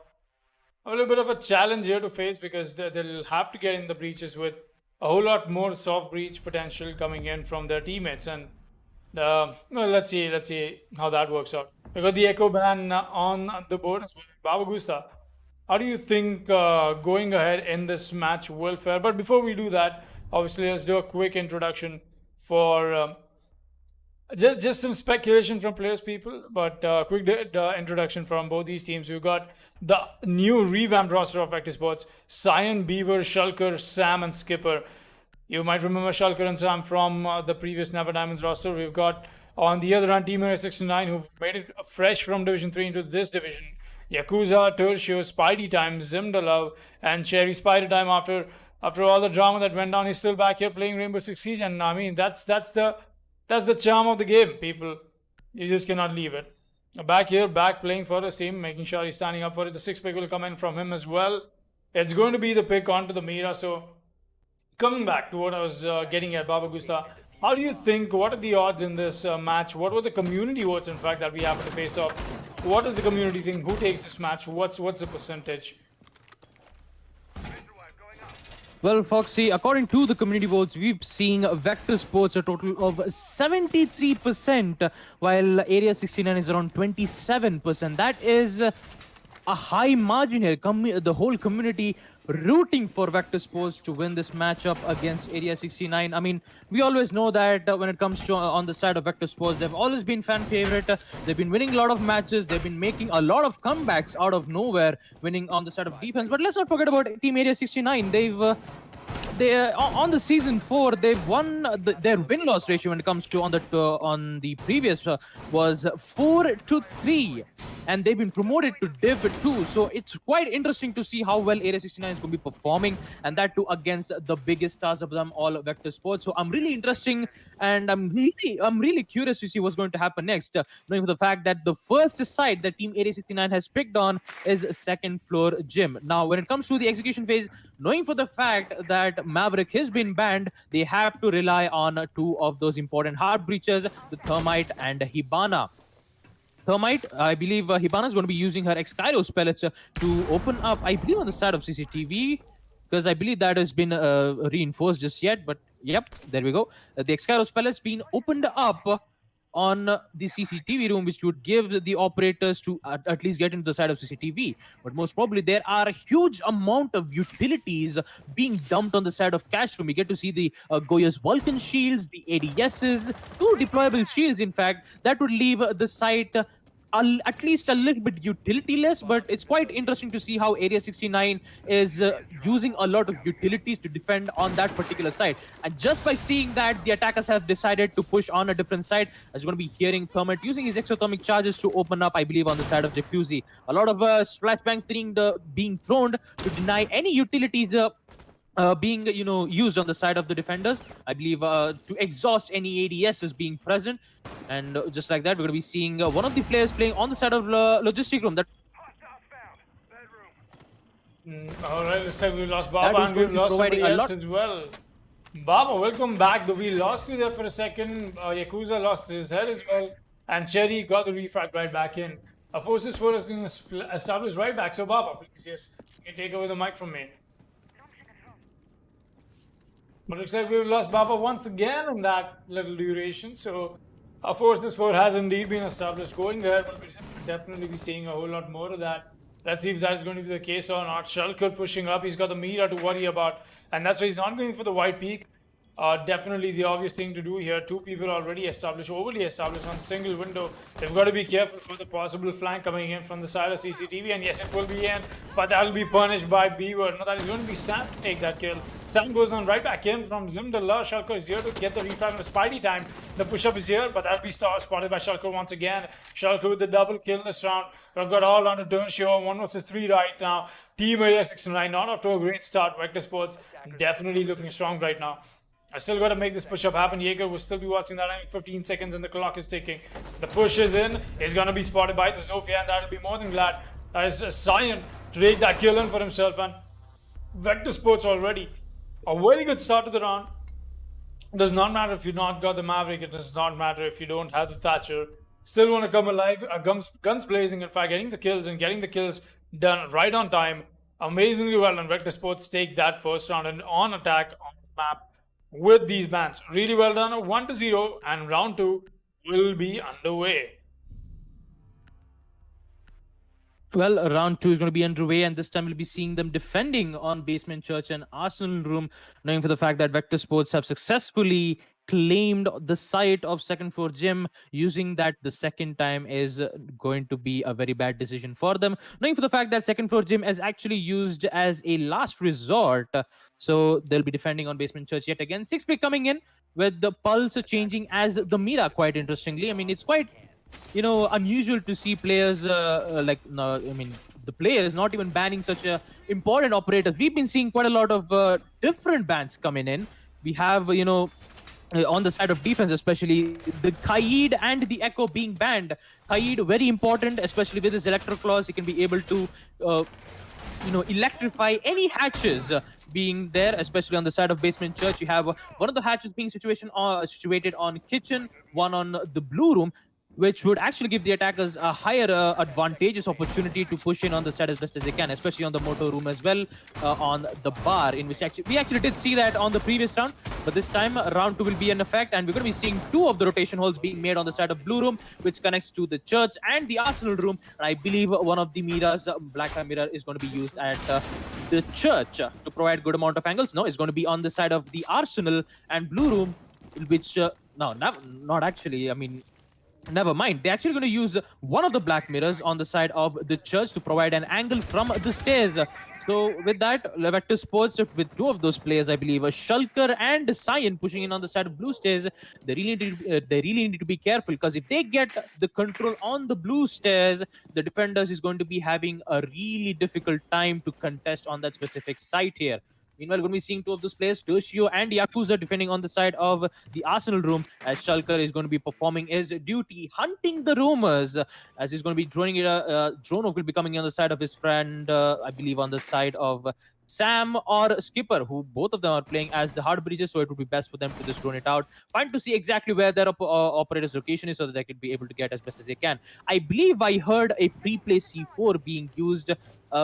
little bit of a challenge here to face because they'll have to get in the breaches with a whole lot more soft breach potential coming in from their teammates, and well, let's see how that works out. We got the Echo ban on the board as well. Baba Gusta, how do you think going ahead in this match will fare? But before we do that, obviously let's do a quick introduction for just some speculation from players, people, but quick introduction from both these teams. We've got the new revamped roster of Vector Sports: Cyan, Beaver, Shulker, Sam, and Skipper. You might remember Shulker and Sam from the previous Never Diamonds roster. We've got on the other hand Team Area 69, who've made it fresh from Division 3 into this division. Yakuza, Tertio, Spidey Time, Zimdalove, and Cherry Spider Time. After all the drama that went down, he's still back here playing Rainbow Six Siege, and I mean that's the charm of the game, people. You just cannot leave it. Back here, back playing for his team, making sure he's standing up for it. The 6 pick will come in from him as well. It's going to be the pick onto the Mira. So, coming back to what I was getting at, Baba Gusta, how do you think, what are the odds in this match? What were the community votes, in fact, that we happen to face off? What does the community think? Who takes this match? What's the percentage? Well, Foxy, according to the community votes, we've seen Vector Sports a total of 73%, while Area 69 is around 27%. That is a high margin here. The whole community rooting for Vector Sports to win this matchup against Area 69. I mean, we always know that when it comes to on the side of Vector Sports, they've always been fan favorite. They've been winning a lot of matches. They've been making a lot of comebacks out of nowhere, winning on the side of defense. But let's not forget about Team Area 69. They've they on the season 4 they've won their win-loss ratio when it comes to on the previous was 4-3, and they've been promoted to Div 2. So it's quite interesting to see how well Area 69 is going to be performing, and that too against the biggest stars of them all, Vector Sports. So I'm really interesting, and I'm really curious to see what's going to happen next, knowing the fact that the first site that Team Area 69 has picked on is second floor gym. Now, when it comes to the execution phase, knowing for the fact that Maverick has been banned, they have to rely on two of those important heart breachers, the Thermite and Hibana. Thermite, I believe Hibana is going to be using her X-Cairo spellets to open up, I believe, on the side of CCTV, because I believe that has been reinforced just yet. But yep, there we go. The X-Cairo spellets being opened up on the CCTV room, which would give the operators to at least get into the side of CCTV. But most probably there are a huge amount of utilities being dumped on the side of cash room. We get to see the Goya's Vulcan shields, the ADSs, two deployable shields, in fact, that would leave the site at least a little bit utility-less, but it's quite interesting to see how Area 69 is using a lot of utilities to defend on that particular side. And just by seeing that, the attackers have decided to push on a different side. As you're going to be hearing Thermite using his exothermic charges to open up, I believe, on the side of Jacuzzi. A lot of flashbangs being thrown to deny any utilities being used on the side of the defenders. I believe to exhaust any ADS is being present, and just like that, we're going to be seeing one of the players playing on the side of logistic room. That all right, looks like we lost Baba and we've lost somebody else as well. Baba, welcome back. Though we lost you there for a second. Yakuza lost his head as well, and Cherry got the refrag right back in. Forces 4 is going to establish right back. So Baba, please, yes, you can take over the mic from me. But looks like we've lost Baba once again in that little duration. So Forces 4 has indeed been established going there, but we'll definitely be seeing a whole lot more of that. Let's see if that is going to be the case or not. Shulker pushing up. He's got the Mira to worry about, and that's why he's not going for the white peak. Definitely the obvious thing to do here. Two people already established, overly established on single window. They've got to be careful for the possible flank coming in from the side of CCTV. And yes, it will be in, but that will be punished by Beaver. No, that is going to be Sam to take that kill. Sam goes down right back in from Zimdallah. Shulker is here to get the refrag of Spidey time. The push-up is here, but that'll be spotted by Shulker once again. Shulker with the double kill this round. We've got all on to turn show. 1 versus 3 right now. Team Area 69 not off to a great start. Vector Sports definitely looking strong right now. I still got to make this push-up happen. Jaeger will still be watching that. I think 15 seconds and the clock is ticking. The push is in. He's going to be spotted by the Zofia, and that'll be more than glad. That is Sion to take that kill in for himself. And Vector Sports already. A very good start to the round. It does not matter if you not got the Maverick. It does not matter if you don't have the Thatcher. Still want to come alive. Guns blazing, in fact, getting the kills and getting the kills done right on time. Amazingly well. And Vector Sports take that first round and on attack on the map with these bans. Really well done. 1-0, and round 2 will be underway. Well, round 2 is going to be underway, and this time we'll be seeing them defending on Basement Church and Arsenal Room, knowing for the fact that Vector Sports have successfully claimed the site of second floor gym. Using that the second time is going to be a very bad decision for them, knowing for the fact that second floor gym is actually used as a last resort. So they'll be defending on Basement Church yet again. 6 pick coming in with the pulse changing as the Mira, quite interestingly. I mean, it's quite unusual to see players the players not even banning such a important operators. We've been seeing quite a lot of different bans coming in. We have on the side of defense, especially the Kaid and the Echo being banned. Kaid very important, especially with his electro claws. He can be able to electrify any hatches being there, especially on the side of Basement Church. You have one of the hatches being situated on kitchen, one on the blue room, which would actually give the attackers a higher advantageous opportunity to push in on the side as best as they can, especially on the motor room as well, on the bar, in which we actually did see that on the previous round, but this time round 2 will be in effect, and we're going to be seeing 2 of the rotation holes being made on the side of blue room, which connects to the church and the Arsenal room, and I believe one of the mirrors, black mirror, is going to be used at the church to provide good amount of angles. No, it's going to be on the side of the Arsenal and blue room, which no, not actually. I mean, Never mind. They're actually going to use one of the black mirrors on the side of the church to provide an angle from the stairs. So with that, Vector Sports with two of those players, I believe, Shulker and Cyan pushing in on the side of blue stairs. They really need to be careful, because if they get the control on the blue stairs, the defenders is going to be having a really difficult time to contest on that specific site here. Meanwhile, we're going to be seeing two of those players, Toshio and Yakuza, defending on the side of the Arsenal room, as Shulker is going to be performing his duty, hunting the rumors, as he's going to be droning it. Drone will be coming on the side of his friend, I believe, on the side of Sam or Skipper, who both of them are playing as the hard bridges, so it would be best for them to just drone it out. Find to see exactly where their operator's location is, so that they could be able to get as best as they can. I believe I heard a pre-play C4 being used,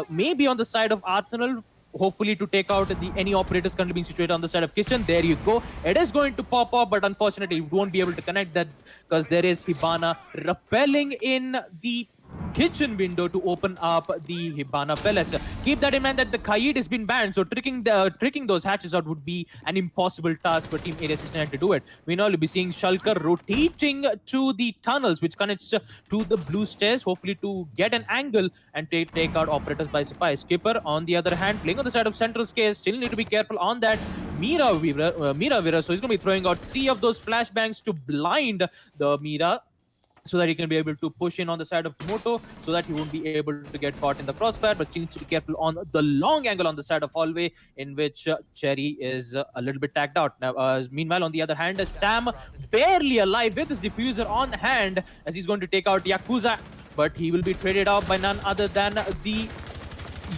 maybe on the side of Arsenal, hopefully to take out any operators currently being situated on the side of kitchen. There you go. It is going to pop up, but unfortunately you won't be able to connect that, because there is Hibana rappelling in the kitchen window to open up the Hibana pellets. Keep that in mind that the Kaid has been banned, so tricking those hatches out would be an impossible task for Team Area 69 to do it. We now will be seeing Shulker rotating to the tunnels, which connects to the blue stairs, hopefully to get an angle and take out operators by surprise. Skipper, on the other hand, playing on the side of Central Scale, still need to be careful on that Mira Vira. So he's going to be throwing out 3 of those flashbangs to blind the Mira, so that he can be able to push in on the side of Moto, so that he won't be able to get caught in the crossfire, but still needs to be careful on the long angle on the side of hallway, in which Cherry is a little bit tagged out. Now, meanwhile, on the other hand, Sam barely alive with his diffuser on hand, as he's going to take out Yakuza, but he will be traded off by none other than the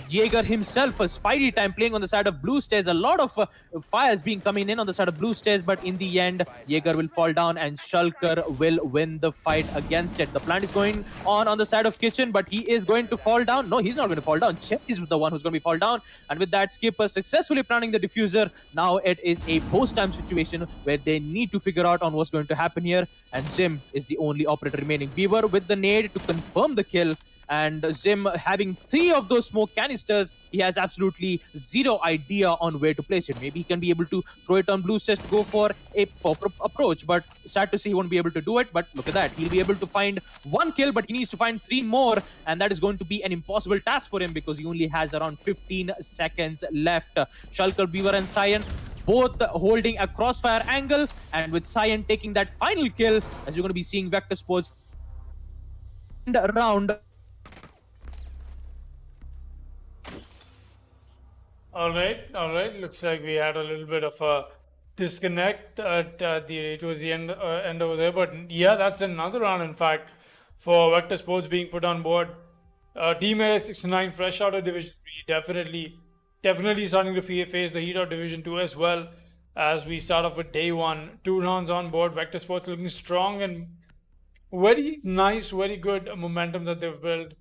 Jaeger himself. Spidey time playing on the side of blue stairs. A lot of fires being coming in on the side of blue stairs, but in the end, Jaeger will fall down and Shulker will win the fight against it. The plant is going on the side of kitchen, but he is going to fall down. No, he's not going to fall down. Chet is the one who's going to be fall down. And with that, Skipper successfully planting the diffuser. Now it is a post-time situation where they need to figure out on what's going to happen here. And Zim is the only operator remaining. Beaver with the nade to confirm the kill. And Zim having 3 of those smoke canisters, he has absolutely zero idea on where to place it. Maybe he can be able to throw it on blue stairs to go for a proper approach, but sad to say he won't be able to do it. But look at that, he'll be able to find 1 kill, but he needs to find 3 more, and that is going to be an impossible task for him, because he only has around 15 seconds left. Shulker, Beaver and Cyan both holding a crossfire angle, and with Cyan taking that final kill, as you're going to be seeing Vector Sports round. All right. Looks like we had a little bit of a disconnect towards the end over there. But yeah, that's another round, in fact, for Vector Sports being put on board. Team Area 69, fresh out of Division 3, definitely starting to face the heat of Division 2 as well, as we start off with day 1. 2 rounds on board. Vector Sports looking strong and very nice, very good momentum that they've built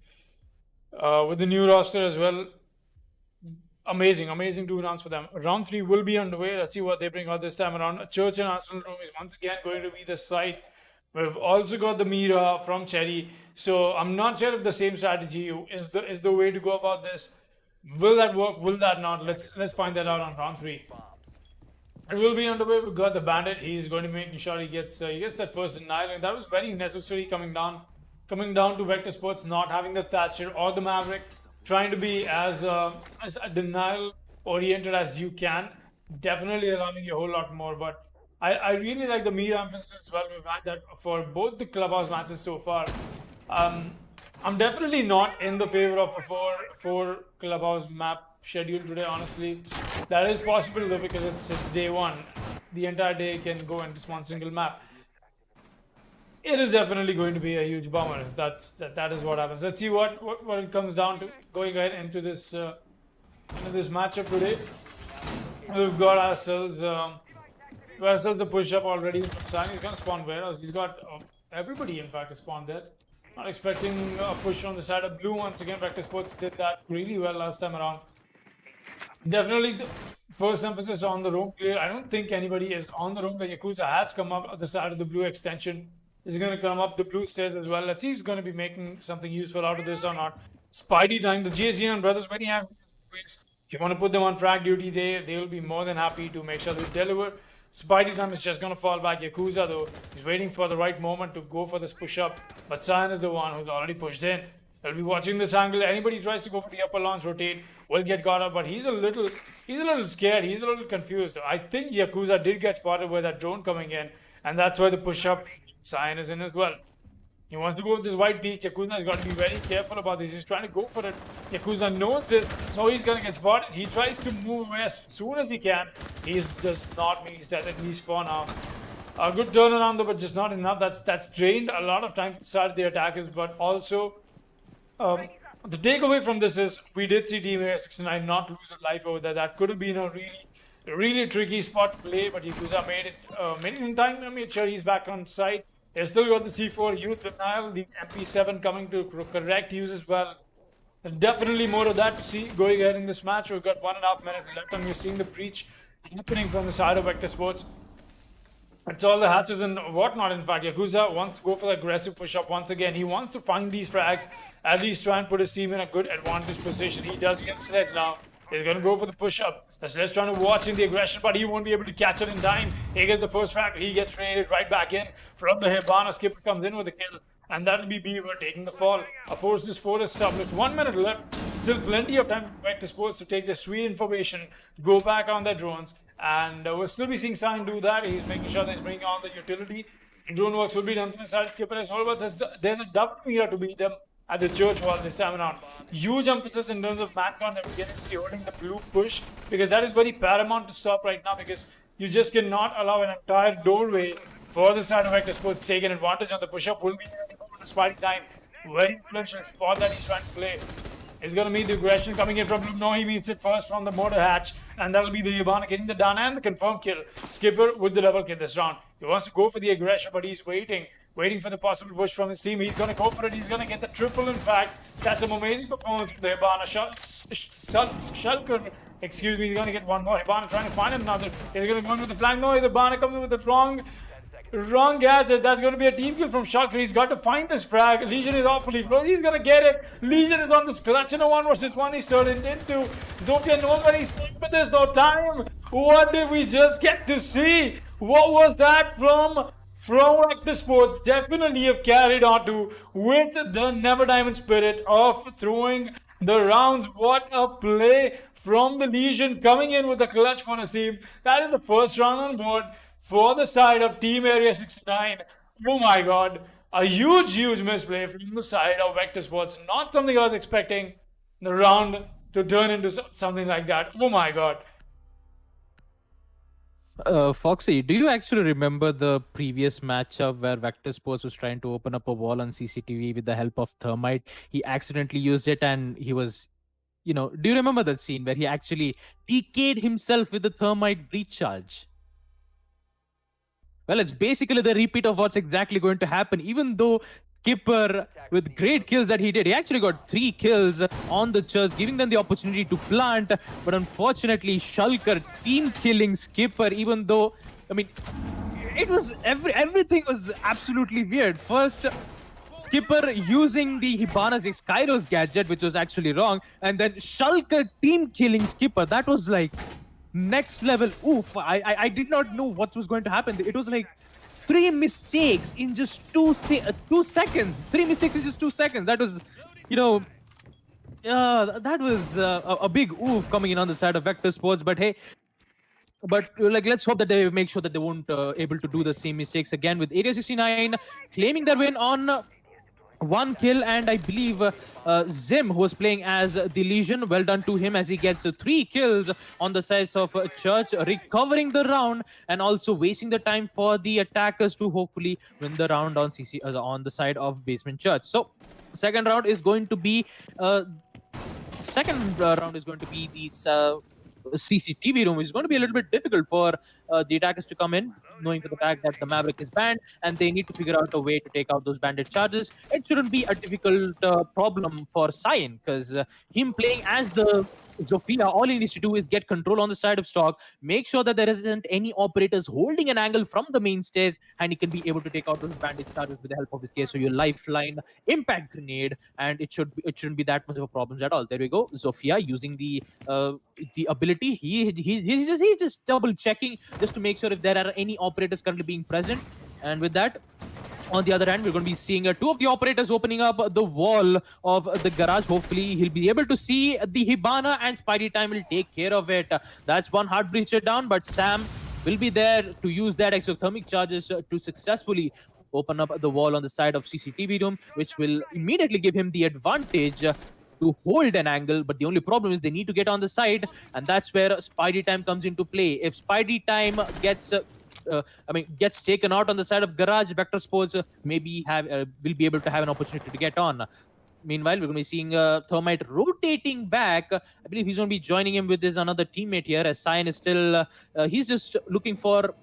with the new roster as well. Amazing 2 rounds for them. Round 3 will be underway. Let's see what they bring out this time around. Church and Arsenal room is once again going to be the site. We've also got the Mira from Cherry. So I'm not sure if the same strategy is the way to go about this. Will that work? Will that not? Let's find that out on round 3. It will be underway. We've got the Bandit. He's going to make sure he gets that first denial, and that was very necessary coming down to Vector Sports not having the Thatcher or the Maverick. Trying to be as denial oriented as you can, definitely allowing you a whole lot more. But I really like the media emphasis as well. We've had that for both the clubhouse matches so far. I'm definitely not in the favor of a four clubhouse map schedule today, honestly. That is possible though, because it's day 1. The entire day can go into one single map. It is definitely going to be a huge bummer if that is what happens. Let's see what it comes down to going ahead into this matchup today. We've got ourselves a push up already from San. He's gonna spawn where? He's got everybody in fact spawned there. Not expecting a push on the side of blue once again. Vector Sports did that really well last time around. Definitely the first emphasis on the roam clear. I don't think anybody is on the roam. The Yakuza has come up at the side of the blue extension. He's going to come up the blue stairs as well. Let's see if he's going to be making something useful out of this or not. Spidey time. The GSGN brothers very happy. If you want to put them on frag duty, they will be more than happy to make sure they deliver. Spidey time is just going to fall back. Yakuza, though, is waiting for the right moment to go for this push-up. But Cyan is the one who's already pushed in. He'll be watching this angle. Anybody who tries to go for the upper launch rotate will get caught up. But he's a little scared. He's a little confused. I think Yakuza did get spotted with that drone coming in. And that's why the push-up Cyan is in as well. He wants to go with this white peak. Yakuza has got to be very careful about this. He's trying to go for it. Yakuza knows this. No, he's going to get spotted. He tries to move away as soon as he can. He does not mean he's dead, at least for now. A good turnaround though, but just not enough. That's drained a lot of time inside the attackers. But also, the takeaway from this is we did see Team A69 not lose a life over there. That could have been a really tricky spot to play. But Yakuza made it in time and made sure he's back on site. He's still got the C4 use denial, the MP7 coming to correct use as well. And definitely more of that to see going ahead in this match. We've got 1.5 minutes left and we're seeing the breach happening from the side of Vector Sports. It's all the hatches and whatnot. In fact, Yakuza wants to go for the aggressive push-up once again. He wants to find these frags, at least try and put his team in a good advantage position. He does get Sledge now. He's going to go for the push-up. Sledge trying to watch in the aggression, but he won't be able to catch it in time. He gets the first frag. He gets traded right back in from the Hibana. Skipper comes in with a kill. And that'll be Beaver taking the fall. A force this 4 established. 1 minute left. Still plenty of time for Vector Sports to take the sweet information, go back on their drones. And we'll still be seeing Sign do that. He's making sure that he's bringing on the utility. Drone works will be done from the side Skipper as well. But there's a double here to beat them at the church wall this time around. Huge emphasis in terms of Matcon that we get to see holding the blue push. Because that is very paramount to stop right now. Because you just cannot allow an entire doorway for the side of Vector Sports to take an advantage on the push-up. Will be the Spidey time. Very influential spot that he's trying to play. He's going to meet the aggression coming in from blue. No, he meets it first from the motor hatch. And that'll be the Ivana getting the down and the confirmed kill. Skipper with the double kill this round. He wants to go for the aggression, but he's waiting for the possible push from his team. He's going to go for it. He's going to get the triple, in fact. That's an amazing performance from the Ivana. Shulker, excuse me, he's going to get one more. Ivana trying to find another. He's going to go in with the flank. No, the Ivana coming with the wrong gadget. That's going to be a team kill from Shulker. He's got to find this frag. Legion is awfully close. He's going to get it. Legion is on this clutch in a 1 versus 1. He's turned it into. Zofia knows where he's playing, but there's no time. What did we just get to see? What was that from Vector Sports? Definitely have carried on to with the Never Diamond spirit of throwing the rounds. What a play from the Legion coming in with the clutch for his team. That is the first round on board for the side of Team Area 69. Oh my god. A huge misplay from the side of Vector Sports. Not something I was expecting the round to turn into something like that. Oh my god. Foxy, do you actually remember the previous matchup where Vector Sports was trying to open up a wall on CCTV with the help of Thermite? He accidentally used it and he was, do you remember that scene where he actually TK'd himself with the Thermite breach charge? Well, it's basically the repeat of what's exactly going to happen. Even though Skipper, with great kills that he did, he actually got 3 kills on the church, giving them the opportunity to plant. But unfortunately, Shulker team killing Skipper, even though, it was everything was absolutely weird. First, Skipper using the Hibana's Skyros gadget, which was actually wrong, and then Shulker team killing Skipper. That was like next level. Oof, I did not know what was going to happen. It was like 3 mistakes in just 2 seconds. 3 mistakes in just 2 seconds. That was, that was a big oof coming in on the side of Vector Sports. But hey, let's hope that they make sure that they won't able to do the same mistakes again, with Area 69 claiming their win on 1 kill. And I believe Zim, who was playing as the Legion, well done to him as he gets 3 kills on the side of Church, recovering the round and also wasting the time for the attackers to hopefully win the round on on the side of Basement Church. So second round is going to be these CCTV room, which is going to be a little bit difficult for the attackers to come in, knowing for the fact that the Maverick is banned and they need to figure out a way to take out those bandit charges. It shouldn't be a difficult problem for Cyan, because him playing as the Zofia, all he needs to do is get control on the side of stock, make sure that there isn't any operators holding an angle from the main stairs, and he can be able to take out those bandage charges with the help of his case. So your lifeline, impact grenade, and it shouldn't be that much of a problem at all. There we go. Zofia using the ability. He's just double checking just to make sure if there are any operators currently being present. And with that, on the other hand, we're going to be seeing two of the operators opening up the wall of the garage. Hopefully, he'll be able to see the Hibana, and Spidey Time will take care of it. That's one hard breacher down, but Sam will be there to use that exothermic charges to successfully open up the wall on the side of CCTV room, which will immediately give him the advantage to hold an angle. But the only problem is they need to get on the side, and that's where Spidey Time comes into play. If Spidey Time gets taken out on the side of garage, Vector Sports maybe will be able to have an opportunity to get on. Meanwhile, we're going to be seeing Thermite rotating back. I believe he's going to be joining him with his another teammate here, as Cyan is still he's just looking for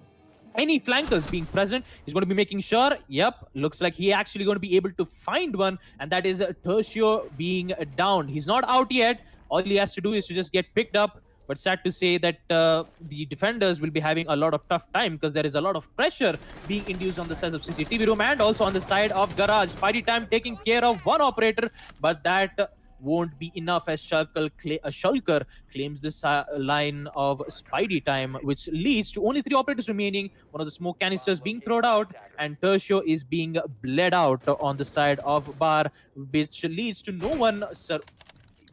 any flankers being present. He's going to be making sure. Yep, looks like he actually going to be able to find one, and that is Tertio being down. He's not out yet. All he has to do is to just get picked up. But sad to say that the defenders will be having a lot of tough time, because there is a lot of pressure being induced on the sides of CCTV room and also on the side of garage. Spidey Time taking care of one operator, but that won't be enough, as Shulker claims this line of Spidey Time, which leads to only 3 operators remaining. One of the smoke canisters being thrown out, and Tertio is being bled out on the side of Bar, which leads to no one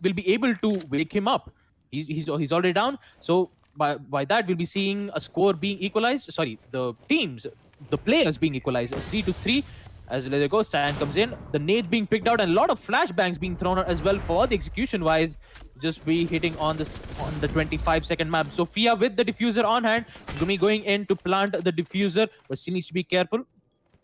will be able to wake him up. He's already down. So by that, we'll be seeing a score being equalized. Sorry, the players being equalized, 3-3. As there goes, Cyan comes in. The nade being picked out, and a lot of flashbangs being thrown out as well for the execution-wise. Just be hitting on the 25-second map. Sophia with the diffuser on hand. Gumi going in to plant the diffuser, but she needs to be careful.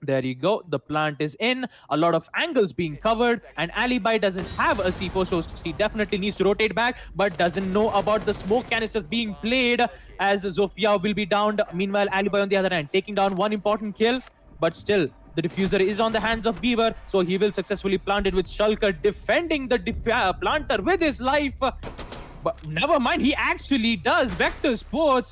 There you go. The plant is in. A lot of angles being covered, and Alibi doesn't have a C4, so he definitely needs to rotate back, but doesn't know about the smoke canisters being played, as Zofia will be downed. Meanwhile, Alibi on the other hand taking down one important kill, but still the diffuser is on the hands of Beaver, so he will successfully plant it, with Shulker defending the planter with his life. But never mind, he actually does. Vector Sports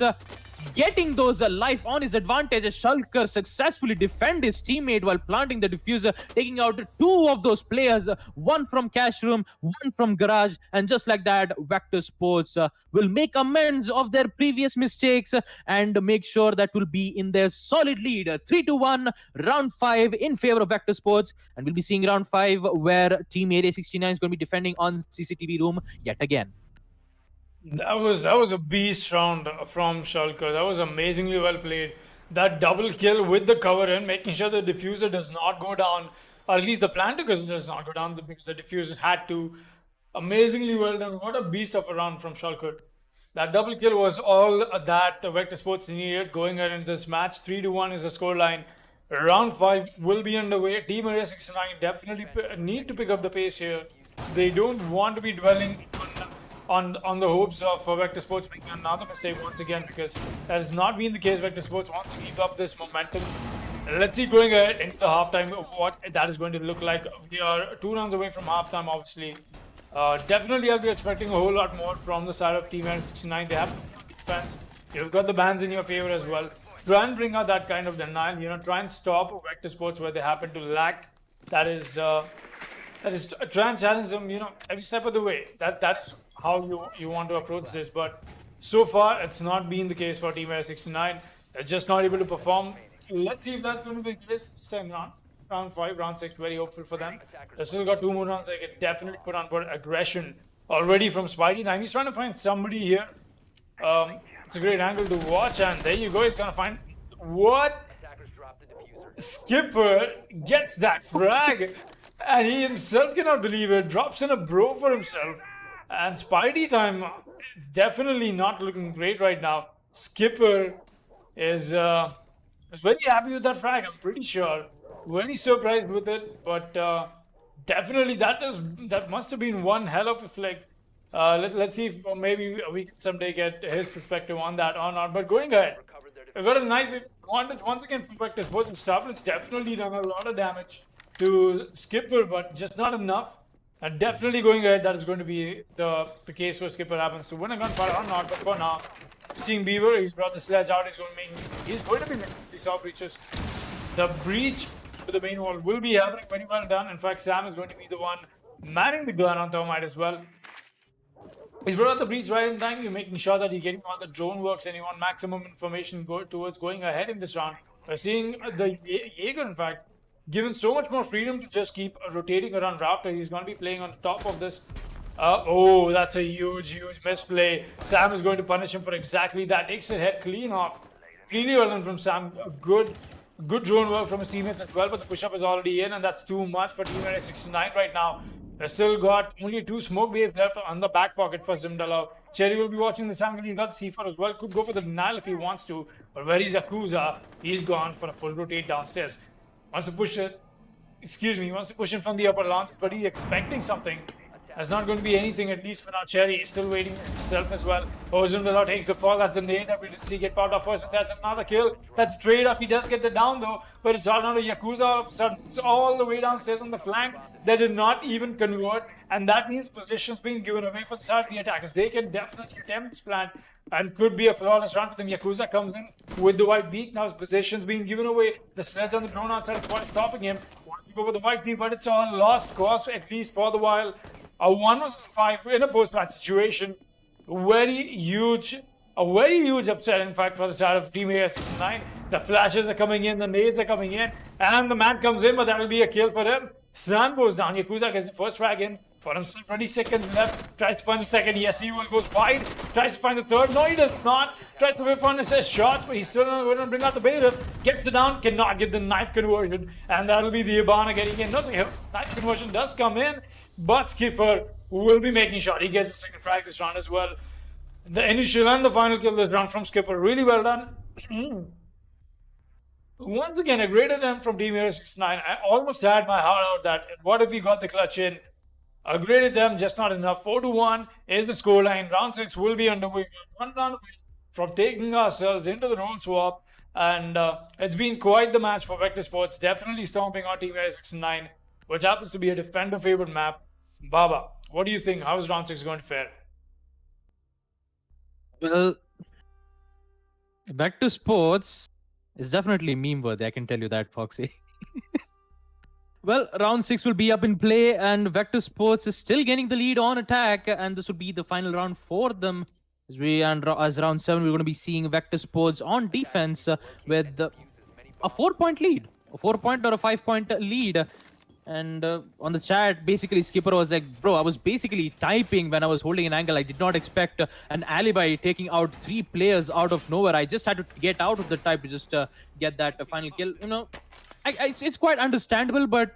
getting those life on his advantage, as Shulker successfully defend his teammate while planting the diffuser, taking out 2 of those players, one from cash room, one from garage, and just like that, Vector Sports will make amends of their previous mistakes and make sure that will be in their solid lead, 3-1, round 5 in favor of Vector Sports. And we'll be seeing round 5 where Team Area 69 is going to be defending on CCTV room yet again. That was a beast round from Shulker. That was amazingly well played. That double kill with the cover in, making sure the diffuser does not go down, or at least the planter does not go down, because the diffuser had to. Amazingly well done. What a beast of a round from Shulker. That double kill was all that Vector Sports needed going ahead in this match. 3-1 is the scoreline. Round 5 will be underway. Team Area 69 definitely need to pick up the pace here. They don't want to be dwelling on the hopes of Vector Sports making another mistake once again, because that has not been the case. Vector Sports wants to keep up this momentum. Let's see going ahead into the halftime what that is going to look like. We are 2 rounds away from halftime, obviously. Definitely I'll be expecting a whole lot more from the side of Team N69. They have defense. You've got the bans in your favor as well. Try and bring out that kind of denial, try and stop Vector Sports where they happen to lack. That is try and challenge them, every step of the way. That's how you want to approach this. But so far, it's not been the case for Team Area 69. They're just not able to perform. Let's see if that's going to be the case this time round. Round 5, round 6, very hopeful for them. They've still got 2 more rounds. They can definitely put on board aggression already from Spidey. Now he's trying to find somebody here. It's a great angle to watch, and there you go. He's going to find what? Skipper gets that frag, and he himself cannot believe it. Drops in a bro for himself. And Spidey Time definitely not looking great right now. Skipper is very happy with that frag, I'm pretty sure. Very surprised with it, but definitely that must have been one hell of a flick. Let's see if maybe we can someday get his perspective on that or not. But going ahead, we've got a nice advantage once again from Vector Sports. And Starblitz definitely done a lot of damage to Skipper, but just not enough And definitely going ahead, that is going to be the case where Skipper happens to win a gunfight or not. But for now, seeing Beaver, he's brought the sledge out. He's going to be making these saw breaches. The breach to the main wall will be happening. Very well done. In fact, Sam is going to be the one manning the gun on Thermite as well. He's brought out the breach right in time. You're making sure that you're getting all the drone works and you want maximum information towards going ahead in this round. We're seeing the Jaeger, in fact, given so much more freedom to just keep rotating around Rafter. He's going to be playing on top of this. Oh, that's a huge misplay. Sam is going to punish him for exactly that. Takes his head clean off. Really well done from Sam. Good drone work from his teammates as well, but the push-up is already in, and that's too much for Team Area 69 right now. They've still got only 2 smoke waves left on the back pocket for Zimdala. Cherry will be watching this angle. He got the C4 as well. Could go for the denial if he wants to, but where is Yakuza? He's gone for a full rotate downstairs. Wants to push in from the upper launches, but he's expecting something. That's not going to be anything, at least for now. Cherry is still waiting himself as well. Ozundala takes the fall. That's the nade that we didn't see get popped off first. And that's another kill. That's trade off. He does get the down though, but it's all down to Yakuza all of a sudden. It's all the way downstairs on the flank. They did not even convert, and that means positions being given away for the side of the attackers. They can definitely attempt this plan and could be a flawless run for them. Yakuza comes in with the white beak. Now his position's being given away. The sledge on the drone outside is stopping him. Wants to go for the white beak, but it's all lost cause, at least for the while. A 1 vs 5 in a post-match situation. A very huge upset, in fact, for the side of Team AS69. The flashes are coming in, the nades are coming in, and the man comes in, but that will be a kill for him. Sun goes down. Yakuza gets the first frag in for himself. 20 seconds left. Tries to find the second. Yes, he will goes wide. Tries to find the third. No, he does not. Tries to whip on his shots, but he's still not going to bring out the beta. Gets it down. Cannot get the knife conversion, and that'll be the Ibana getting in. No, the knife conversion does come in, but Skipper will be making sure. He gets the second frag this round as well. The initial and the final kill this round from Skipper. Really well done. Once again, a great attempt from Team Hero 69. I almost had my heart out that what if we got the clutch in? A great attempt, just not enough. 4-1 is the scoreline. Round 6 will be underway. One round away from taking ourselves into the role swap. And it's been quite the match for Vector Sports. Definitely stomping on Team Hero 69, which happens to be a defender favorite map. Baba, what do you think? How is round 6 going to fare? Well, Vector Sports is definitely meme worthy, I can tell you that, Foxy. Well, round 6 will be up in play, and Vector Sports is still getting the lead on attack, and this will be the final round for them. As round 7, we're going to be seeing Vector Sports on defense with a 4-point lead, a 4-point or a 5-point lead. And on the chat, basically Skipper was like, bro, I was basically typing when I was holding an angle. I did not expect an alibi taking out 3 players out of nowhere. I just had to get out of the type to just get that final kill. You know, it's quite understandable, but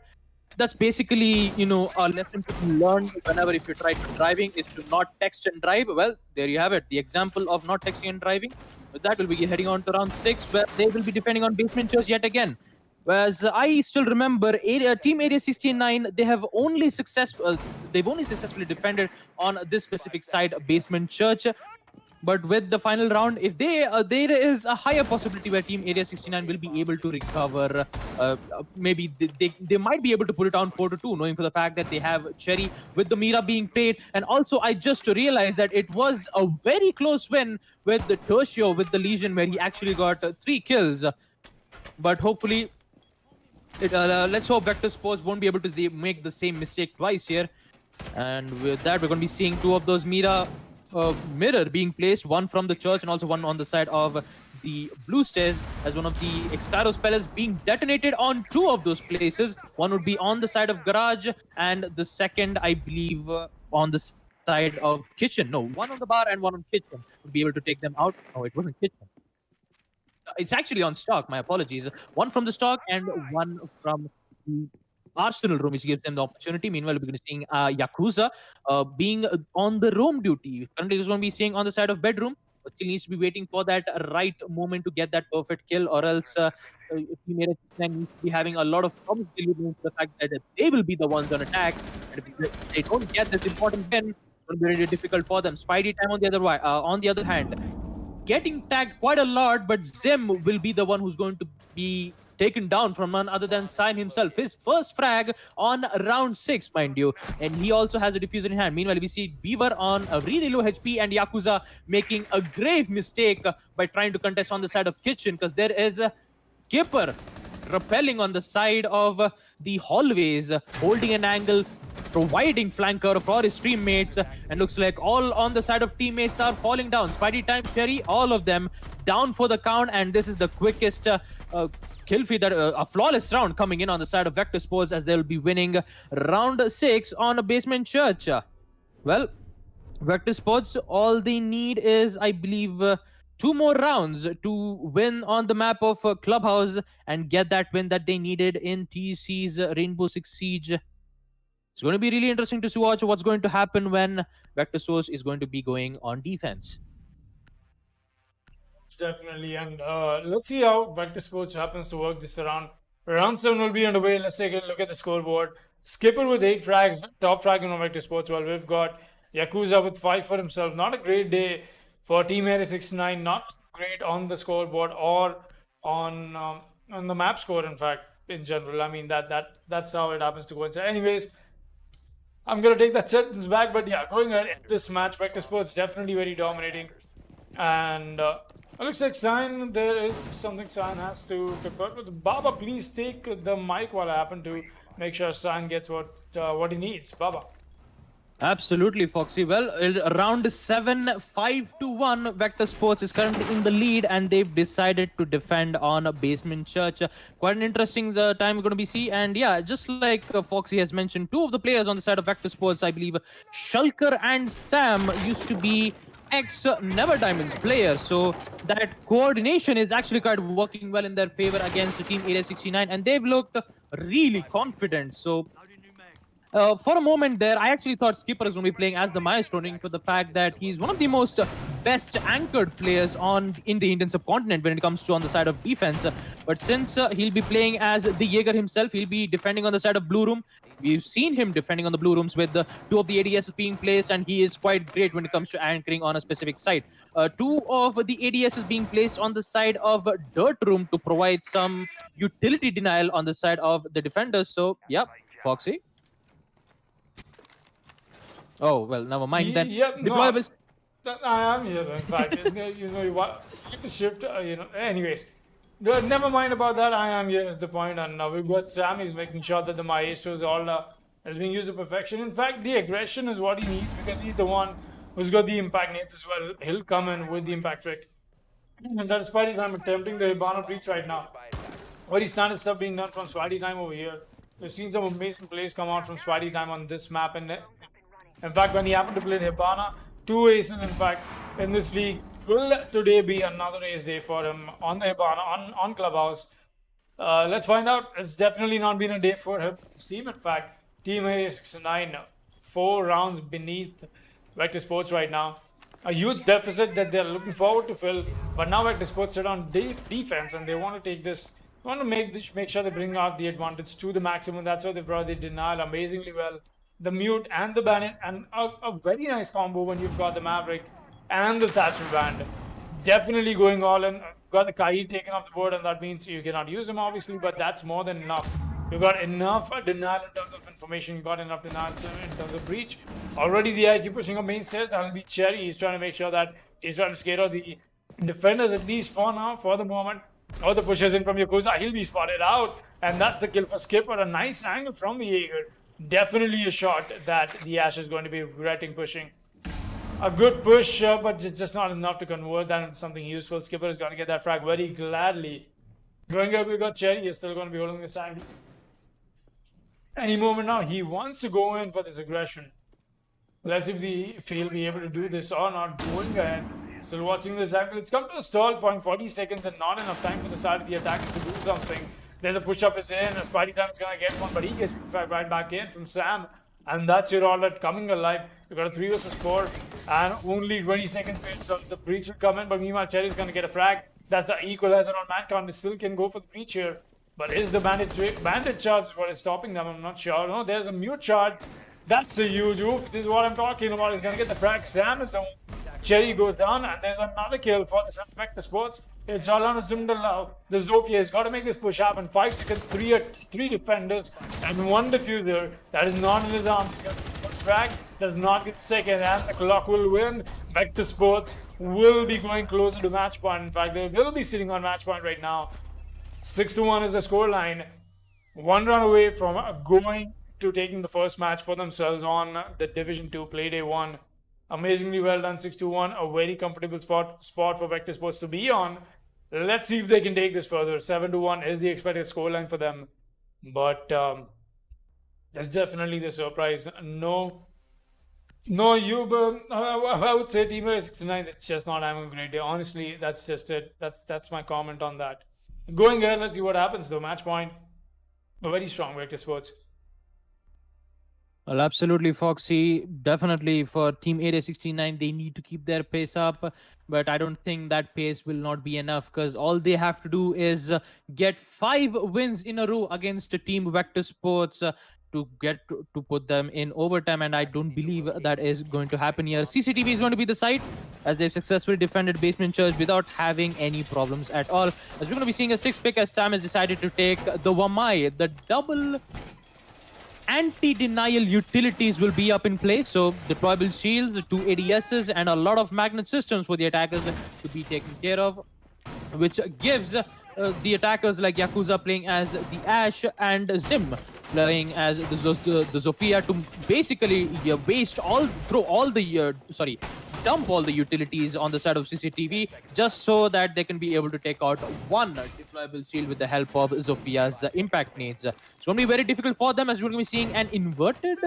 that's basically, you know, a lesson to be learned whenever if you try to driving is to not text and drive. Well, there you have it. The example of not texting and driving. With that, we'll be heading on to round 6, where they will be defending on basement church yet again. Whereas I still remember Team Area 69, they've only successfully defended on this specific side, basement church. But with the final round, if there is a higher possibility where Team Area 69 will be able to recover. Maybe they might be able to put it on 4-2, knowing for the fact that they have Cherry with the Mira being played. And also, I just realized that it was a very close win with the Tertio with the Legion, where he actually got 3 kills. But hopefully, let's hope Vector Sports won't be able to make the same mistake twice here. And with that, we're going to be seeing 2 of those mirror being placed, one from the church and also one on the side of the blue stairs, as one of the Excaros pellets being detonated on 2 of those places. One would be on the side of garage, and the second, I believe, on the side of kitchen. No, one on the bar and one on kitchen would be able to take them out. No, it wasn't kitchen. It's actually on stock, my apologies. One from the stock and one from the Arsenal room, which gives them the opportunity. Meanwhile, we're going to be seeing Yakuza being on the roam duty. Currently, he's going to be staying on the side of bedroom, but still needs to be waiting for that right moment to get that perfect kill, or else if he made a needs to be having a lot of problems dealing with the fact that they will be the ones on attack. And if they don't get this important win, it's going to be really difficult for them. Spidey time on the other hand, getting tagged quite a lot, but Zim will be the one who's going to be taken down from none other than Sign himself. His first frag on round 6, mind you. And he also has a diffuser in hand. Meanwhile, we see Beaver on a really low HP and Yakuza making a grave mistake by trying to contest on the side of Kitchen, because there is a Skipper rappelling on the side of the hallways, holding an angle, providing flanker for his teammates, and looks like all on the side of teammates are falling down. Spidey time, Cherry, all of them down for the count, and this is the quickest kill feed, that a flawless round coming in on the side of Vector Sports, as they'll be winning round 6 on a Basement Church. Well, Vector Sports, all they need is, I believe, 2 more rounds to win on the map of Clubhouse and get that win that they needed in TEC's Rainbow Six Siege. It's going to be really interesting to watch what's going to happen when Vector Source is going to be going on defense. Definitely, and let's see how Vector Sports happens to work this round. Round 7 will be underway. Let's take a look at the scoreboard. Skipper with 8 frags, top frag on Vector Sports. Well, we've got Yakuza with 5 for himself. Not a great day for Team Area 69. Not great on the scoreboard or on the map score. In fact, in general, I mean that's how it happens to go inside. Anyways, I'm gonna take that sentence back. But yeah, going ahead in this match, Vector Sports definitely very dominating, and it looks like Sign, there is something Sign has to confirm with. Baba, please take the mic while I happen to make sure Sign gets what he needs. Baba. Absolutely, Foxy. Well, round 7, 5-1. Vector Sports is currently in the lead, and they've decided to defend on a Basement Church. Quite an interesting time we're going to be see. And yeah, just like Foxy has mentioned, 2 of the players on the side of Vector Sports, I believe, Shulker and Sam, used to be ex-Never Diamonds players. So that coordination is actually quite working well in their favor against Team Area 69, and they've looked really confident. So for a moment there, I actually thought Skipper is going to be playing as the Maestro, for the fact that he's one of the most best anchored players in the Indian subcontinent when it comes to on the side of defense. But since he'll be playing as the Jaeger himself, he'll be defending on the side of Blue Room. We've seen him defending on the Blue Rooms with 2 of the ADS being placed, and he is quite great when it comes to anchoring on a specific side. 2 of the ADS is being placed on the side of Dirt Room to provide some utility denial on the side of the defenders. So, yeah, Foxy. Oh, well, never mind then. Yeah, Deployables. No, I am here, in fact. You get the shift, Anyways, never mind about that. I am here at the point, and now we've got Sam. He's making sure that the Maestro is all is being used to perfection. In fact, the aggression is what he needs, because he's the one who's got the impact nades as well. He'll come in with the impact trick. And that's Spidey time attempting the Hibana breach right now. Very standard stuff being done from Spidey time over here. We've seen some amazing plays come out from Spidey time on this map, and in fact, when he happened to play Hibana, 2 aces, in fact, in this league. Will today be another ace day for him on the Hibana, on Clubhouse? Let's find out. It's definitely not been a day for his team. In fact, Team A69, 4 rounds beneath Vector Sports right now. A huge deficit that they're looking forward to fill. But now Vector Sports sit on defense, and they want to take this. They want to make sure they bring out the advantage to the maximum. That's why they brought the denial amazingly well. The mute and the bandit, and a very nice combo when you've got the Maverick and the Thatcher band. Definitely going all in. Got the Kai taken off the board, and that means you cannot use him obviously, but that's more than enough. You got enough denial in terms of information, you got enough denial in terms of breach. Already the IQ pushing up main stairs. That'll be Cherry. He's trying to make sure that he's trying to scare out the defenders, at least for now, for the moment. Oh, the pushers in from Yakuza. He'll be spotted out, and that's the kill for Skipper. A nice angle from the Jaeger. Definitely a shot that the Ash is going to be regretting pushing. A good push, but just not enough to convert that into something useful. Skipper is going to get that frag very gladly. Going up, we got Cherry. He's still going to be holding this angle. Any moment now, he wants to go in for this aggression. Let's see if he'll be able to do this or not. Going ahead. Still watching this angle. It's come to a stall point, 40 seconds, and not enough time for the side of the attackers to do something. There's a push-up is in, a Spidey time is going to get one, but he gets right back in from Sam. And that's your all that coming alive. You've got a 3 versus 4, and only 20 seconds wait, so the breach will come in, but meanwhile Cherry is going to get a frag. That's the equalizer on Mankind. They still can go for the breach here. But is the bandit charge is what is stopping them? I'm not sure. No, there's a mute charge. That's a huge oof. This is what I'm talking about. He's going to get the frag. Sam is the one Cherry goes down, and there's another kill for the Vector Sports. It's all on a Zimdal. The Zofia has got to make this push happen. 5 seconds, three defenders, and one diffuser that is not in his arms. He's got the first frag, does not get the second, and the clock will win. Vector Sports will be going closer to match point. In fact, they will be sitting on match point right now. 6-1 is the scoreline. One run away from going to taking the first match for themselves on the Division 2 Playday 1. Amazingly well done, 6-1. A very comfortable spot for Vector Sports to be on. Let's see if they can take this further. 7-1 is the expected scoreline for them. But that's definitely the surprise. No, Uber. I would say Team 69, it's just not having a great day. Honestly, that's just it. That's my comment on that. Going ahead, let's see what happens though. Match point. A very strong Vector Sports. Well, absolutely, Foxy. Definitely for Team Area 69, they need to keep their pace up. But I don't think that pace will not be enough because all they have to do is get 5 wins in a row against Team Vector Sports to get to put them in overtime. And I don't believe that is going to happen here. CCTV is going to be the site as they've successfully defended Basement Church without having any problems at all. As we're going to be seeing a 6-pick as Sam has decided to take the Wamai, the double anti-denial utilities will be up in play. So deployable shields, 2 ADSs, and a lot of magnet systems for the attackers to be taken care of, which gives the attackers like Yakuza playing as the Ash and Zim playing as the Zofia to basically dump all the utilities on the side of CCTV just so that they can be able to take out one deployable shield with the help of Zofia's impact nades. It's going to be very difficult for them as we're going to be seeing an inverted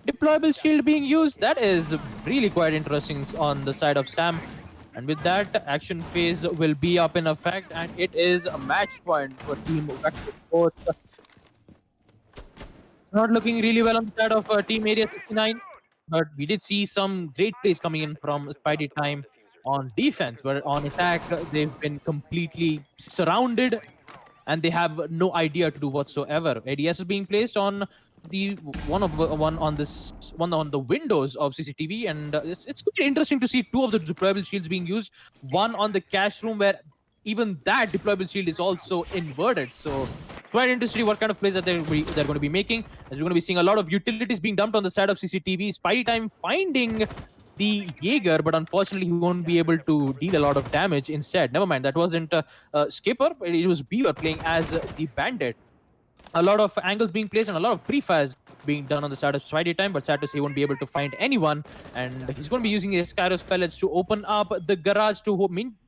deployable shield being used. That is really quite interesting on the side of Sam. And with that, action phase will be up in effect, and it is a match point for Team Vector Sports. Not looking really well on the side of Team Area 69. But we did see some great plays coming in from Spidey Time on defense, but on attack, they've been completely surrounded and they have no idea to do whatsoever. ADS is being placed on the one on the windows of CCTV, and it's quite interesting to see 2 of the deployable shields being used. One on the cash room where even that deployable shield is also inverted. So quite interesting what kind of plays that they're going to be making. As we're going to be seeing a lot of utilities being dumped on the side of CCTV. Spidey Time finding the Jaeger, but unfortunately he won't be able to deal a lot of damage instead. Never mind, that wasn't Skipper, it was Beaver playing as the Bandit. A lot of angles being placed and a lot of pre-fires being done on the side of Spidey Time, but sad to say he won't be able to find anyone. And he's going to be using his Kairos pellets to open up the garage to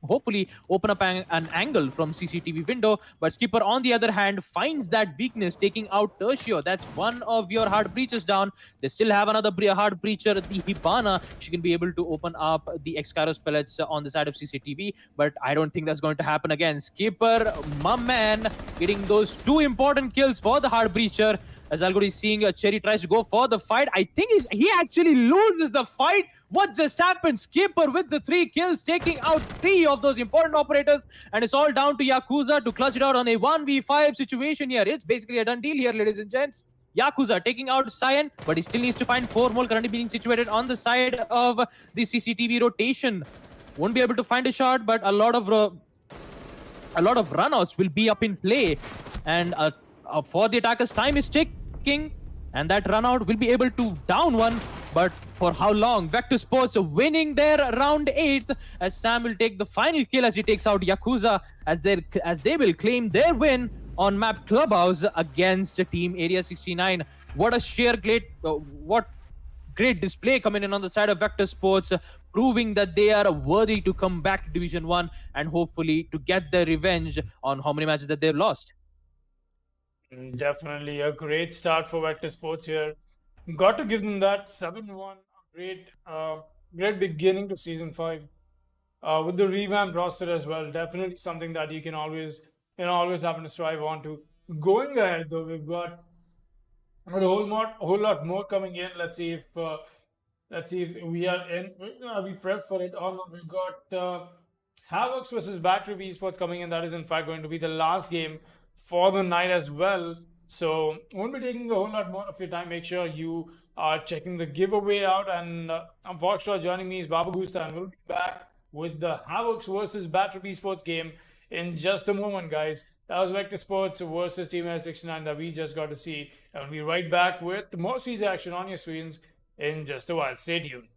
hopefully open up an angle from CCTV window. But Skipper, on the other hand, finds that weakness, taking out Tertio. That's one of your hard breachers down. They still have another hard breacher, the Hibana. She can be able to open up the X-Kairos pellets on the side of CCTV, but I don't think that's going to happen again. Skipper, my man, getting those 2 important kills for the hard breacher. As Algod is seeing Cherry tries to go for the fight. I think he actually loses the fight. What just happened? Skipper with the 3 kills, taking out 3 of those important operators. And it's all down to Yakuza to clutch it out on a 1v5 situation here. It's basically a done deal here, ladies and gents. Yakuza taking out Cyan, but he still needs to find 4 more currently being situated on the side of the CCTV rotation. Won't be able to find a shot, but a lot of runouts will be up in play. And for the attackers, time is ticking, and that run out will be able to down one, but for how long? Vector Sports winning their round 8th as Sam will take the final kill as he takes out Yakuza as they will claim their win on map Clubhouse against Team Area 69. What great display coming in on the side of Vector Sports, proving that they are worthy to come back to Division 1 and hopefully to get their revenge on how many matches that they've lost. Definitely a great start for Vector Sports here. Got to give them that 7-1. Great beginning to Season 5. With the revamped roster as well. Definitely something that you can always happen to strive on to. Going ahead though, we've got a whole lot more coming in. Let's see if we are in. Are we prepped for it or not? We've got Havox versus Badtrip Esports coming in. That is in fact going to be the last game for the night as well. So won't be taking a whole lot more of your time. Make sure you checking the giveaway out. And I'm Foxtrot. Joining me is Baba Gusta, and we'll be back with the Havox versus Badtrip Esports game in just a moment, guys. That was Vector Sports versus Team S69 that we just got to see. And we'll be right back with more season action on your screens in just a while. Stay tuned.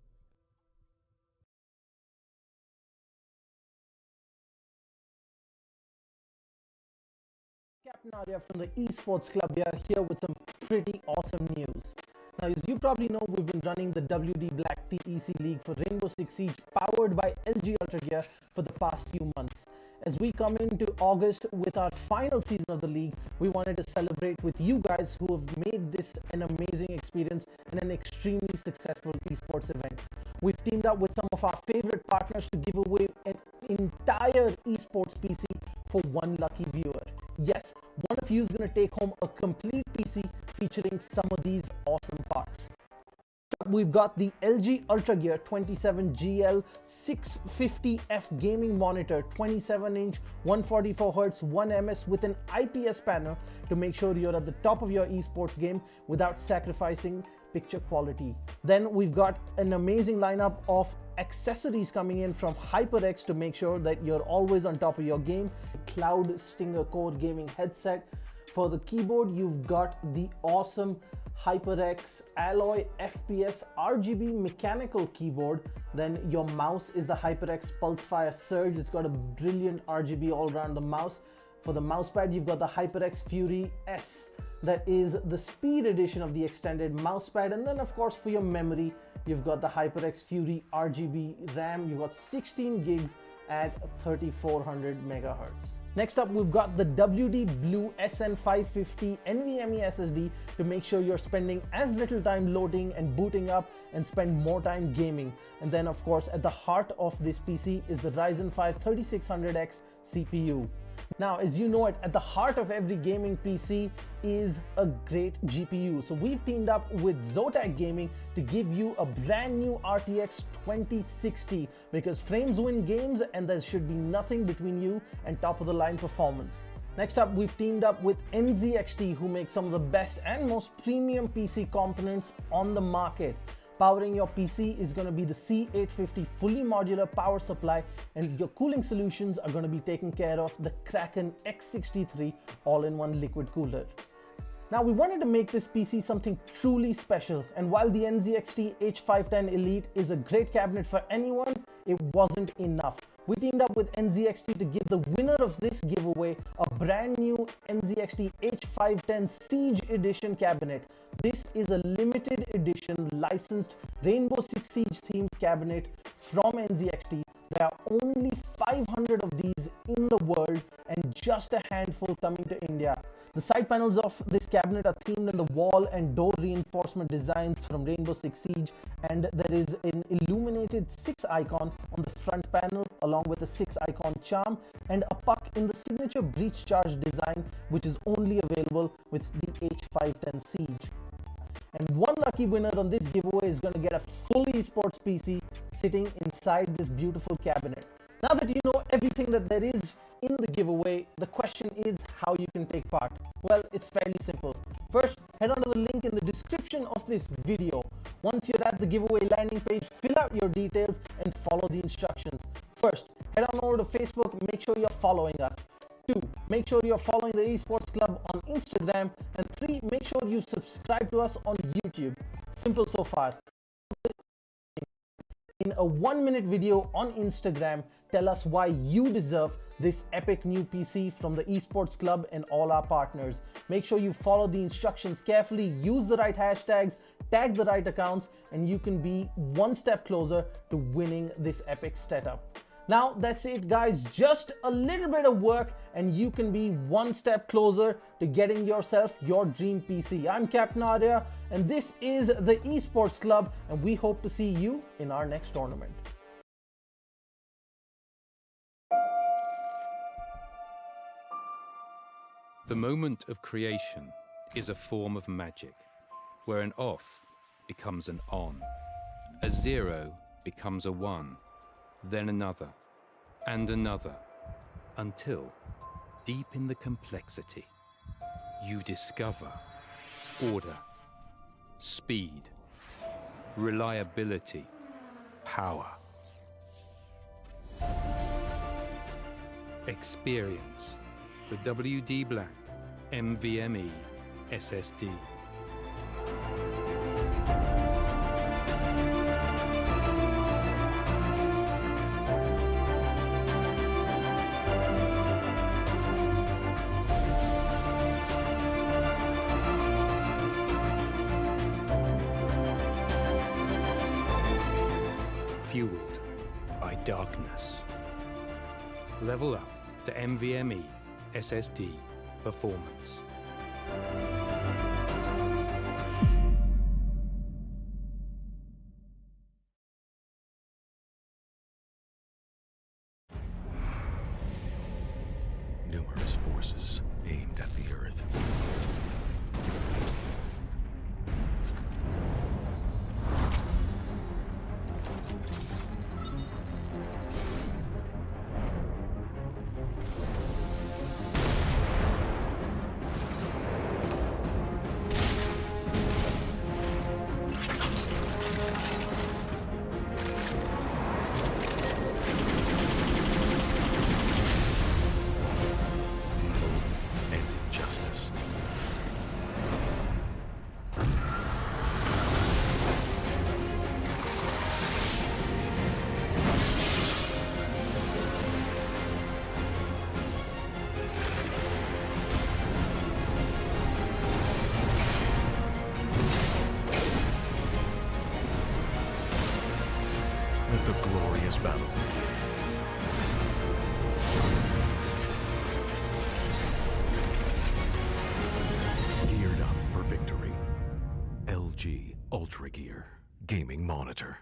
Captain Arya from the Esports Club here with some pretty awesome news. Now, as you probably know, we've been running the WD Black TEC League for Rainbow Six Siege, powered by LG Ultragear for the past few months. As we come into August with our final season of the league, we wanted to celebrate with you guys who have made this an amazing experience and an extremely successful esports event. We've teamed up with some of our favorite partners to give away an entire esports PC for one lucky viewer. Yes, one of you is going to take home a complete PC featuring some of these awesome parts. We've got the LG Ultragear 27GL 650F gaming monitor, 27-inch, 144Hz, 1ms with an IPS panel to make sure you're at the top of your esports game without sacrificing picture quality. Then we've got an amazing lineup of accessories coming in from HyperX to make sure that you're always on top of your game. Cloud Stinger Core gaming headset. For the keyboard, you've got the awesome HyperX Alloy FPS RGB mechanical keyboard. Then your mouse is the HyperX Pulsefire Surge. It's got a brilliant RGB all around the mouse. For the mousepad, you've got the HyperX Fury S. That is the speed edition of the extended mousepad. And then of course for your memory, you've got the HyperX Fury RGB RAM. You've got 16 gigs at 3400 megahertz. Next up, we've got the WD Blue SN550 NVMe SSD to make sure you're spending as little time loading and booting up and spend more time gaming. And then of course, at the heart of this PC is the Ryzen 5 3600X CPU. Now, as you know it, at the heart of every gaming PC is a great GPU. So we've teamed up with Zotac Gaming to give you a brand new RTX 2060 because frames win games and there should be nothing between you and top of the line performance. Next up, we've teamed up with NZXT, who make some of the best and most premium PC components on the market. Powering your PC is going to be the C850 fully modular power supply, and your cooling solutions are going to be taken care of the Kraken X63 all-in-one liquid cooler. Now, we wanted to make this PC something truly special, and while the NZXT H510 Elite is a great cabinet for anyone, it wasn't enough. We teamed up with NZXT to give the winner of this giveaway a brand new NZXT H510 Siege Edition cabinet. This is a limited edition licensed Rainbow Six Siege themed cabinet from NZXT. There are only 500 of these in the world and just a handful coming to India. The side panels of this cabinet are themed in the wall and door reinforcement designs from Rainbow Six Siege, and there is an illuminated 6 icon on the front panel along with a 6 icon charm and a puck in the signature breach charge design, which is only available with the H510 Siege. And one lucky winner on this giveaway is going to get a full esports PC sitting inside this beautiful cabinet. Now that you know everything that there is in the giveaway, the question is how you can take part. Well, it's fairly simple. First, head on to the link in the description of this video. Once you're at the giveaway landing page, fill out your details and follow the instructions. First, head on over to Facebook, make sure you're following us. 2, make sure you're following the Esports Club on Instagram. And 3, make sure you subscribe to us on YouTube. Simple so far. In a 1-minute video on Instagram, tell us why you deserve this epic new PC from the Esports Club and all our partners. Make sure you follow the instructions carefully, use the right hashtags, tag the right accounts, and you can be one step closer to winning this epic setup. Now that's it, guys, just a little bit of work and you can be one step closer to getting yourself your dream PC. I'm Captain Arya and this is the Esports Club, and we hope to see you in our next tournament. The moment of creation is a form of magic, where an off becomes an on, a 0 becomes a 1, then another, and another, until, deep in the complexity, you discover order, speed, reliability, power. Experience the WD Black NVMe SSD. Fueled by darkness. Level up to NVMe SSD performance. Numerous forces aimed at the Earth. And injustice. Let the glorious battle begin. Geared up for victory. LG Ultragear Gaming Monitor.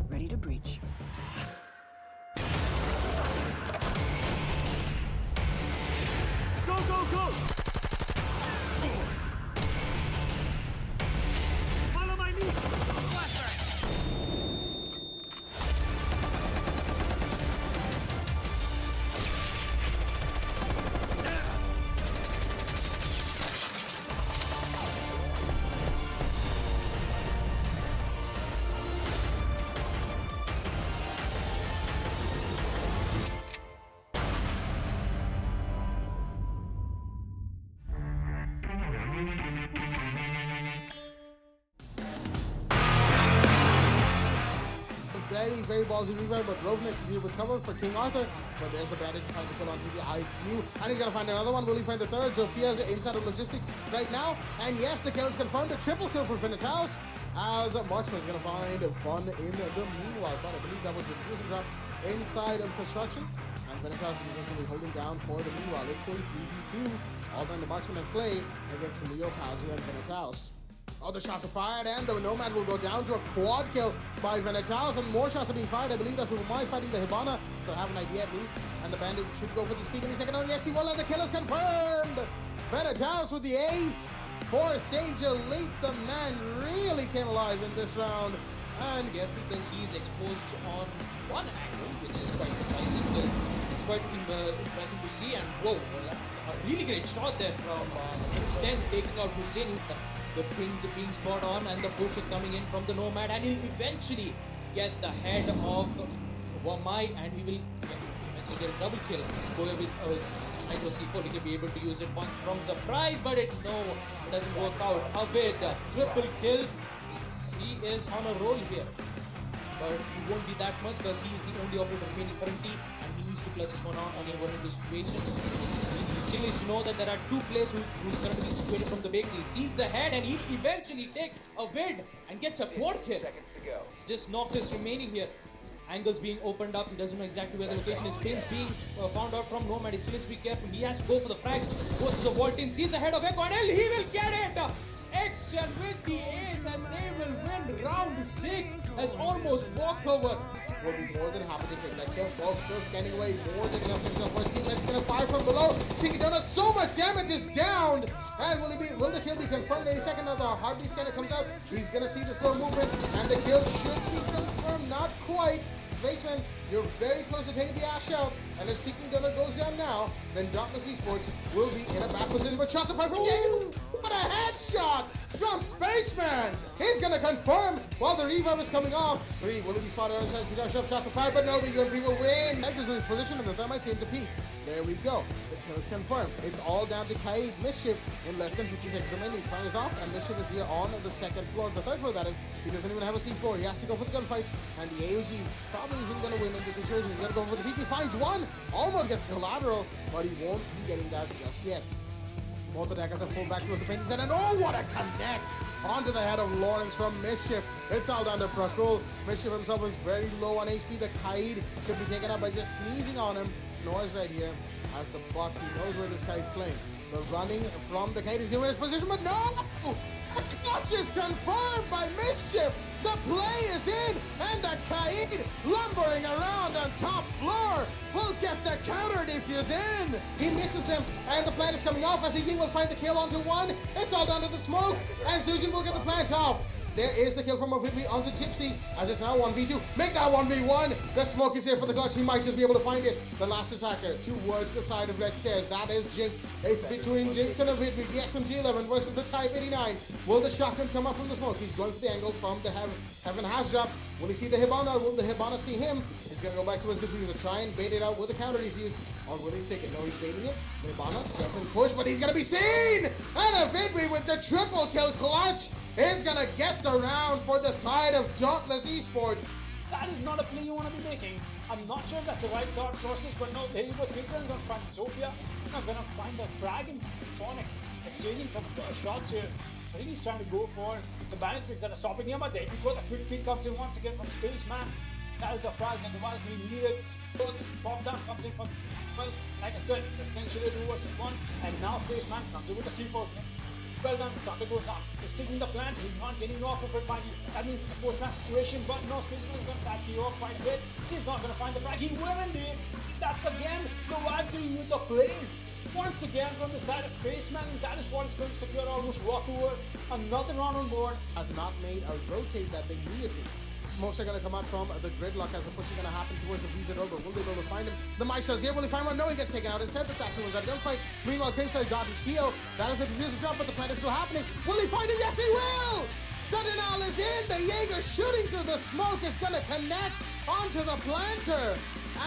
Ready to breach. Go, go, go! Follow my lead! Flashback! Very ballsy revive, but Rovnex is here with cover for King Arthur. But there's a bandage trying to put onto the IQ, and he's gonna find another one. Will he find the third? Sophia's inside of logistics right now, and yes, the kill is confirmed. A triple kill for Venetaus, as Marksman's gonna find fun in the meanwhile. But I believe that was the fusion drop inside of construction, and Venetaus is just gonna be holding down for the meanwhile. It's a 3v2, all done the Marksman and play against Leo Tazu and Venetaus. Oh, the shots are fired, and the Nomad will go down to a quad kill by Venetaus, and more shots are being fired. I believe that's Umai fighting the Hibana, so I have an idea at least. And the Bandit should go for the speed any second. Oh, yes, he will, and the kill is confirmed! Venetaus with the ace for Stage Elite. The man really came alive in this round. And Here because he's exposed on one angle, which is quite surprising. It's quite impressive to see, and whoa, well, that's a really great shot there from Extend taking out Hussein. The pings are being spot on, and the push is coming in from the Nomad, and he'll eventually get the head of Wamai, and he will eventually get a double kill. Goya with Micro C4, he can be able to use it once from surprise, but it doesn't work out. Avid, triple kill. He is on a roll here, but he won't be that much because he is the only operator remaining currently, and he needs to clutch this one out on a 1-2 situation. still needs to know that there are two players who's going to be situated from the bakery. Sees the head and he eventually takes a vid and gets a quad kill. Just Noctis remaining here. Angles being opened up. He doesn't know exactly where the location is. Pins being found out from Nomad. He still needs to be careful. He has to go for the frag. Goes to the vault in. Sees the head of Echo and he will get it. Action with the ace and they will win round 6. Has almost walked over. Will be more than happy to take that kill. Ball still scanning away more than enough himself. First teammate's gonna fire from below. Tiki Donut, so much damage is down. And will the kill be confirmed? Any second now the heartbeat scanner comes out. He's gonna see the slow movement and the kill should be confirmed. Not quite. Spaceman, you're very close to taking the Ash out. And if Seeking Donut goes down now, then Darkness Esports will be in a bad position. But shots apart from Jaeger. What a headshot from Spaceman. He's going to confirm while the revive is coming off. Will he be spotted on the side? He does shove shots apart, but no, the UMP will win. Next is his position, and the Thermite seems to peak. There we go. The kill is confirmed. It's all down to Kaid. Mischief in less than 50 seconds remaining. Fire is off, and Mischief is here on the second floor. The third floor, that is. He doesn't even have a C4. He has to go for the gunfight, and the AOG probably isn't going to win in this situation. He's going to go for the peak. He finds one. Almost gets collateral, but he won't be getting that just yet. Both attackers are pulled back towards the painting set, and oh, what a connect! Onto the head of Lawrence from Mischief. It's all down to Prakul. Mischief himself is very low on HP. The Kaid could be taken out by just sneezing on him. Noise right here as the buck. He knows where this guy's playing. The running from the Kaid is giving his position, but no! The clutch is confirmed by Mischief. The play is in, and the Kaid lumbering around on top floor will get the counter defuse in. He misses him, and the plant is coming off as the Ying will find the kill onto one. It's all down to the smoke, and Zujin will get the plant off. There is the kill from Ovitri onto Gypsy, as it's now 1v2. Make that 1v1. The smoke is here for the clutch. He might just be able to find it. The last attacker towards the side of Red Stairs. That is Jinx. It's between Jinx and Ovitri. The SMG-11 versus the Type 89. Will the shotgun come up from the smoke? He's going for the angle from the Heaven Hash Drop. Will he see the Hibana? Will the Hibana see him? He's going to go back towards the diffuser. Try and bait it out with a counter defuse. Or will he stick it? No, he's baiting it. The Hibana doesn't push, but he's going to be seen! And Ovitri with the triple kill clutch is gonna get the round for the side of Dauntless Esports. That is not a play you want to be making. I'm not sure that's the right thought process, but no, there he was. Midran's gonna find Sophia. I'm gonna find the frag and Sonic exchanging some shots here. I think he's trying to go for the Badtrip that are stopping him, but there you go. The quick peek comes in once again from Spaceman. That is the frag and the one being needed. So this drop down comes in from, well, like I said, it's essentially 2 versus 1, and now Spaceman comes in with the C4 next. Well done, Tucker goes up. He's sticking the plant. He's not getting off of it by that means the post-match situation, but no, Spaceman is going to back you off quite a bit. He's not going to find the frag. He will indeed. That's again the rivalry with the plays. Once again from the side of Spaceman, that is what is going to secure almost walkover. Another round on board. Has not made a rotate that they needed to. Smokes are going to come out from the gridlock as the push is going to happen towards the Visa Rover. Will they be able to find him? The Maestro's here. Will he find one? No, he gets taken out. Instead, the Thatcher was at a gunfight. Meanwhile, Kingstar got Keo. That is the diffuser drop, but the plant is still happening. Will he find him? Yes, he will! The denial is in. The Jaeger shooting through the smoke is going to connect onto the planter.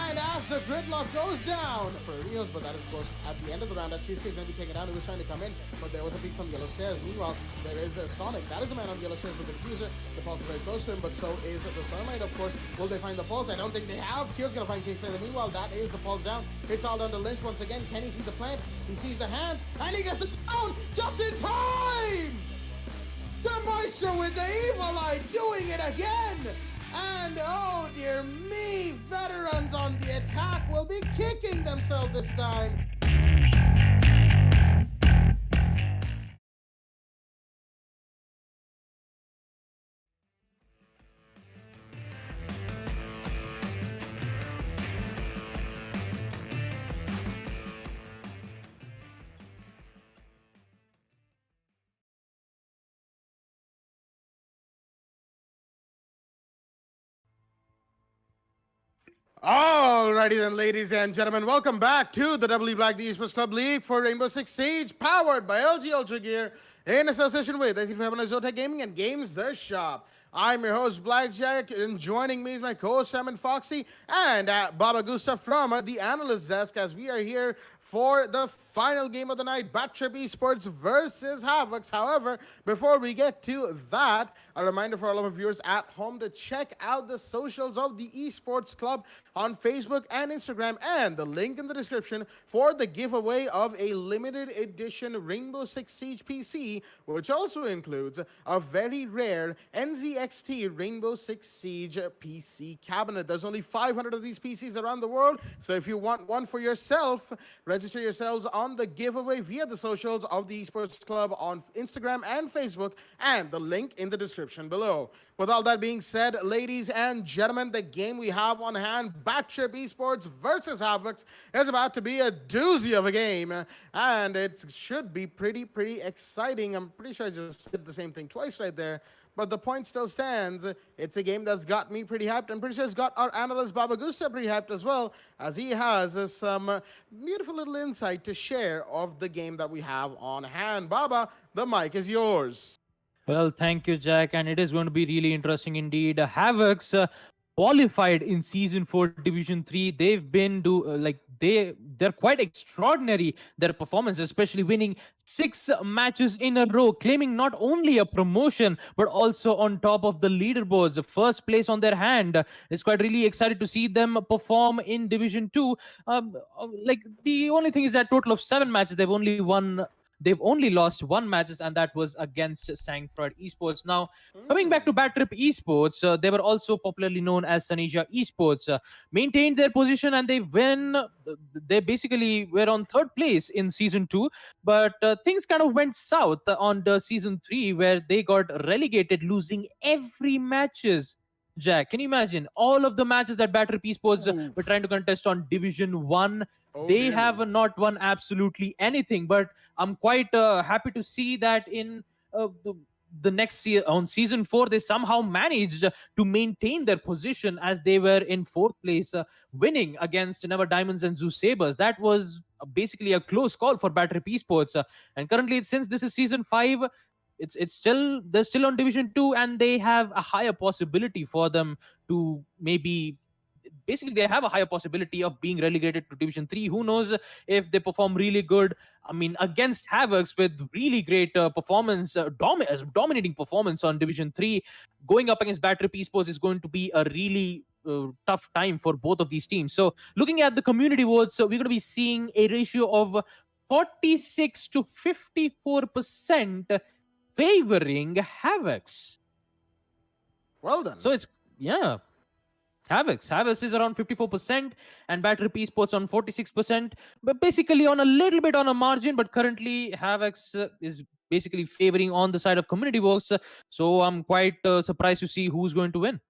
And as the gridlock goes down for Rios, but that is of course at the end of the round as CC is going to be taken out. He was trying to come in, but there was a peek from Yellow Stairs. Meanwhile, there is a Sonic. That is the man on Yellow Stairs with the diffuser. The pulse is very close to him, but so is the Thermite, of course. Will they find the pulse? I don't think they have. Kyo's going to find Kingstar. Meanwhile, that is the pulse down. It's all down to Lynch once again. Kenny sees the plant. He sees the hands, and he gets the down just in time! The Maestro with the evil eye doing it again! And oh dear me, veterans on the attack will be kicking themselves this time. Alrighty then, ladies and gentlemen, welcome back to the W Black the Esports Club League for Rainbow Six Siege, powered by LG Ultragear in association with Esamurai, Zotac Gaming and Games The Shop. I'm your host, Blackjack, and joining me is my co-host, Simon Foxy, and Baba Gustav from the Analyst Desk, as we are here for the final game of the night, Badtrip Esports versus Havox. However, before we get to that, a reminder for all of our viewers at home to check out the socials of the Esports Club on Facebook and Instagram, and the link in the description for the giveaway of a limited edition Rainbow Six Siege PC, which also includes a very rare NZXT Rainbow Six Siege PC cabinet. There's only 500 of these PCs around the world, so if you want one for yourself, register yourselves on the giveaway via the socials of the Esports Club on Instagram and Facebook, and the link in the description below. With all that being said, ladies and gentlemen, the game we have on hand, Badtrip Esports versus Havox, is about to be a doozy of a game, and it should be pretty exciting. I'm pretty sure I just did the same thing twice right there, but the point still stands. It's a game that's got me pretty hyped. I'm pretty sure it's got our analyst Baba Gusta pretty hyped as well, as he has some beautiful little insight to share of the game that we have on hand. Baba, the mic is yours. Well, thank you, Jack, and it is going to be really interesting indeed. Havox qualified in Season 4 Division 3. They've been they're quite extraordinary, their performance, especially winning 6 matches in a row, claiming not only a promotion but also on top of the leaderboards, the first place on their hand. It's quite really excited to see them perform in Division 2. Like, the only thing is that total of 7 matches, they've only lost 1 matches, and that was against Sangford Esports. Now, coming back to Badtrip Esports, they were also popularly known as Tunisia Esports, maintained their position, and they basically were on 3rd place in Season 2, but things kind of went south on the Season 3, where they got relegated, losing every matches. Jack, can you imagine all of the matches that Badtrip Esports were trying to contest on Division 1? They have not won absolutely anything, but I'm quite happy to see that in the next year on Season 4, they somehow managed to maintain their position, as they were in 4th place, winning against Never Diamonds and Zoo Sabers. That was basically a close call for Badtrip Esports, and currently, since this is Season 5, they're still on Division 2, and they have a higher possibility for them to they have a higher possibility of being relegated to Division 3. Who knows if they perform really good, I mean, against Havox with really great performance, dominating performance on Division 3. Going up against Badtrip Esports is going to be a really tough time for both of these teams. So looking at the community votes, we're going to be seeing a ratio of 46 to 54% favoring Havox. Well done. So it's, yeah, Havox is around 54%, and Badtrip Esports on 46%, but basically on a little bit on a margin. But currently Havox is basically favoring on the side of community votes. So I'm quite surprised to see who's going to win.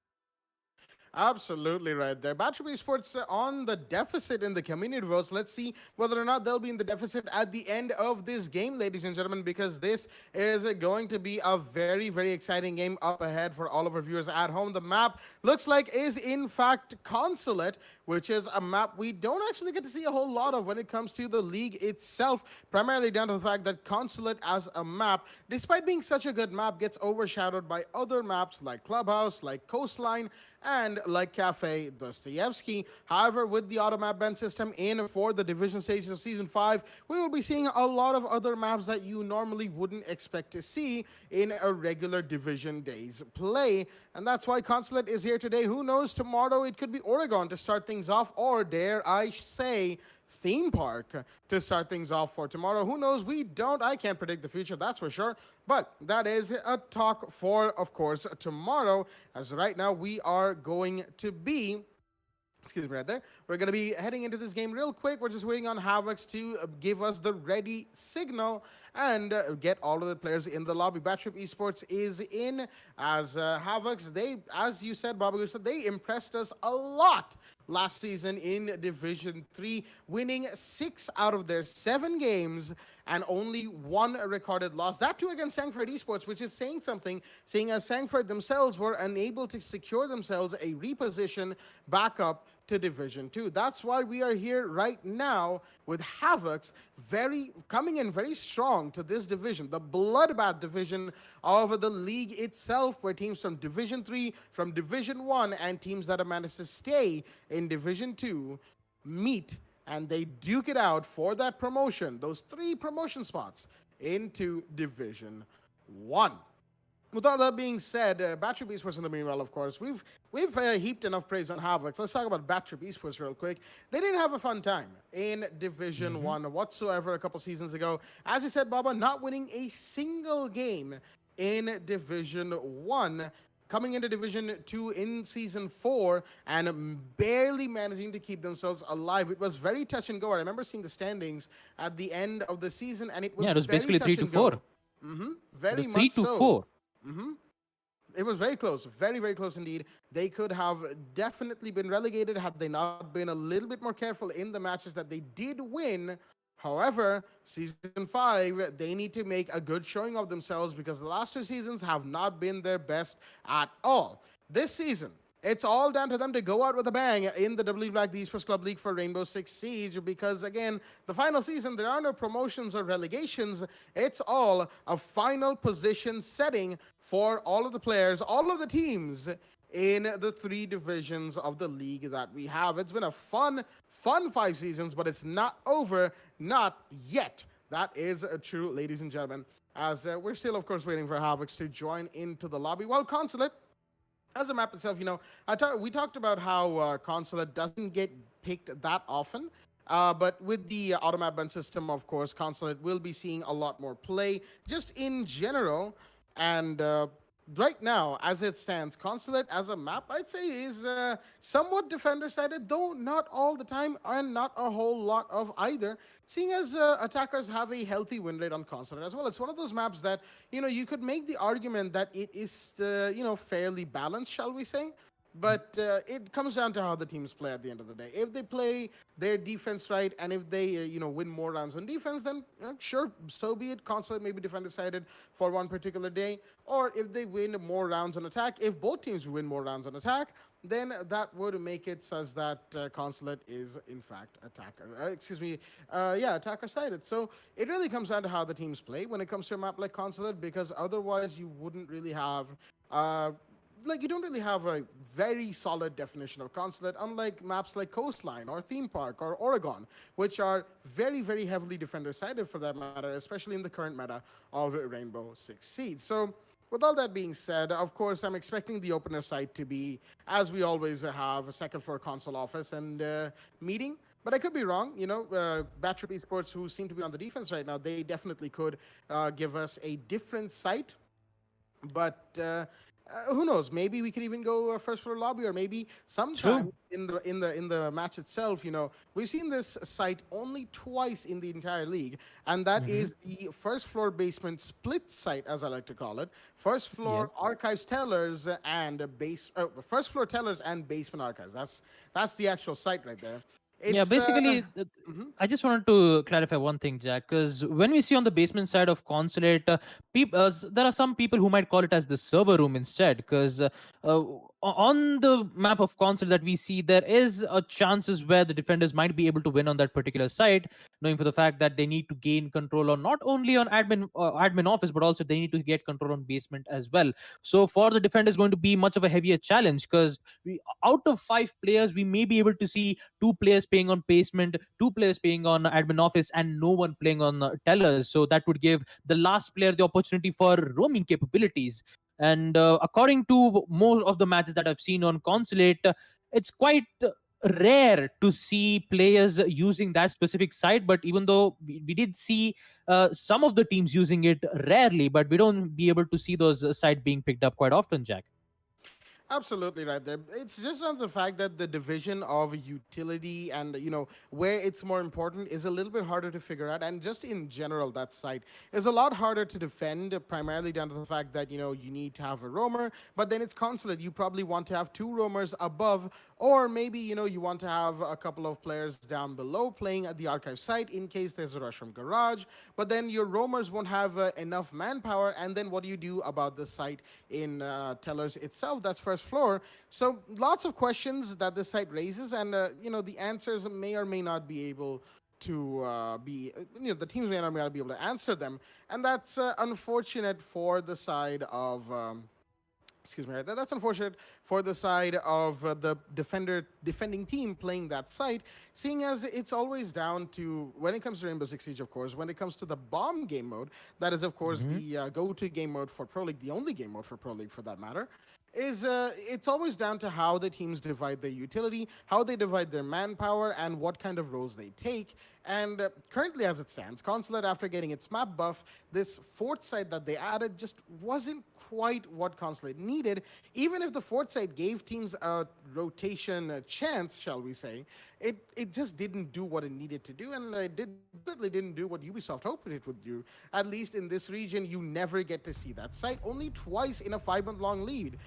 Absolutely right there. Badtrip Esports on the deficit in the community votes. Let's see whether or not they'll be in the deficit at the end of this game, ladies and gentlemen, because this is going to be a very exciting game up ahead for all of our viewers at home. The map looks like is in fact Consulate, which is a map we don't actually get to see a whole lot of when it comes to the league itself, primarily down to the fact that Consulate as a map, despite being such a good map, gets overshadowed by other maps like Clubhouse, like Coastline, and like Cafe Dostoevsky. However, with the auto map ban system in for the division stages of Season 5, we will be seeing a lot of other maps that you normally wouldn't expect to see in a regular Division Days play. And that's why Consulate is here today. Who knows, tomorrow it could be Oregon to start things off, or dare I say, Theme Park to start things off for tomorrow. Who knows? I can't predict the future, that's for sure. But that is a talk for, of course, tomorrow. As right now, we are going to be, excuse me right there, we're going to be heading into this game real quick. We're just waiting on Havox to give us the ready signal and get all of the players in the lobby. Badtrip Esports is in as Havox. They, as you said, Babu said, they impressed us a lot last season in Division 3, winning 6 out of their 7 games and only 1 recorded loss. That too against Sangford Esports, which is saying something, seeing as Sangford themselves were unable to secure themselves a reposition back up to Division 2. That's why we are here right now with Havox coming in very strong to this division, the bloodbath division of the league itself, where teams from Division 3, from Division 1, and teams that have managed to stay in Division 2 meet and they duke it out for that promotion, those 3 promotion spots into Division 1. With all that being said, Badtrip Esports in the meanwhile, of course, we've heaped enough praise on Havox. Let's talk about Badtrip Esports real quick. They didn't have a fun time in Division 1 whatsoever a couple seasons ago. As you said, Baba, not winning a single game in Division 1. Coming into Division 2 in Season 4 and barely managing to keep themselves alive. It was very touch and go. I remember seeing the standings at the end of the season, and it was it was very basically touch 3 to and go. 4. Very It was much 3 to so. 4. It was very close, very, very close indeed. They could have definitely been relegated had they not been a little bit more careful in the matches that they did win. However, Season 5, they need to make a good showing of themselves because the last 2 seasons have not been their best at all. This season, it's all down to them to go out with a bang in the WWE Black Esports Club League for Rainbow Six Siege because, again, the final season, there are no promotions or relegations. It's all a final position setting for all of the players, all of the teams in the 3 divisions of the league that we have. It's been a fun 5 seasons, but it's not over, not yet. That is true, ladies and gentlemen, as we're still, of course, waiting for Havox to join into the lobby. While Consulate, as a map itself, we talked about how Consulate doesn't get picked that often. But with the automap ban system, of course, Consulate will be seeing a lot more play just in general. And right now, as it stands, Consulate as a map, I'd say, is somewhat defender-sided, though not all the time and not a whole lot of either, seeing as attackers have a healthy win rate on Consulate as well. It's one of those maps that, you could make the argument that it is, fairly balanced, shall we say. But it comes down to how the teams play at the end of the day. If they play their defense right, and if they, win more rounds on defense, then sure, so be it. Consulate may be defender-sided for one particular day. Or if they win more rounds on attack, if both teams win more rounds on attack, then that would make it such that Consulate is, in fact, attacker-sided. So it really comes down to how the teams play when it comes to a map like Consulate, because otherwise you wouldn't really have... you don't really have a very solid definition of Consulate, unlike maps like Coastline or Theme Park or Oregon, which are very, very heavily defender-sided for that matter, especially in the current meta of Rainbow Six Siege. So, with all that being said, of course, I'm expecting the opener site to be, as we always have, a second floor console office and meeting. But I could be wrong. Badtrip Esports, who seem to be on the defense right now, they definitely could give us a different site. But who knows? Maybe we could even go first floor lobby, or maybe sometime in the match itself. We've seen this site only twice in the entire league, and that is the first floor basement split site, as I like to call it. First floor archives tellers and first floor tellers and basement archives. That's the actual site right there. Basically, I just wanted to clarify one thing, Jack, because when we see on the basement side of Consulate, there are some people who might call it as the server room instead, because on the map of Consulate that we see, there is a chances where the defenders might be able to win on that particular site, knowing for the fact that they need to gain control on not only on admin office, but also they need to get control on basement as well. So for the defenders, going to be much of a heavier challenge, because out of 5 players, we may be able to see 2 players playing on basement, 2 players playing on admin office, and no one playing on tellers. So that would give the last player the opportunity for roaming capabilities. And according to most of the matches that I've seen on Consulate, it's quite rare to see players using that specific site. But even though we did see some of the teams using it rarely, but we don't be able to see those sites being picked up quite often, Jack. Absolutely right there. It's just on the fact that the division of utility and, where it's more important is a little bit harder to figure out. And just in general, that site is a lot harder to defend, primarily down to the fact that, you need to have a roamer. But then it's Consulate. You probably want to have 2 roamers above, or maybe, you want to have a couple of players down below playing at the archive site in case there's a rush from garage. But then your roamers won't have enough manpower. And then what do you do about the site in Tellers itself? That's first floor. So lots of questions that this site raises, and the answers may or may not be able to the teams may or may not be able to answer them, and that's unfortunate for the side of Excuse me. That's unfortunate for the side of the defending team playing that site, seeing as it's always down to, when it comes to Rainbow Six Siege, of course, when it comes to the bomb game mode, that is, of course, the go-to game mode for Pro League, the only game mode for Pro League for that matter, is it's always down to how the teams divide their utility, how they divide their manpower, and what kind of roles they take. And currently, as it stands, Consulate, after getting its map buff, this fourth site that they added just wasn't quite what Consulate needed. Even if the fourth site gave teams a rotation chance, shall we say, it just didn't do what it needed to do, and it definitely didn't do what Ubisoft hoped it would do. At least in this region, you never get to see that site, only twice in a 5-month-long league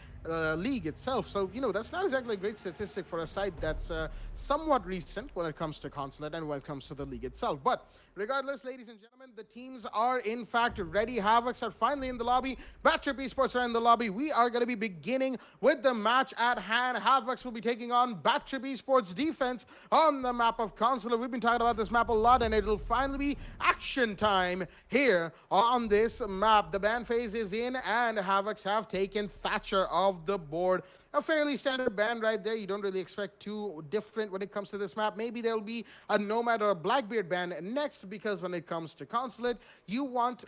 itself. So, you know, that's not exactly a great statistic for a site that's somewhat recent when it comes to Consulate and when it comes to the league itself. But regardless, ladies and gentlemen, the teams are in fact ready. Havox are finally in the lobby. Badtrip Esports are in the lobby. We are going to be beginning with the match at hand. Havox will be taking on Badtrip Esports defense on the map of Consulate. We've been talking about this map a lot, and it'll finally be action time here on this map. The ban phase is in, and Havox have taken Thatcher off the board. A fairly standard ban right there. You don't really expect too different when it comes to this map. Maybe there'll be a Nomad or a Blackbeard ban next, because when it comes to Consulate, you want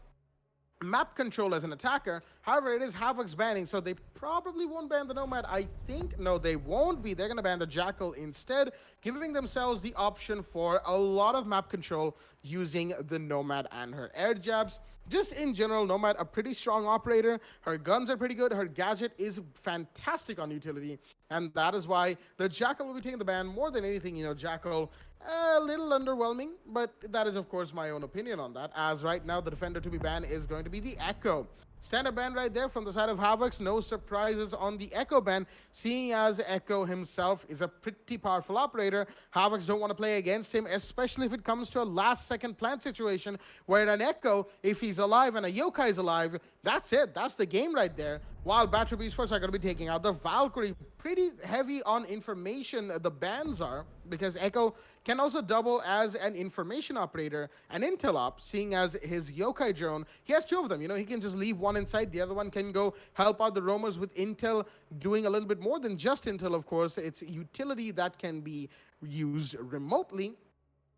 map control as an attacker. However, it is Havox banning, so they probably won't ban the Nomad, I think. No, they won't be. They're going to ban the Jackal instead, giving themselves the option for a lot of map control using the Nomad and her air jabs. Just in general, Nomad, a pretty strong operator. Her guns are pretty good. Her gadget is fantastic on utility, and that is why the Jackal will be taking the ban. More than anything, you know, Jackal, a little underwhelming, but that is, of course, my own opinion on that, as right now the defender to be banned is going to be the Echo. Standard ban right there from the side of Havox. No surprises on the Echo ban, seeing as Echo himself is a pretty powerful operator. Havox don't want to play against him, especially if it comes to a last-second plant situation where an Echo, if he's alive and a Yokai is alive, that's it. That's the game right there. While Badtrip Esports are going to be taking out the Valkyrie. Pretty heavy on information, the bans are, because Echo can also double as an information operator, an intel op, seeing as his Yokai drone, he has two of them. You know, he can just leave one inside, the other one can go help out the roamers with intel, doing a little bit more than just intel, of course. It's utility that can be used remotely.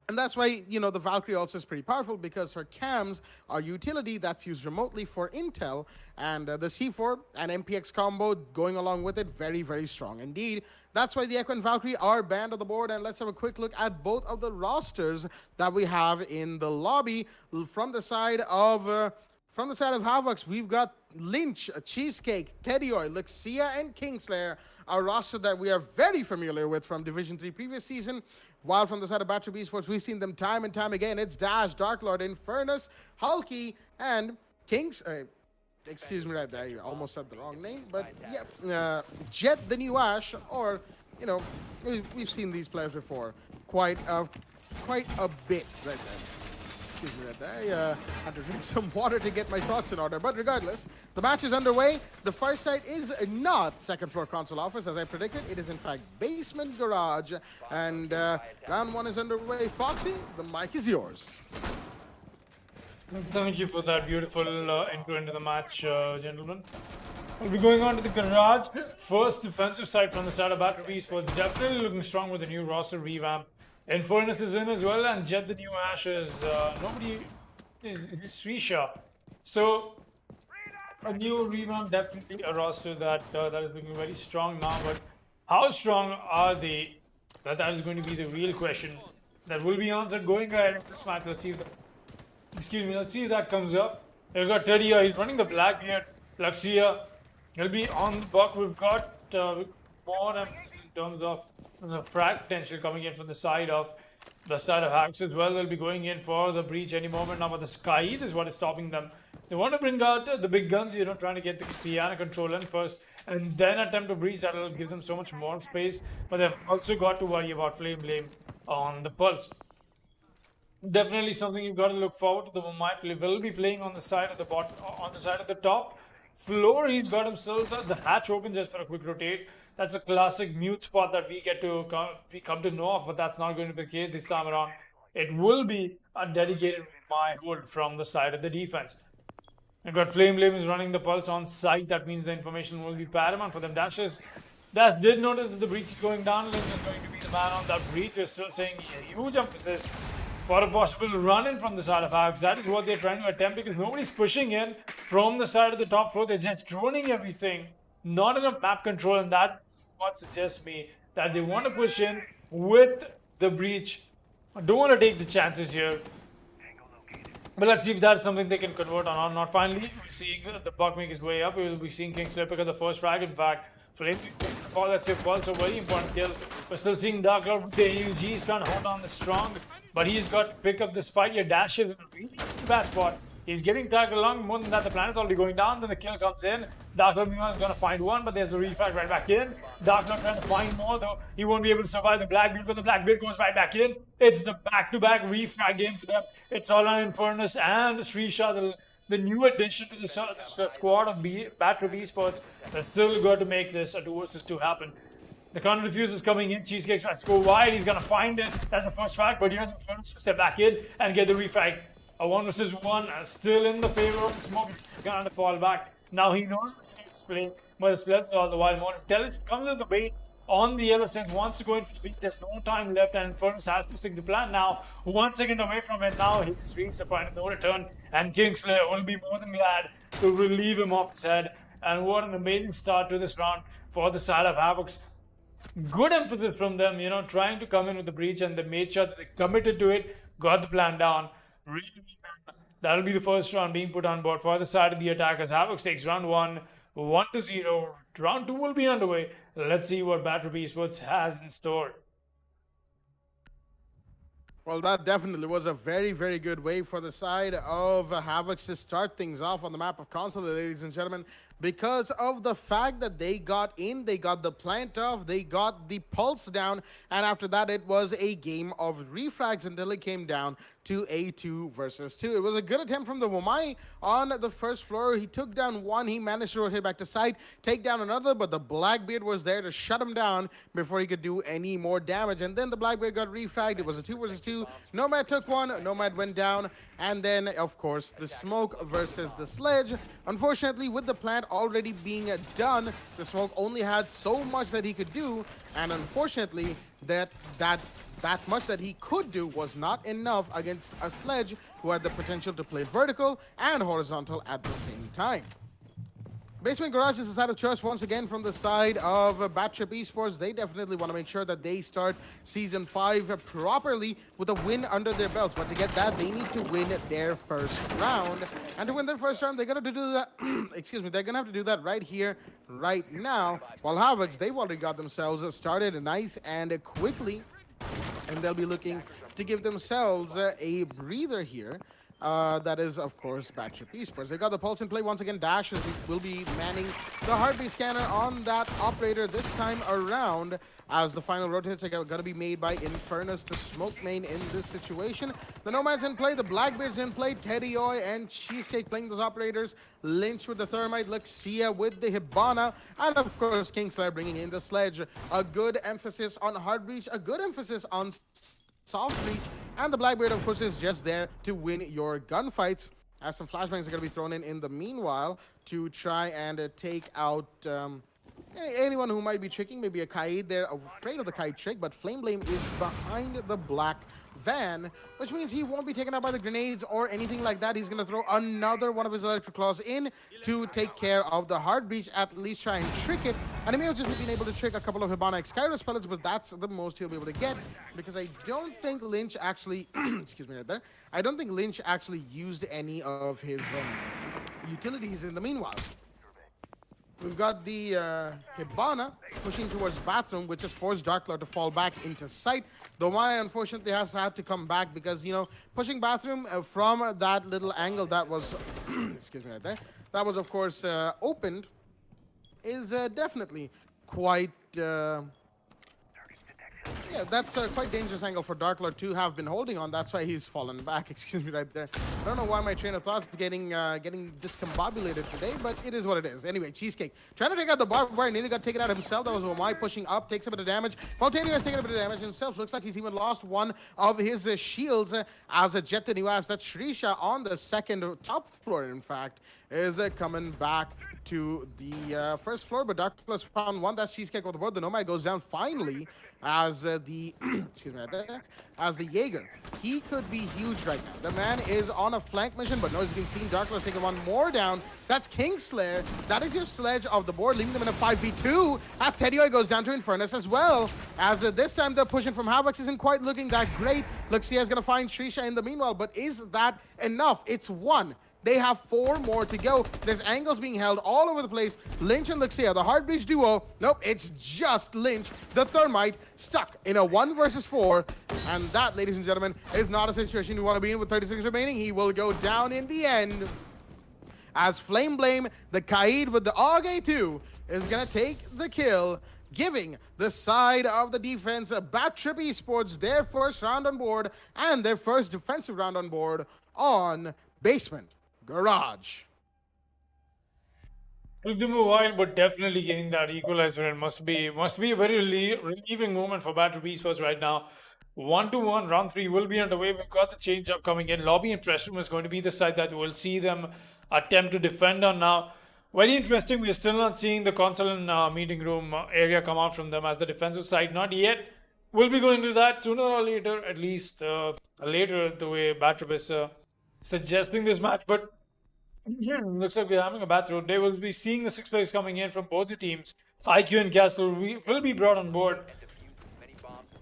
And that's why, you know, the Valkyrie also is pretty powerful, because her cams are utility that's used remotely for intel, and the C4 and MPX combo going along with it, very, very strong indeed. That's why the Echo and Valkyrie are banned on the board, and let's have a quick look at both of the rosters that we have in the lobby. From the side of Havox, we've got Lynch, Cheesecake, Teddy Oil, Luxia, and Kingslayer, a roster that we are very familiar with from Division 3 previous season. While from the side of Badtrip Esports, we've seen them time and time again. It's Dash, Darklord, Infernus, Hulky, and Kings. Excuse me right there, you almost said the wrong name. But yeah, Jet the New Ash, or, you know, we've seen these players before quite a bit right there. Excuse me right there. I had to drink some water to get my thoughts in order. But regardless, the match is underway. The first site is not second floor console office, as I predicted. It is in fact basement garage. And round one is underway. Foxy, the mic is yours. Thank you for that beautiful intro into the match, gentlemen. We'll be going on to the garage. First defensive side from the side of Badtrip Esports. Definitely looking strong with the new roster revamp. Infernus is in as well, and Jet the New Ash is nobody is Srisha. So a new revamp, definitely a roster that is looking very strong now. But how strong are they? That is going to be the real question that will be answered going ahead in this match. Let's see if that comes up. We've got Teddy, he's running the Blackbeard. Luxia, he'll be on the buck. We've got more emphasis in terms of the frag potential coming in from the side of Havox as well. They'll be going in for the breach any moment now, but the Sky is what is stopping them. They want to bring out the big guns, you know, trying to get the piano control in first and then attempt to breach. That'll give them so much more space, but they've also got to worry about Flame Blame on the Pulse. Definitely something you've got to look forward to. The Mumai will be playing on the side of the bottom, on the side of the top floor. He's got himself the hatch open just for a quick rotate. That's a classic mute spot that we get to come to know of, but that's not going to be the case this time around. It will be a dedicated my hold from the side of the defense. We've got Flame is running the pulse on site. That means the information will be paramount for them. Dashes that did notice that the breach is going down. Lynch is going to be the man on that breach. We're still saying a huge emphasis for a possible run-in from the side of Havox. That is what they're trying to attempt because nobody's pushing in from the side of the top floor. They're just droning everything. Not enough map control, and that's what suggests me that they want to push in with the breach. I don't want to take the chances here. But let's see if that's something they can convert on or not. Finally, we're seeing the buck make his way up. We will be seeing Kingslayer pick up the first frag. In fact, Flame takes the fall. That's a fall, so very important kill. We're still seeing Dark Lord with the AUG. He's trying to hold on the strong, but he's got to pick up this fight. Your dash is in a really bad spot. He's getting tagged along. More than that, the planet's already going down. Then the kill comes in. Dark Lord is going to find one, but there's the refrag right back in. Dark Lord trying to find more, though he won't be able to survive the Blackbeard, but the Blackbeard goes right back in. It's the back-to-back refrag game for them. It's all on Infernus and Srisha, the new addition to the squad of Badtrip Esports. They're still going to make this a 2 versus 2 happen. The counter diffuse is coming in. Cheesecake tries to go wide. He's going to find it. That's the first frag, but he has Infernus to step back in and get the refrag. A 1 versus 1, still in the favor of the smoke. He's going to fall back. Now he knows the state is playing, but the Sleds all the while more intelligent. Comes with the bait on the other side, wants to go in for the beat. There's no time left, and Infernus has to stick the plan now. 1 second away from it. Now he's reached the point of no return, and Kingslayer will be more than glad to relieve him off his head. And what an amazing start to this round for the side of Havox. Good emphasis from them, trying to come in with the breach, and they made sure that they committed to it, got the plan down. Really, that'll be the first round being put on board for the side of the attackers. Havox takes round 1, 1-0. Round 2 will be underway. Let's see what Badtrip Esports has in store. Well, that definitely was a very, very good way for the side of Havox to start things off on the map of console, ladies and gentlemen. Because of the fact that they got in, they got the plant off, they got the pulse down, and after that it was a game of refrags until it came down to a 2 versus 2. It was a good attempt from the Womai on the first floor. He took down one, he managed to rotate back to side, take down another, but the Blackbeard was there to shut him down before he could do any more damage. And then the Blackbeard got refragged. It was a 2 versus 2. Nomad took one, Nomad went down, and then of course the smoke versus the sledge. Unfortunately, with the plant already being done, the smoke only had so much that he could do, and unfortunately that much that he could do was not enough against a sledge who had the potential to play vertical and horizontal at the same time. Basement Garage is the side of choice once again from the side of Badtrip Esports. They definitely want to make sure that they start Season 5 properly with a win under their belts. But to get that, they need to win their first round. And to win their first round, they're going to do that, excuse me, they're going to have to do that right here, right now. While Havox, they've already got themselves started nice and quickly. And they'll be looking to give themselves a breather here. That is, of course, Badtrip Esports. They got the pulse in play once again. Dash will be manning the heartbeat scanner on that operator this time around, as the final rotates are going to be made by Infernus, the smoke main in this situation. The Nomad's in play, the Blackbeard's in play, Teddy Oi and Cheesecake playing those operators, Lynch with the Thermite, Luxia with the Hibana, and of course Kingslayer bringing in the sledge. A good emphasis on hard breach, a good emphasis on soft breach, and the Blackbeard, of course, is just there to win your gunfights, as some flashbangs are going to be thrown in the meanwhile to try and take out anyone who might be tricking. Maybe a Kaid. They're afraid of the Kaid trick, but Flame Blame is behind the black van, which means he won't be taken out by the grenades or anything like that. He's going to throw another one of his electric claws in to take care of the hard breach, at least try and trick it. And he may have just been able to trick a couple of Hibana X-Kairos pellets, but that's the most he'll be able to get, because I don't think Lynch actually, excuse me right there, I don't think Lynch actually used any of his utilities in the meanwhile. We've got the Hibana pushing towards Bathroom, which has forced Dark Lord to fall back into sight. Though Maya, unfortunately, has had to come back because, pushing Bathroom from that little angle that was, excuse me right there, that was, of course, opened, is definitely quite Yeah, that's a quite dangerous angle for Dark Lord to have been holding on. That's why he's fallen back. Excuse me, right there. I don't know why my train of thoughts is getting discombobulated today, but it is what it is. Anyway, Cheesecake trying to take out the barbed wire. Nearly got taken out himself. That was Omai pushing up, takes a bit of damage. Voltario has taken a bit of damage himself. Looks like he's even lost one of his shields as a Jet the new ass. That's Shrisha on the second top floor, in fact, is coming back to the first floor, but Dark Lord found one. That's Cheesecake on the board. The Nomad goes down finally as the excuse me, right there, as the Jaeger. He could be huge right now. The man is on a flank mission, but no, he's been seen. Dark Lord's taking one more down. That's Kingslayer. That is your sledge of the board, leaving them in a 5v2 as Teddyoy goes down to Infernus as well. As this time the pushing from Havox isn't quite looking that great. Luxia is going to find Shrisha in the meanwhile, but is that enough? It's one. They have 4 more to go. There's angles being held all over the place. Lynch and Luxia, the Heartbeats duo. Nope, it's just Lynch, the Thermite, stuck in a 1 versus 4. And that, ladies and gentlemen, is not a situation you want to be in with 30 seconds remaining. He will go down in the end. As Flame Blame, the Kaid with the AUG 2, is going to take the kill, giving the side of the defense Badtrip Esports their first round on board and their first defensive round on board on Basement Garage. Took them a while, but definitely getting that equalizer and must be a very relieving moment for Badtrip Esports right now. 1-1, round 3 will be underway. We've got the change up coming in. Lobby and press room is going to be the side that we'll see them attempt to defend on now. Very interesting. We're still not seeing the console and meeting room area come out from them as the defensive side. Not yet. We'll be going to that sooner or later, at least later, the way Badtrip is suggesting this match. But looks like we're having a bad throw. They will be seeing the 6 players coming in from both the teams. IQ and Castle will be brought on board.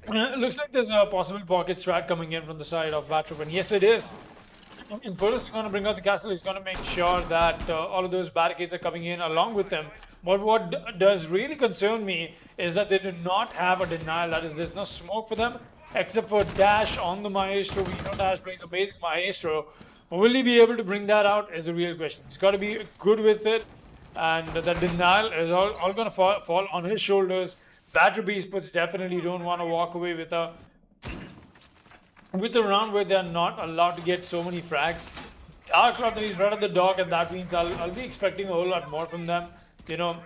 Looks like there's a possible pocket strat coming in from the side of Badtrip, and yes, it is. Infernus is going to bring out the castle. He's going to make sure that all of those barricades are coming in along with him. But what does really concern me is that they do not have a denial. That is, there's no smoke for them except for Dash on the Maestro. We know Dash plays amazing Maestro. But will he be able to bring that out is the real question. He's got to be good with it. And the denial is all going to fall on his shoulders. Badtrip Esports definitely don't want to walk away with a round where they're not allowed to get so many frags. Dark Lord, he's right at the dog, and that means I'll be expecting a whole lot more from them. You know,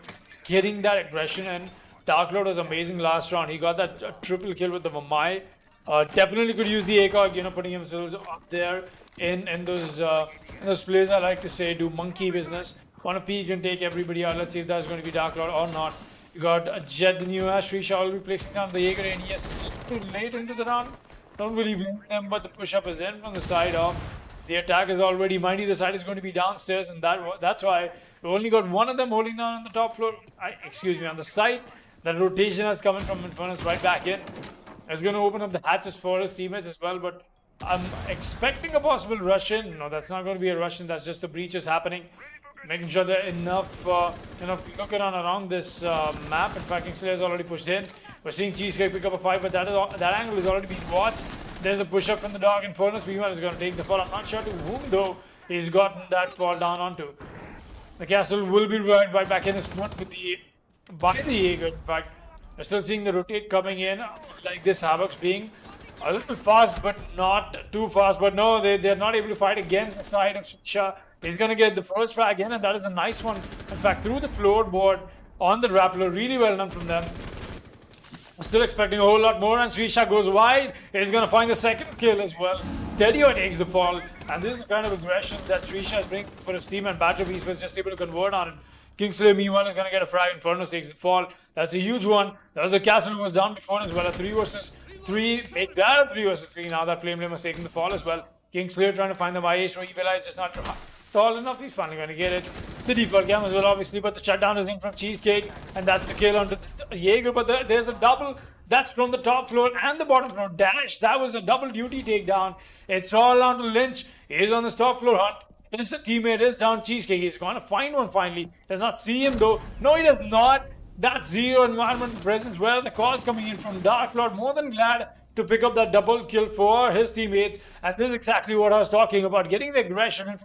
getting that aggression. And Dark Lord was amazing last round. He got that triple kill with the Mamai. Definitely could use the ACOG, you know, putting himself up there in those plays, I like to say, do monkey business. Want to peek and take everybody out. Let's see if that's going to be Dark Lord or not. You got Jet, the new Ash, Shrisha will be placing down the Jaeger, and yes, too late into the round. Don't really blame them, but the push-up is in from the side of. The attack is already mighty. The side is going to be downstairs, and that's why we only got one of them holding down on the top floor. On the side. That rotation has come in from Infernus right back in. It's going to open up the hatches for his teammates as well, but I'm expecting a possible rush-in. No, that's not going to be a rush-in. That's just the breaches happening. Making sure there are enough looking around this map. In fact, Kingslayer has already pushed in. We're seeing Cheesecake pick up a fight, but that angle is already being watched. There's a push-up from the dog, and Furnace meanwhile is going to take the fall. I'm not sure to whom, though, he's gotten that fall down onto. The castle will be right back in his front with by the Jaeger. In fact, we're still seeing the rotate coming in, like this Havox being a little fast, but not too fast. But no, they're not able to fight against the side of Shrisha. He's going to get the first frag in, and that is a nice one. In fact, through the floorboard on the Rappler, really well done from them. Still expecting a whole lot more, and Shrisha goes wide. He's going to find the second kill as well. Teddyoy takes the fall, and this is the kind of aggression that Shrisha is bringing for his team, and Badtrip was just able to convert on it. Kingslayer, meanwhile, is going to get a frag. Infernus takes the fall. That's a huge one. That was the castle who was down before as well. A 3 versus 3. Make that a 3 versus 3. Now that Flame Flame is taking the fall as well. Kingslayer trying to find the Maestro. Evil is just not tall enough. He's finally going to get it. The default cam as well, obviously, but the shutdown is in from Cheesecake, and that's the kill onto the Jaeger. But there's a double. That's from the top floor and the bottom floor. Dash. That was a double duty takedown. It's all down to Lynch. He's on the top floor hunt. His teammate is down Cheesecake. He's going to find one finally. Does not see him though. No, he does not. That zero environment presence. Where the calls coming in from Dark Lord. More than glad to pick up that double kill for his teammates. And this is exactly what I was talking about. Getting the aggression and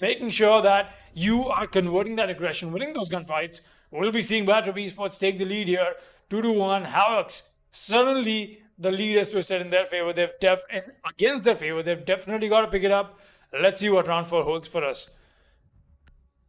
making sure that you are converting that aggression, winning those gunfights. We'll be seeing Badtrip Esports take the lead here. 2-1. Havox suddenly the lead is twisted in their favor. Against their favor. They've definitely got to pick it up. Let's see what round 4 holds for us.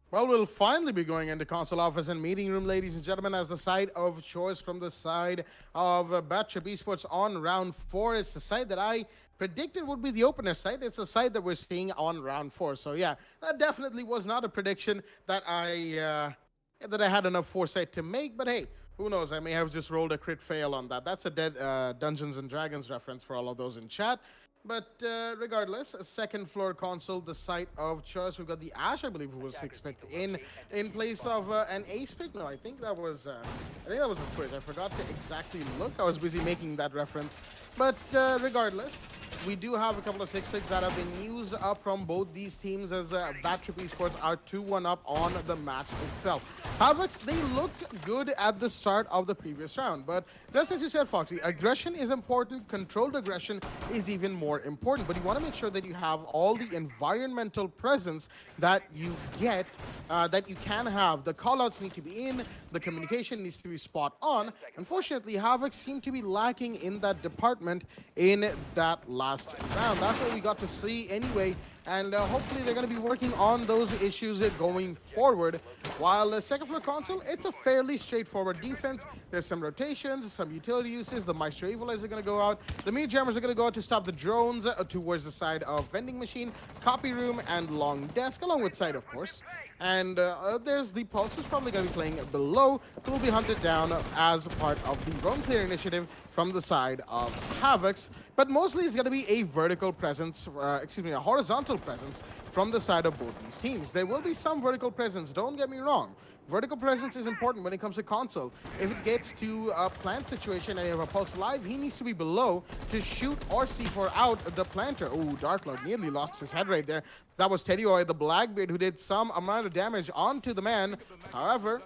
Well, we'll finally be going into console office and meeting room, ladies and gentlemen, as the side of choice from the side of Badtrip Esports on round 4. It's the side that I predicted would be the opener side. It's the side that we're seeing on round 4. So yeah, that definitely was not a prediction that I had enough foresight to make. But hey, who knows? I may have just rolled a crit fail on that. That's a dead Dungeons and Dragons reference for all of those in chat. But regardless, second floor console, the site of choice. We've got the Ash, I believe, who was 6th picked in place of an ace pick. No, I think that was a Twitch. I forgot to exactly look. I was busy making that reference. But regardless, we do have a couple of 6 picks that have been used up from both these teams, as Badtrip Esports are 2-1 up on the match itself. Havox, they looked good at the start of the previous round, but just as you said, Foxy, aggression is important. Controlled aggression is even more important, but you want to make sure that you have all the environmental presence that you get, that you can have. The callouts need to be in, the communication needs to be spot on. Unfortunately, Havoc seemed to be lacking in that department in that last round. That's what we got to see anyway, and hopefully they're going to be working on those issues going forward. While the second floor console, it's a fairly straightforward defense. There's some rotations, some utility uses. The Maestro Evilizer are going to go out. The Mute Jammers are going to go out to stop the drones towards the side of vending machine, copy room, and long desk, along with side, of course. And there's the Pulse, who's probably going to be playing below, who will be hunted down as part of the roam clear initiative from the side of Havox. But mostly it's going to be a vertical presence, a horizontal presence from the side of both these teams. There will be some vertical presence, don't get me wrong. Vertical presence is important when it comes to console. If it gets to a plant situation and you have a Pulse live, he needs to be below to shoot or C4 out the planter. Ooh, Darklord nearly lost his head right there. That was Teddyoy, the Blackbeard, who did some amount of damage onto the man. However,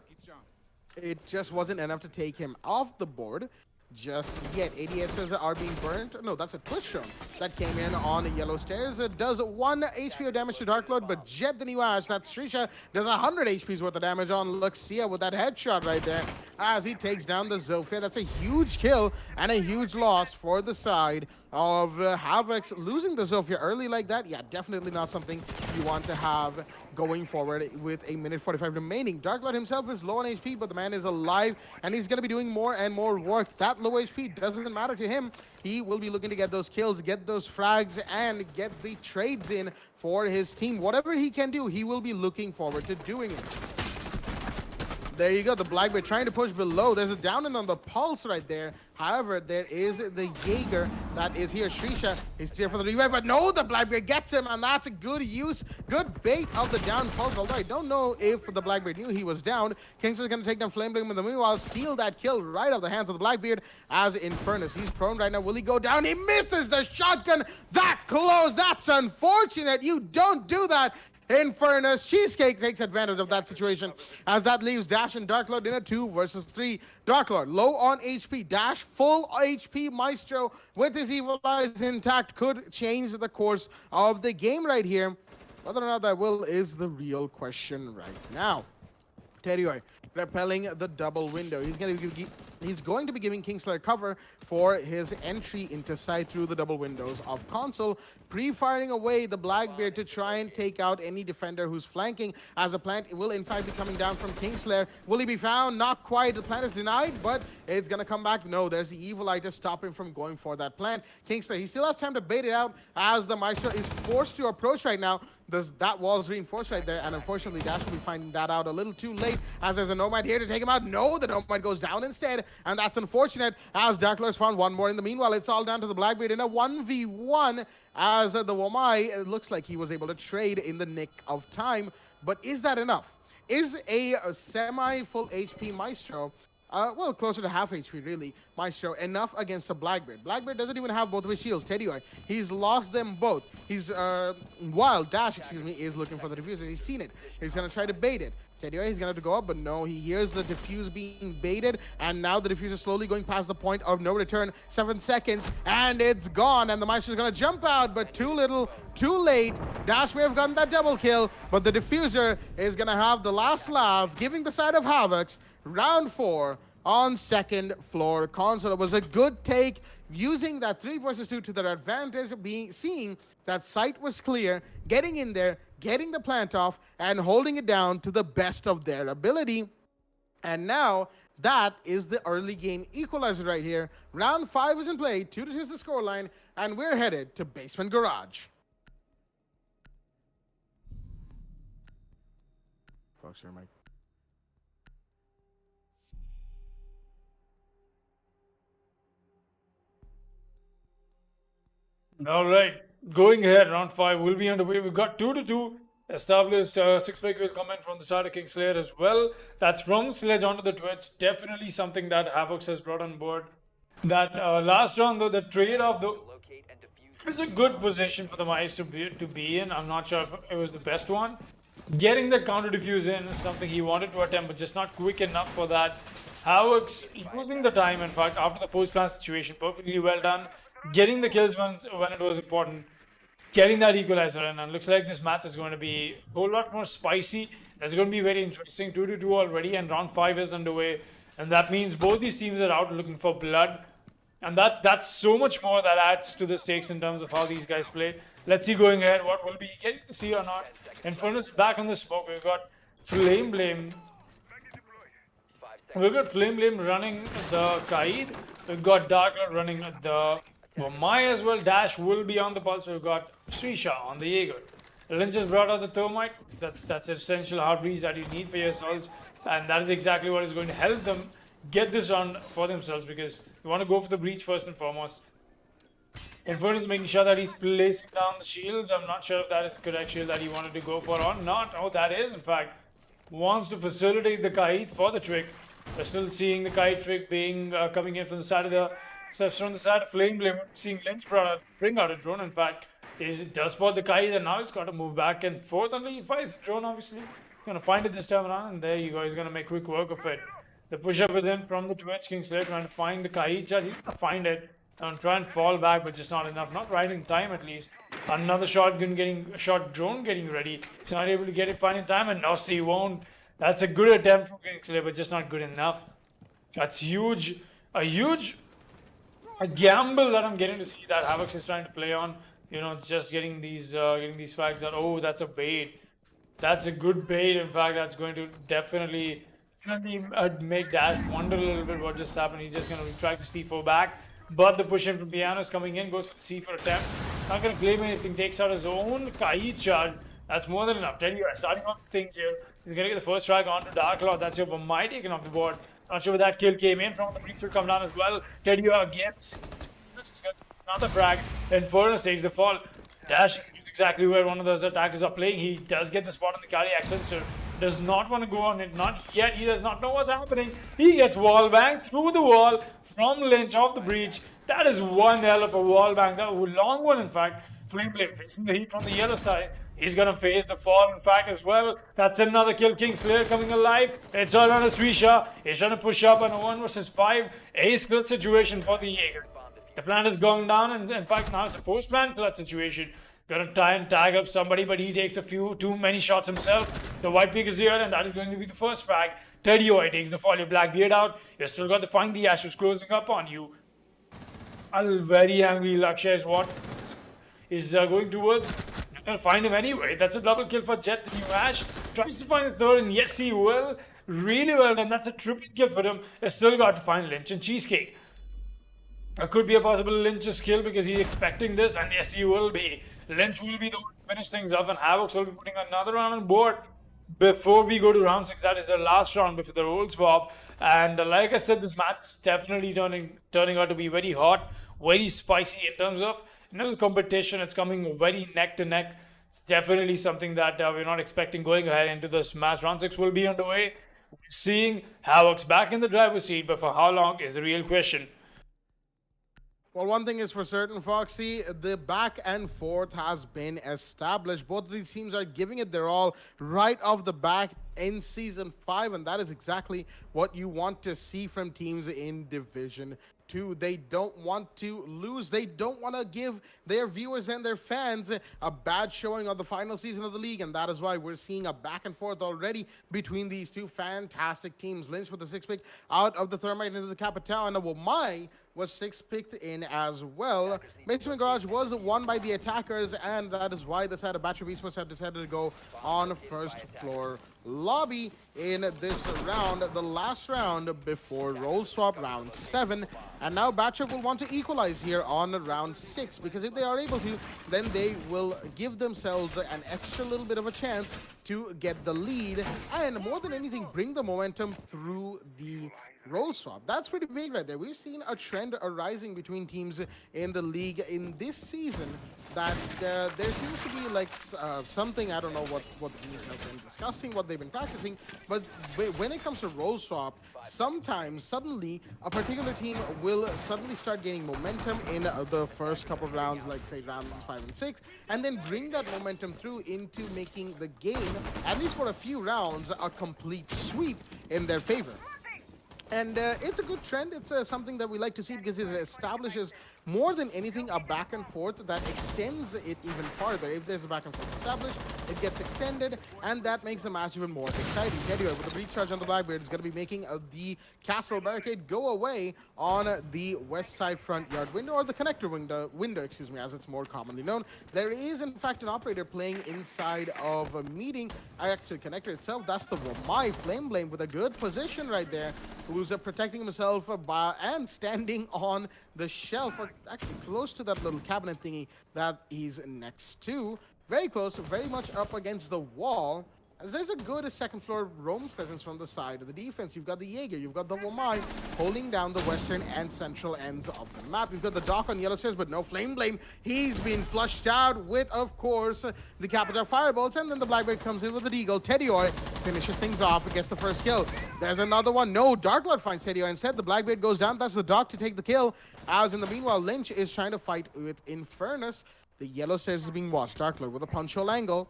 it just wasn't enough to take him off the board just yet. ADSs are being burnt. No, that's a Twitch show that came in on the yellow stairs. It does 1 HP of damage to Darklord, but Jet, the new Ash, that's Srisha, does 100 HP's worth of damage on Luxia with that headshot right there as he takes down the Zofia. That's a huge kill and a huge loss for the side of Havox. Losing the Zofia early like that, yeah, definitely not something you want to have going forward with a minute 45 remaining. Darklord himself is low on HP, but the man is alive, and he's going to be doing more and more work. That low HP doesn't matter to him. He will be looking to get those kills, get those frags, and get the trades in for his team. Whatever he can do, he will be looking forward to doing it. There you go, the Blackbeard trying to push below. There's a down and on the Pulse right there. However, there is the Jaeger that is here. Srisha is here for the revive, but no, the Blackbeard gets him, and that's a good use, good bait of the down Pulse. Although I don't know if the Blackbeard knew he was down. Kingston's going to take down Flame Blade in the meanwhile, steal that kill right out of the hands of the Blackbeard as Infernus. He's prone right now. Will he go down? He misses the shotgun. That close. That's unfortunate. You don't do that. Infernus, Cheesecake takes advantage of that situation as that leaves Dash and Darklord in a 2 versus 3. Darklord low on HP, Dash full HP. Maestro with his Evil Eyes intact could change the course of the game right here. Whether or not that will is the real question right now. Teddyoy repelling the double window. He's going to be giving Kingslayer cover for his entry into side through the double windows of console, pre-firing away the Blackbeard to try and take out any defender who's flanking, as the plant will in fact be coming down from Kingslayer. Will he be found? Not quite. The plant is denied, but it's going to come back. No, there's the Evil Eye to stop him from going for that plant. Kingslayer, he still has time to bait it out as the Maestro is forced to approach right now. That wall's reinforced right there, and unfortunately Dash will be finding that out a little too late as there's a Nomad here to take him out. No, the Nomad goes down instead, and that's unfortunate as Darklord's found one more. In the meanwhile, it's all down to the Blackbeard in a 1v1 as the Womai, it looks like he was able to trade in the nick of time. But is that enough? Is a semi-full HP Maestro, well, closer to half HP really, Maestro, enough against a Blackbeard? Blackbeard doesn't even have both of his shields. Teddyoy, he's lost them both. He's, while Dash, is looking for the diffuser. He's seen it. He's going to try to bait it. Teddyoy, he's going to have to go up, but no, he hears the diffuse being baited, and now the diffuser slowly going past the point of no return. 7 seconds, and it's gone, and the Maestro's going to jump out, but too little, too late. Dash may have gotten that double kill, but the diffuser is going to have the last laugh, giving the side of Havox round 4 on second floor console. It was a good take, using that 3 versus 2 to their advantage, of seeing that site was clear, getting in there, getting the plant off, and holding it down to the best of their ability. And now that is the early game equalizer right here. Round 5 is in play, 2-2 is the scoreline, and we're headed to Basement Garage. Fox, your mic. All right, going ahead, round 5 will be underway. We've got 2-2 established. 6-pick will come in from the side of King Slayer as well. That's from the sledge onto the Twitch. Definitely something that Havox has brought on board. That last round, though, the trade-off, though, is a good position for the Mice to be in. I'm not sure if it was the best one. Getting the counter defuse in is something he wanted to attempt, but just not quick enough for that. Havox using the time, in fact, after the post-plan situation, perfectly well done. Getting the kills when it was important. Getting that equalizer in, and looks like this match is going to be a whole lot more spicy. It's going to be very interesting. 2-2 already, and round 5 is underway. And that means both these teams are out looking for blood. And that's so much more that adds to the stakes in terms of how these guys play. Let's see going ahead what will be getting to see or not. Infernus back on the smoke. We've got Flame Blame. We've got Flame Blame running the Kaid. We've got Dark Lord running the Mai as well. Dash will be on the pulse. We've got Srisha on the Jaeger. Lynch has brought out the Thermite. That's essential hard breeze that you need for yourselves. And that is exactly what is going to help them get this round for themselves, because you want to go for the breach first and foremost. Infernus making sure that he's placing down the shields. I'm not sure if that is the correct shield that he wanted to go for or not. Oh, that is, in fact, wants to facilitate the kite for the trick. We're still seeing the kite trick being coming in from the side of Flame Blame. Seeing Lynch bring out a drone. In fact, he does spot the kite, and now he's got to move back and forth. Only he finds the drone, obviously. He's going to find it this time around, and there you go. He's going to make quick work of it. The push up within from the Twitch. King Slayer trying to find the kite shot. He's going to find it and try and fall back, but just not enough. Not right in time, at least. Another shot drone getting ready. He's not able to get it fine in time, and no, he won't. That's a good attempt from King Slayer, but just not good enough. That's huge. A gamble that I'm getting to see that Havox is trying to play on. You know, just getting these flags that, oh, that's a bait. That's a good bait. In fact, that's going to definitely make Dash wonder a little bit what just happened. He's just going to try to C4 back. But the push in from Piano is coming in, goes for the C4 attempt. Not going to claim anything, takes out his own Kai charge. That's more than enough. Tell you, starting off the things here. He's going to get the first strike onto Dark Lord. That's your Mai taken off the board. Not sure where that kill came in from. The breach will come down as well. Teddy again. Another frag. Infernus takes the fall. Dash is exactly where one of those attackers are playing. He does get the spot on the cardiac sensor. Does not want to go on it. Not yet. He does not know what's happening. He gets wall banged through the wall from Lynch off the breach. That is one hell of a wall bang. That was a long one, in fact. Flame Blade facing the heat from the yellow side. He's going to face the fall, in fact, as well. That's another kill. King Slayer coming alive. It's all on a Srisha. He's trying to push up on a 1 versus 5. Ace kill situation for the Jaeger. The plan is going down, and in fact, now it's a post-plan kill situation. Gonna try and tag up somebody, but he takes too many shots himself. The White Peak is here, and that is going to be the first frag. Teddy takes the fall. Your Blackbeard out. You still got to find the Ash who's closing up on you. A very angry Lakshya is what is going towards. You're gonna find him anyway. That's a double kill for Jet, the new Ash. Tries to find the third, and yes, he will. Really well, and that's a triple kill for him. He's still got to find Lynch and Cheesecake. It could be a possible Lynch's kill because he's expecting this, and yes, he will be. Lynch will be the one to finish things off, and Havox will be putting another round on board before we go to round 6. That is the last round before the roll swap. And like I said, this match is definitely turning out to be very hot, very spicy in terms of competition. It's coming very neck to neck. It's definitely something that we're not expecting going ahead into this match. Round 6 will be underway. We're seeing Havox back in the driver's seat, but for how long is the real question. Well, one thing is for certain, Foxy, the back and forth has been established. Both of these teams are giving it their all right off the back in Season 5, and that is exactly what you want to see from teams in Division to. They don't want to lose. They don't want to give their viewers and their fans a bad showing on the final season of the league, and that is why we're seeing a back and forth already between these two fantastic teams. Lynch with the 6th pick out of the Thermite into the Capitao, and Wamai was 6th picked in as well. Basement Garage was won by the attackers, and that is why the side of Badtrip Esports have decided to go on first floor lobby in this round, the last round before roll swap round 7. And now Badtrip will want to equalize here on round 6, because if they are able to, then they will give themselves an extra little bit of a chance to get the lead, and more than anything, bring the momentum through the roll swap. That's pretty big right there. We've seen a trend arising between teams in the league in this season that there seems to be like something, I don't know what teams have been discussing, what they've been practicing, but when it comes to roll swap, sometimes suddenly a particular team will suddenly start gaining momentum in the first couple of rounds, like say rounds 5 and 6, and then bring that momentum through into making the game, at least for a few rounds, a complete sweep in their favor. And it's a good trend. It's something that we like to see, because it establishes more than anything a back and forth that extends it even farther. If there's a back and forth established, it gets extended, and that makes the match even more exciting. Anyway, with the breach charge on the Blackbeard, it's going to be making the castle barricade go away on the west side front yard window, or the connector window, excuse me, as it's more commonly known. There is, in fact, an operator playing inside of a meeting. Actually, connector itself, that's the Wamai Flame Blade with a good position right there, who's protecting himself and standing on the shelf, or actually close to that little cabinet thingy that he's next to. Very close, very much up against the wall. As there's a good second floor roam presence from the side of the defense. You've got the Jaeger, you've got the Wamai holding down the western and central ends of the map. You've got the Doc on yellow stairs, but no Flame Blade. He's been flushed out with, of course, the Capitao Firebolts, and then the Blackbeard comes in with the Deagle. Teddyoy finishes things off, gets the first kill. There's another one. No, Darklord finds Teddyoy. Instead, the Blackbeard goes down. That's the Doc to take the kill. As in the meanwhile, Lynch is trying to fight with Infernus. The yellow stairs is being watched. Darklord with a punch hole angle.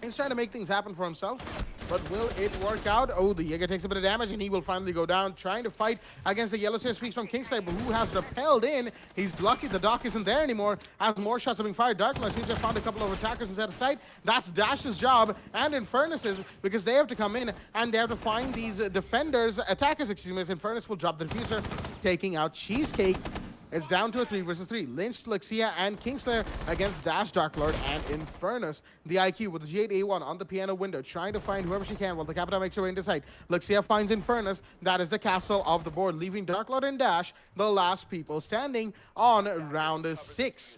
He's trying to make things happen for himself, but will it work out? Oh, the Jaeger takes a bit of damage, and he will finally go down, trying to fight against the yellow stairs. Speaks from Kingslayer, who has repelled in. He's lucky the Doc isn't there anymore, as more shots are being fired. Darklord seems to have found a couple of attackers inside of sight. That's Dash's job, and Infernus's, because they have to come in, and they have to find these attackers, excuse me, as Infernus will drop the diffuser, taking out Cheesecake. It's down to a 3 versus 3. Lynch, Luxia, and Kingslayer against Dash, Darklord, and Infernus. The IQ with the G8A1 on the piano window, trying to find whoever she can while the Capitao makes her way into sight. Luxia finds Infernus. That is the castle of the board, leaving Darklord and Dash the last people standing on round 6.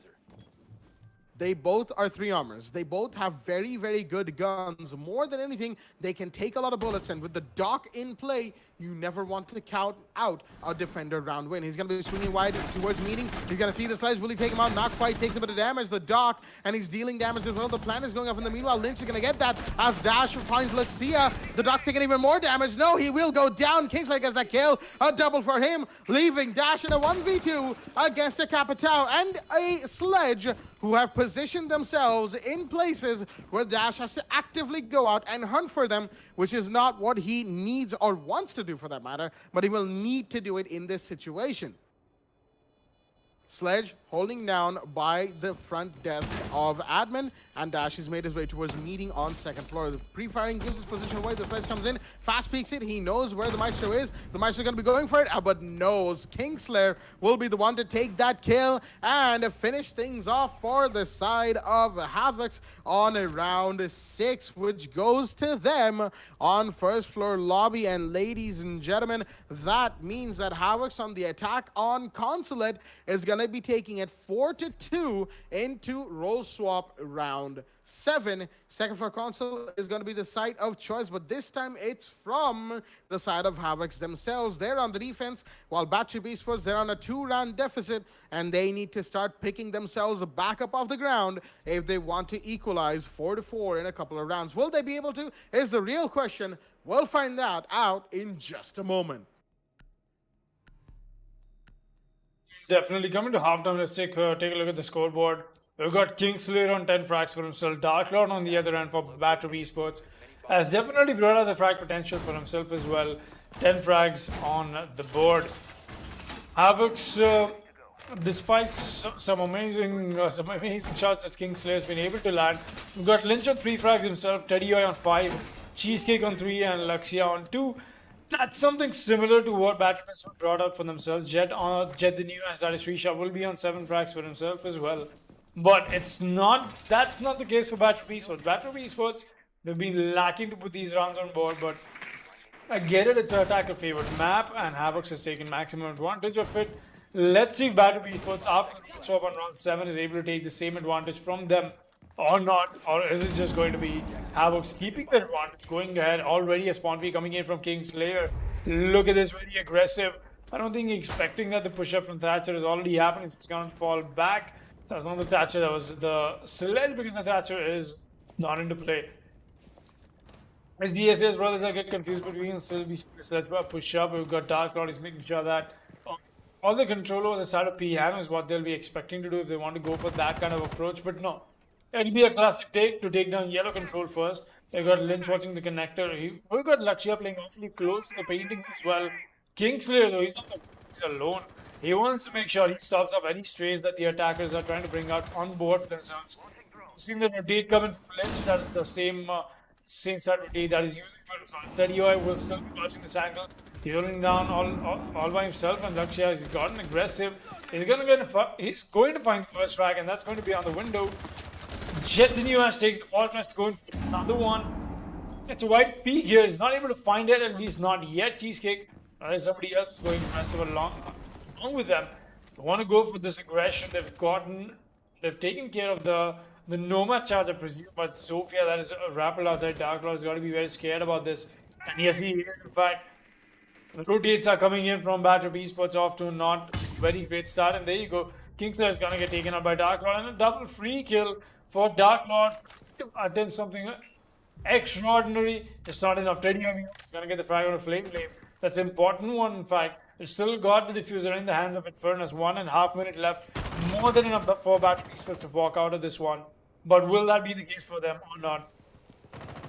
They both are 3 armors. They both have very, very good guns. More than anything, they can take a lot of bullets, and with the Doc in play, you never want to count out a defender round win. He's going to be swinging wide towards meeting. He's going to see the sledge. Will he take him out? Not quite. Takes a bit of damage. The Doc, and he's dealing damage as well. The plan is going off in the meanwhile. Lynch is going to get that as Dash finds Luxia. The Doc's taking even more damage. No, he will go down. Kingslayer gets that kill. A double for him, leaving Dash in a 1v2 against a Capitao and a Sledge, who have positioned themselves in places where Dash has to actively go out and hunt for them, which is not what he needs or wants to do for that matter, but he will need to do it in this situation. Sledge holding down by the front desk of admin, and Dash has made his way towards meeting on second floor. The pre-firing gives his position away. The Sledge comes in, fast peeks it. He knows where the Maestro is. The Maestro is going to be going for it, but knows Kingslayer will be the one to take that kill and finish things off for the side of Havox on round 6, which goes to them on first floor lobby. And ladies and gentlemen, that means that Havox on the attack on Consulate is going to be taking it 4-2 into roll swap round 7. Second floor console is going to be the site of choice, but this time it's from the side of Havox themselves. They're on the defense, while Badtrip Esports, they're on a 2-round deficit, and they need to start picking themselves back up off the ground if they want to equalize 4-4 in a couple of rounds. Will they be able to? Is the real question. We'll find that out in just a moment. Definitely coming to halftime. Let's take a look at the scoreboard. We've got Kingslayer on 10 frags for himself. Darklord on the other end for Badtrip Esports has definitely brought out the frag potential for himself as well. 10 frags on the board. Havox, despite some amazing shots that Kingslayer has been able to land, we've got Lynch on 3 frags himself, Teddy on 5, Cheesecake on 3, and Lakshya on 2. That's something similar to what Badtrip has brought out for themselves. Jet the new as that is Srisha will be on 7 frags for himself as well. But that's not the case for Badtrip Esports. Badtrip Esports, they've been lacking to put these rounds on board, but I get it, it's an attacker favored map, and Havox has taken maximum advantage of it. Let's see if Badtrip Esports, after the swap on round 7, is able to take the same advantage from them or not, or is it just going to be Havox keeping the advantage, going ahead? Already a spawn P coming in from Kingslayer. Look at this, very aggressive. I don't think expecting that the push-up from Thatcher is already happening, so it's going to fall back. That's not the Thatcher, that was the Sledge, because the Thatcher is not into play. As the SAS brothers, I get confused between still be Sledge push-up. We've got Dark Lord is making sure that all the control over the side of Piano is what they'll be expecting to do if they want to go for that kind of approach, but no. It'll be a classic take to take down yellow control first. They got Lynch watching the connector. We've got Lakshya playing awfully close to the paintings as well. Kingslayer, though, he's alone. He wants to make sure he stops off any strays that the attackers are trying to bring out on board for themselves. Seeing the rotate coming from Lynch, that is the same side rotate that is using for himself. Steady Eye will still be watching this angle. He's holding down all by himself, and Lakshya has gotten aggressive. He's going to find the first frag, and that's going to be on the window. Jet the new Ash takes the fortress to go in for another one. It's a white peak here. He's not able to find it, at least not yet. Cheesecake. Unless somebody else is going aggressive along with them. They want to go for this aggression. They've taken care of the Nomad charge, I presume, but Sophia, that is a rappel outside Dark Lord, has got to be very scared about this. And yes, he is, in fact. The rotates are coming in from Badtrip Esports off to not very great start, and there you go. Kingslayer is going to get taken out by Dark Lord, and a double free kill for Dark Lord to attempt something extraordinary. It's not enough. Teddy is going to get the frag on a Flame. That's an important one, in fact. It's still got the diffuser in the hands of Infernus. 1.5 minutes left. More than enough for Badtrip Esports to walk out of this one. But will that be the case for them or not?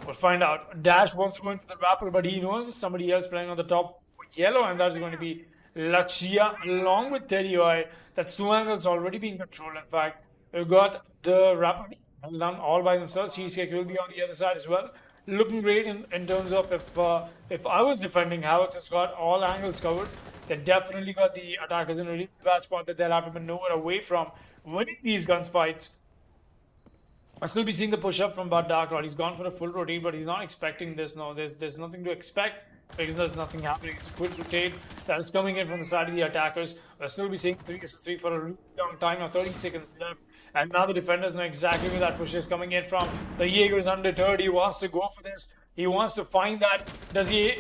We'll find out. Dash wants to go in for the rappel, but he knows there's somebody else playing on the top yellow, and that's going to be Lakshya along with Teddy Eye. That's 2 angles already being controlled, in fact. We've got the rappel done all by themselves. Cheesecake will be on the other side as well. Looking great in terms of if I was defending, Havox has got all angles covered. They definitely got the attackers in a really bad spot that they'll have to be nowhere away from winning these gunfights. I'll still be seeing the push-up from Dark Lord. He's gone for a full rotate, but he's not expecting this. No, there's nothing to expect because there's nothing happening. It's a quick rotate that is coming in from the side of the attackers. We'll still be seeing 3 vs 3 for a really long time now. 30 seconds left. And now the defenders know exactly where that push is coming in from. The Jaeger is undeterred. He wants to go for this. He wants to find that. Does he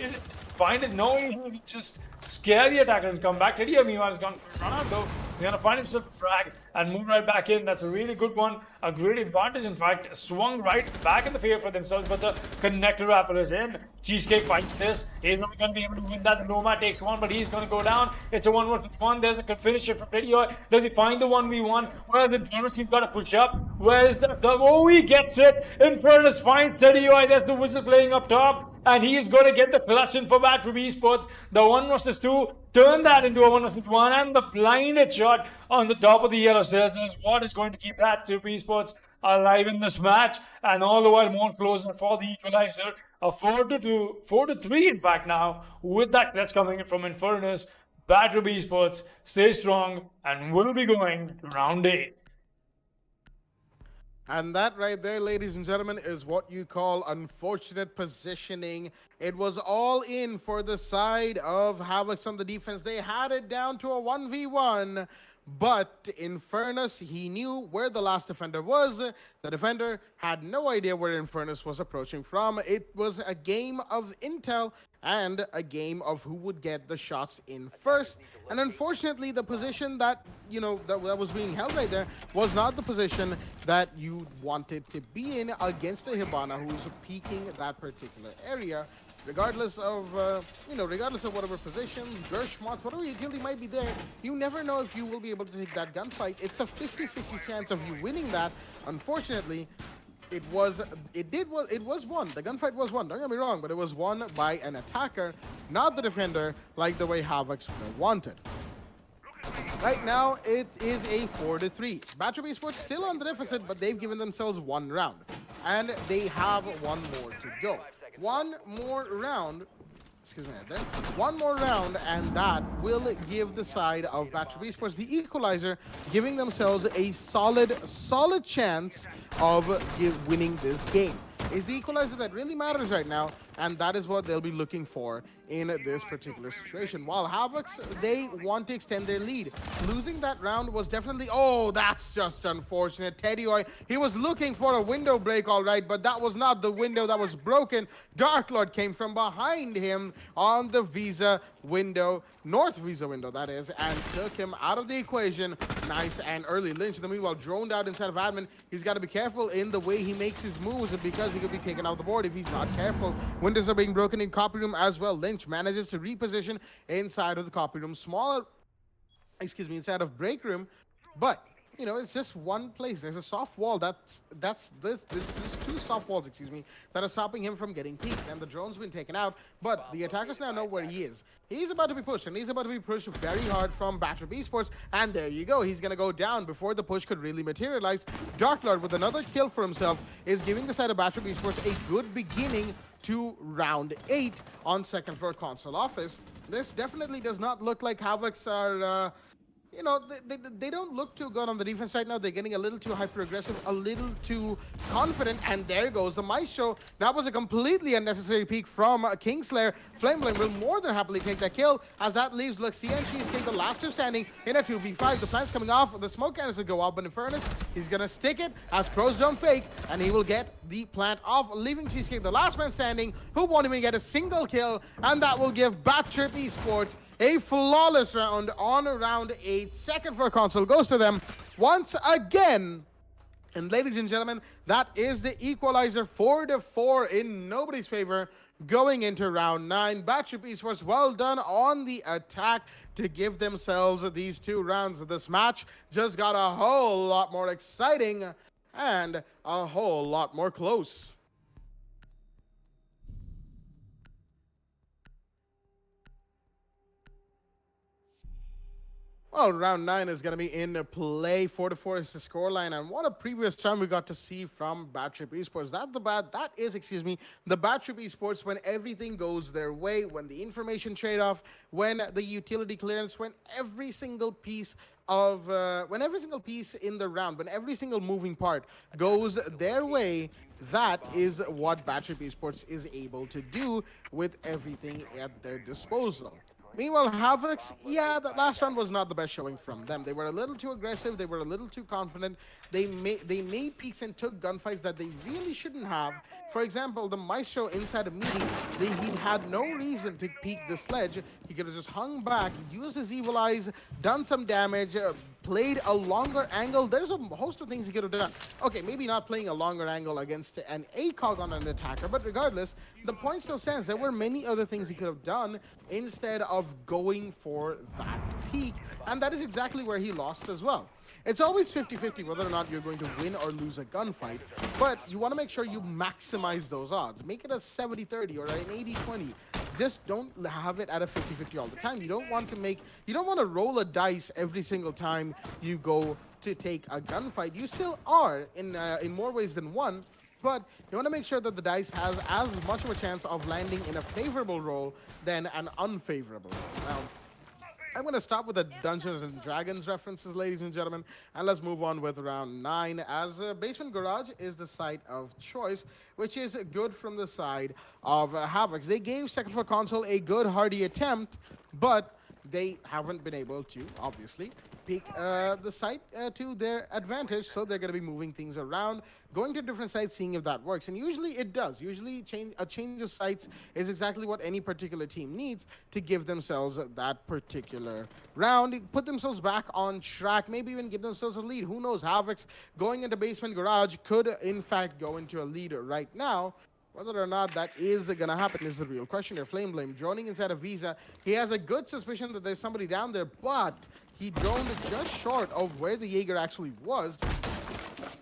find it? No, he just scare the attacker and come back. Teddy Amiwa has gone for a run out though. He's going to find himself a frag and move right back in. That's a really good one. A great advantage, in fact. Swung right back in the favor for themselves, but the connector rappel is in. Cheesecake fights this. He's not going to be able to win that. The Nomad takes one, but he's going to go down. It's a 1 vs 1. There's the finisher from Teddy. Does he find the 1v1? Where's Infernus? He's got to push up. Where's oh, he gets it. Infernus finds Teddy. There's the whistle playing up top, and he is going to get the clutch in for Badtrip Esports. The 1 vs 2. Turn that into a 1 vs 1, and the blinded shot on the top of the yellow stairs is what is going to keep Badtrip Esports alive in this match, and all the while more closer for the equalizer. A 4-3 in fact now, with that clutch coming in from Infernus. Badtrip Esports stay strong and will be going to round 8. And that right there, ladies and gentlemen, is what you call unfortunate positioning. It was all in for the side of Havox on the defense. They had it down to a 1v1, but Infernus, he knew where the last defender was. The defender had no idea where Infernus was approaching from. It was a game of intel and a game of who would get the shots in first. And unfortunately, the position that, that was being held right there was not the position that you wanted to be in against a Hibana who's peeking that particular area. Regardless of, regardless of whatever positions, Gershmots, whatever utility might be there, you never know if you will be able to take that gunfight. It's a 50-50 chance of you winning that. Unfortunately, it was won. The gunfight was won, don't get me wrong, but it was won by an attacker, not the defender, like the way Havox wanted. Right now, it is a 4-3. Badtrip Esports still on the deficit, but they've given themselves one round. And they have one more to go. One more round. Excuse me, then. One more round, and that will give the side of Badtrip Esports the equalizer, giving themselves a solid chance of winning this game. It's the equalizer that really matters right now, and that is what they'll be looking for in this particular situation. While Havox, they want to extend their lead. Losing that round was definitely, oh, that's just unfortunate. Teddy Oi, he was looking for a window break, all right, but that was not the window that was broken. Dark Lord came from behind him on the Visa window, North Visa window, that is, and took him out of the equation. Nice and early. Lynch, in the meanwhile, droned out inside of admin. He's got to be careful in the way he makes his moves because he could be taken off the board if he's not careful. Windows are being broken in copy room as well. Lynch manages to reposition inside of the copy room, inside of break room, but you know, it's just one place. There's a soft wall. There's two soft walls, excuse me, that are stopping him from getting peeked. And the drone's been taken out, but the attackers now know where he is. He's about to be pushed, and he's about to be pushed very hard from Badtrip Esports. And there you go. He's gonna go down before the push could really materialize. Dark Lord with another kill for himself is giving the side of Badtrip Esports a good beginning to round 8 on second floor console office. This definitely does not look like Havox are you know, they don't look too good on the defense right now. They're getting a little too hyper-aggressive, a little too confident, and there goes the Maestro. That was a completely unnecessary peek from Kingslayer. Flame will more than happily take that kill, as that leaves Luxia and Cheesecake, the last two standing, in a 2v5. The plant's coming off, the smoke cannons will go up, but in fairness, he's gonna stick it, as pros don't fake, and he will get the plant off, leaving Cheesecake the last man standing, who won't even get a single kill, and that will give Badtrip Esports a flawless round on round 8. Second floor console goes to them once again. And ladies and gentlemen, that is the equalizer, 4-4 in nobody's favor going into round 9. Badtrip Esports, well done on the attack to give themselves these 2 rounds. This match just got a whole lot more exciting and a whole lot more close. Well, round 9 is going to be in play. 4-4 is the scoreline, and what a previous time we got to see from Badtrip Esports. That is the Badtrip Esports when everything goes their way, when the information trade-off, when the utility clearance, when every single piece in the round, when every single moving part goes their way. That is what Badtrip Esports is able to do with everything at their disposal. Meanwhile, Havox, yeah, that last round was not the best showing from them. They were a little too aggressive. They were a little too confident. They made peaks and took gunfights that they really shouldn't have. For example, the Maestro inside of meeting, he had no reason to peek the sledge. He could have just hung back, used his evil eyes, done some damage, played a longer angle. There's a host of things he could have done. Okay, maybe not playing a longer angle against an ACOG on an attacker, but regardless, the point still stands. There were many other things he could have done instead of going for that peak, and that is exactly where he lost as well. It's always 50-50 whether or not you're going to win or lose a gunfight, but you want to make sure you maximize those odds. Make it a 70-30 or an 80-20. Just don't have it at a 50-50 all the time. You don't want to roll a dice every single time you go to take a gunfight. You still are in more ways than one, but you want to make sure that the dice has as much of a chance of landing in a favorable roll than an unfavorable roll. Now, I'm going to stop with the Dungeons and Dragons references, ladies and gentlemen, and let's move on with round 9, as Basement Garage is the site of choice, which is good from the side of Havox. They gave second floor console a good hearty attempt, but they haven't been able to, obviously, pick the site to their advantage, so they're going to be moving things around, going to different sites, seeing if that works. And usually it does. Usually a change of sites is exactly what any particular team needs to give themselves that particular round, put themselves back on track, maybe even give themselves a lead. Who knows? Havox going into Basement Garage could, in fact, go into a lead right now. Whether or not that is going to happen is the real question here. Flame Blame joining inside of Visa. He has a good suspicion that there's somebody down there, but he droned just short of where the Jaeger actually was.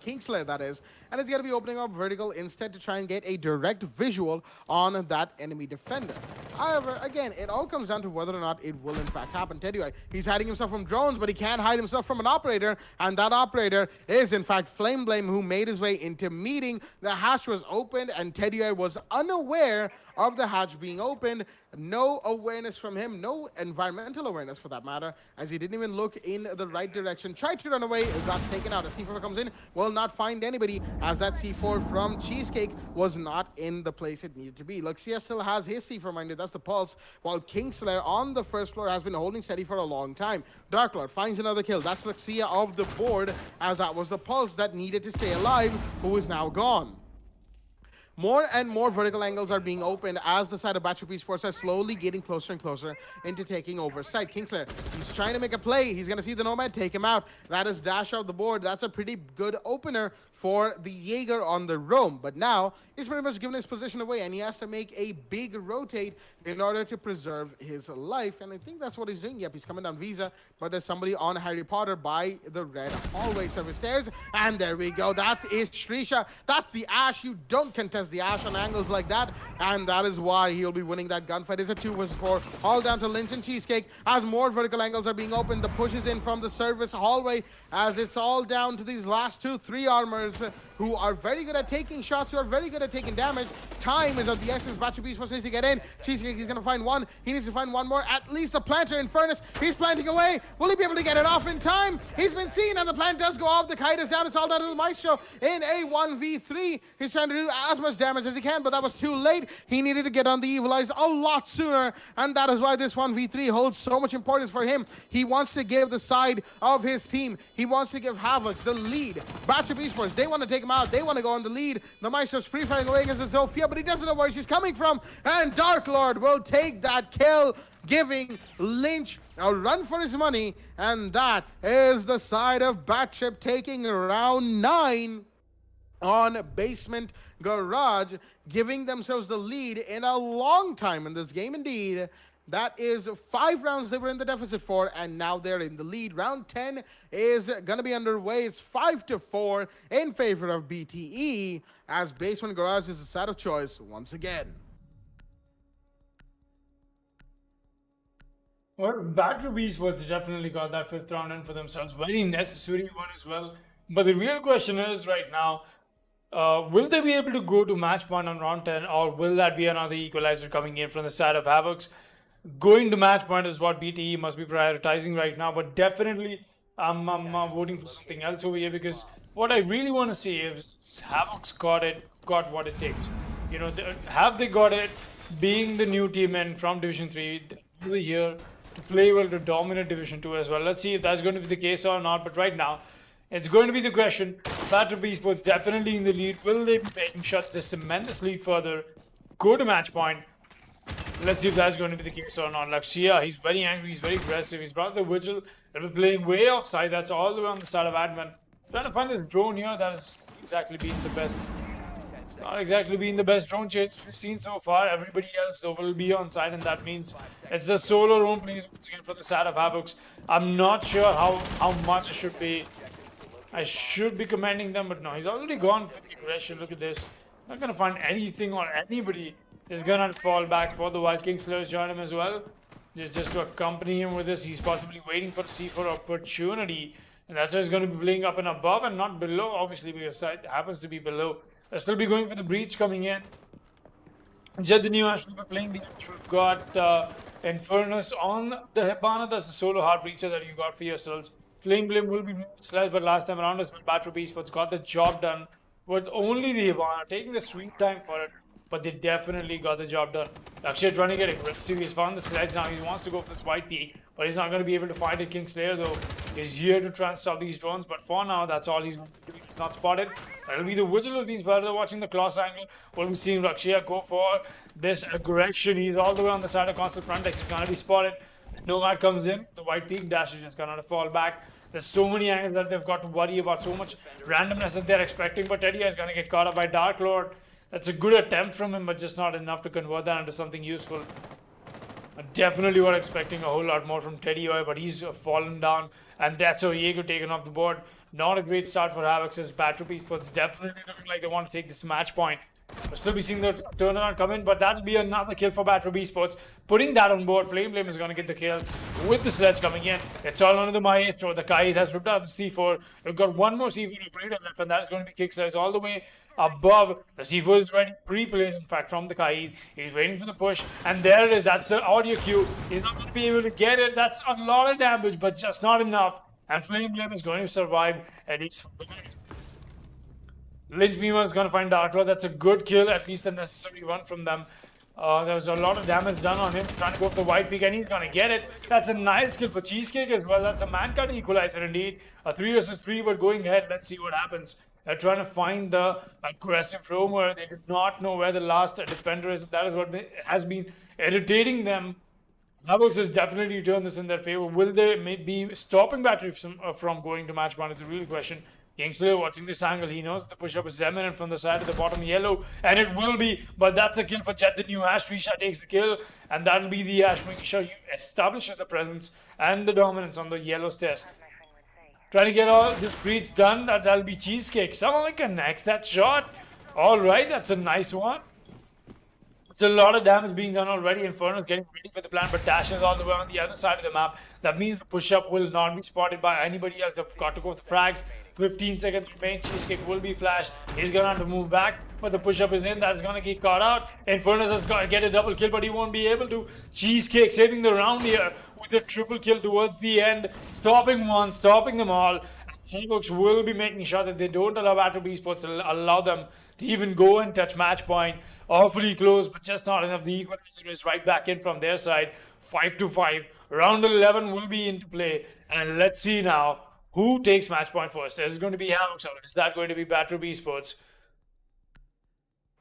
Kingslayer, that is. And it's going to be opening up vertical instead to try and get a direct visual on that enemy defender. However, again, it all comes down to whether or not it will in fact happen. TEC, he's hiding himself from drones, but he can't hide himself from an operator, and that operator is in fact Flameblame, who made his way into meeting. The hatch was opened, and TEC was unaware of the hatch being opened. No awareness from him, no environmental awareness for that matter, as he didn't even look in the right direction. Tried to run away, got taken out. As C4 comes in, will not find anybody, as that C4 from Cheesecake was not in the place it needed to be. Luxia still has his C4 minded, that's the Pulse, while Kingslayer on the first floor has been holding steady for a long time. Dark Lord finds another kill. That's Luxia off the board, as that was the Pulse that needed to stay alive, who is now gone. More and more vertical angles are being opened as the side of Badtrip Esports are slowly getting closer and closer into taking over side. Kingslayer, he's trying to make a play. He's going to see the Nomad take him out. That is dash off the board. That's a pretty good opener for the Jaeger on the roam. But now he's pretty much given his position away, and he has to make a big rotate in order to preserve his life. And I think that's what he's doing. Yep, he's coming down Visa, but there's somebody on Harry Potter by the red hallway service stairs. And there we go. That is Shrisha. That's the Ash. You don't contest the Ash on angles like that, and that is why he'll be winning that gunfight. It's a 2 vs 4, all down to Lynch and Cheesecake as more vertical angles are being opened. The push is in from the service hallway, as it's all down to these last 2-3 armors who are very good at taking shots, who are very good at taking damage. Time is of the essence. Badtrip Esports needs to get in. Cheesecake is going to find one. He needs to find one more, at least a planter in Furnace. He's planting away. Will he be able to get it off in time? He's been seen, and the plant does go off. The kite is down. It's all down to the Maestro in a 1v3. He's trying to do as much damage as he can, but that was too late. He needed to get on the Evil Eyes a lot sooner, and that is why this 1v3 holds so much importance for him. He wants to give the side of his team. He wants to give Havox the lead. Badtrip Esports, they want to take him out. They want to go on the lead. The Maestro's pre-firing away against the Zofia, but he doesn't know where she's coming from, and Dark Lord will take that kill, giving Lynch a run for his money, and that is the side of Badtrip taking round 9 on Basement Garage, giving themselves the lead in a long time in this game indeed. That is 5 rounds they were in the deficit for, and now they're in the lead. Round 10 is going to be underway. It's 5-4 in favor of BTE, as Basement Garage is the side of choice once again. Well, Badtrip Esports definitely got that 5th round in for themselves. Very necessary one as well. But the real question is right now, will they be able to go to match point on round 10, or will that be another equalizer coming in from the side of Havox? Going to match point is what BTE must be prioritizing right now, but definitely I'm voting for something else over here, because what I really want to see is Havox got what it takes. You know, have they got it, being the new team and from Division 3, they're here to play well, to dominate Division 2 as well. Let's see if that's going to be the case or not, but right now, it's going to be the question. Badtrip Esports definitely in the lead. Will they be able to shut this tremendous lead further, go to match point? Let's see if that's going to be the case or not. Luxia, he's very angry, he's very aggressive. He's brought the Vigil. They'll be playing way offside. That's all the way on the side of Admin. Trying to find this drone here that has exactly been the best. It's not exactly been the best drone chase we've seen so far. Everybody else though will be on side, and that means it's the solo drone plays once again from the side of Havox. I'm not sure how much I should be commending them, but no, he's already gone for the aggression. Look at this. Not gonna find anything or anybody. He's gonna fall back for the Wild Kingslayers join him as well. Just to accompany him with this. He's possibly waiting for the C4 opportunity. And that's why he's gonna be playing up and above and not below, obviously, because side happens to be below. They'll still be going for the breach coming in. Jed the new Ash will be playing the Ash. We've got Infernus on the Hibana. That's the solo hard breacher that you got for yourselves. Flameblame will be slashed, but last time around as well, Badtrip Esports got the job done with only the Hibana, taking the sweet time for it, but they definitely got the job done. Lakshya trying to get aggressive. He's found the sledge now. He wants to go for this white peak, but he's not going to be able to find it. Kingslayer though is here to try and stop these drones, but for now, that's all he's doing. He's not spotted. That'll be the Vigil will be better watching the cross angle. We'll be seeing Lakshya go for this aggression. He's all the way on the side of Constant Frontex. He's going to be spotted. Nomad comes in. The white peak dashes. It's going to fall back. There's so many angles that they've got to worry about, so much randomness that they're expecting, but TEC is going to get caught up by Dark Lord. That's a good attempt from him, but just not enough to convert that into something useful. I definitely were expecting a whole lot more from TEC, but he's fallen down, and that's how Jaeger taken off the board. Not a great start for Havox, as Badtrip Esports definitely looking like they want to take this match point. We'll still be seeing the turnaround come in, but that'll be another kill for Badtrip Esports. Putting that on board, Flame is going to get the kill with the sledge coming in. It's all under the Maestro. The Kaid has ripped out the C4. We've got one more C4 operator left, and that is going to be Kickstarters all the way above. The C4 is ready, pre-placed in fact from the Kaid. He's waiting for the push, and there it is. That's the audio cue. He's not going to be able to get it. That's a lot of damage, but just not enough. And Flame is going to survive at least for the minute. Lynch Beamer is going to find Darklo. That's a good kill, at least a necessary one from them. There was a lot of damage done on him, trying to go for the white peak, and he's going to get it. That's a nice kill for Cheesecake as well. That's a man-cut equalizer indeed. A 3 versus 3, but going ahead, let's see what happens. They're trying to find the aggressive roamer. They do not know where the last defender is. That is what has been irritating them. Havox has definitely turned this in their favor. Will they be stopping Badtrip from going to match point is the real question. Kingslayer watching this angle. He knows the push-up is imminent from the side of the bottom yellow. And it will be. But that's a kill for Jet, the new Ash. Risha takes the kill. And that'll be the Ash, making sure he establishes a presence and the dominance on the yellow stairs. Trying to get all this breach done. That'll be Cheesecake. Someone connects that shot. Alright, that's a nice one. It's a lot of damage being done already. Inferno is getting ready for the plan, but Dash is all the way on the other side of the map. That means the push-up will not be spotted by anybody else. They've got to go with frags. 15 seconds remain. Cheesecake will be flashed. He's going to have to move back, but the push-up is in. That's going to get caught out. Inferno has got to get a double kill, but he won't be able to. Cheesecake saving the round here with a triple kill towards the end. Stopping one, stopping them all. Havox will be making sure that they don't allow Badtrip Esports to allow them to even go and touch match point. Awfully close, but just not enough. The equalizer is right back in from their side. 5-5. Round 11 will be into play. And let's see now who takes match point first. Is it going to be Havox or is that going to be Badtrip Esports?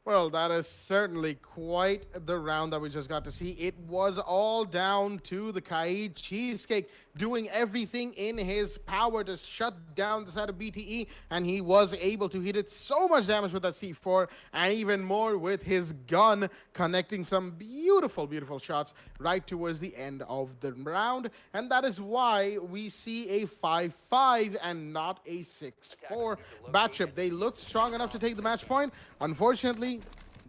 Well, that is certainly quite the round that we just got to see. It was all down to the Kaid. Cheesecake doing everything in his power to shut down the side of BTE, and he was able to hit it so much damage with that C4, and even more with his gun, connecting some beautiful, beautiful shots right towards the end of the round. And that is why we see a 5-5 and not a 6-4. Badtrip, they looked strong enough to take the match point. Unfortunately,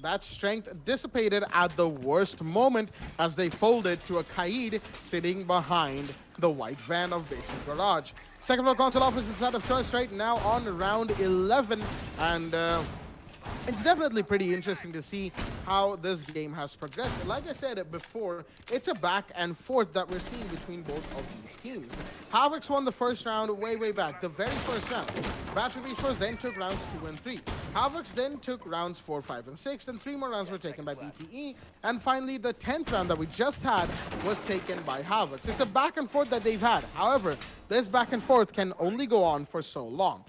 that strength dissipated at the worst moment as they folded to a Kaid sitting behind the white van of Basement Garage. Second floor console office inside of choice right now on round 11, and it's definitely pretty interesting to see how this game has progressed. Like I said before, it's a back and forth that we're seeing between both of these teams. Havox won the first round way back, the very first round. Badtrip Esports then took rounds 2 and 3. Havox then took rounds 4, 5, and 6, and 3 more rounds were taken by BTE. And finally, the 10th round that we just had was taken by Havox. It's a back and forth that they've had. However, this back and forth can only go on for so long.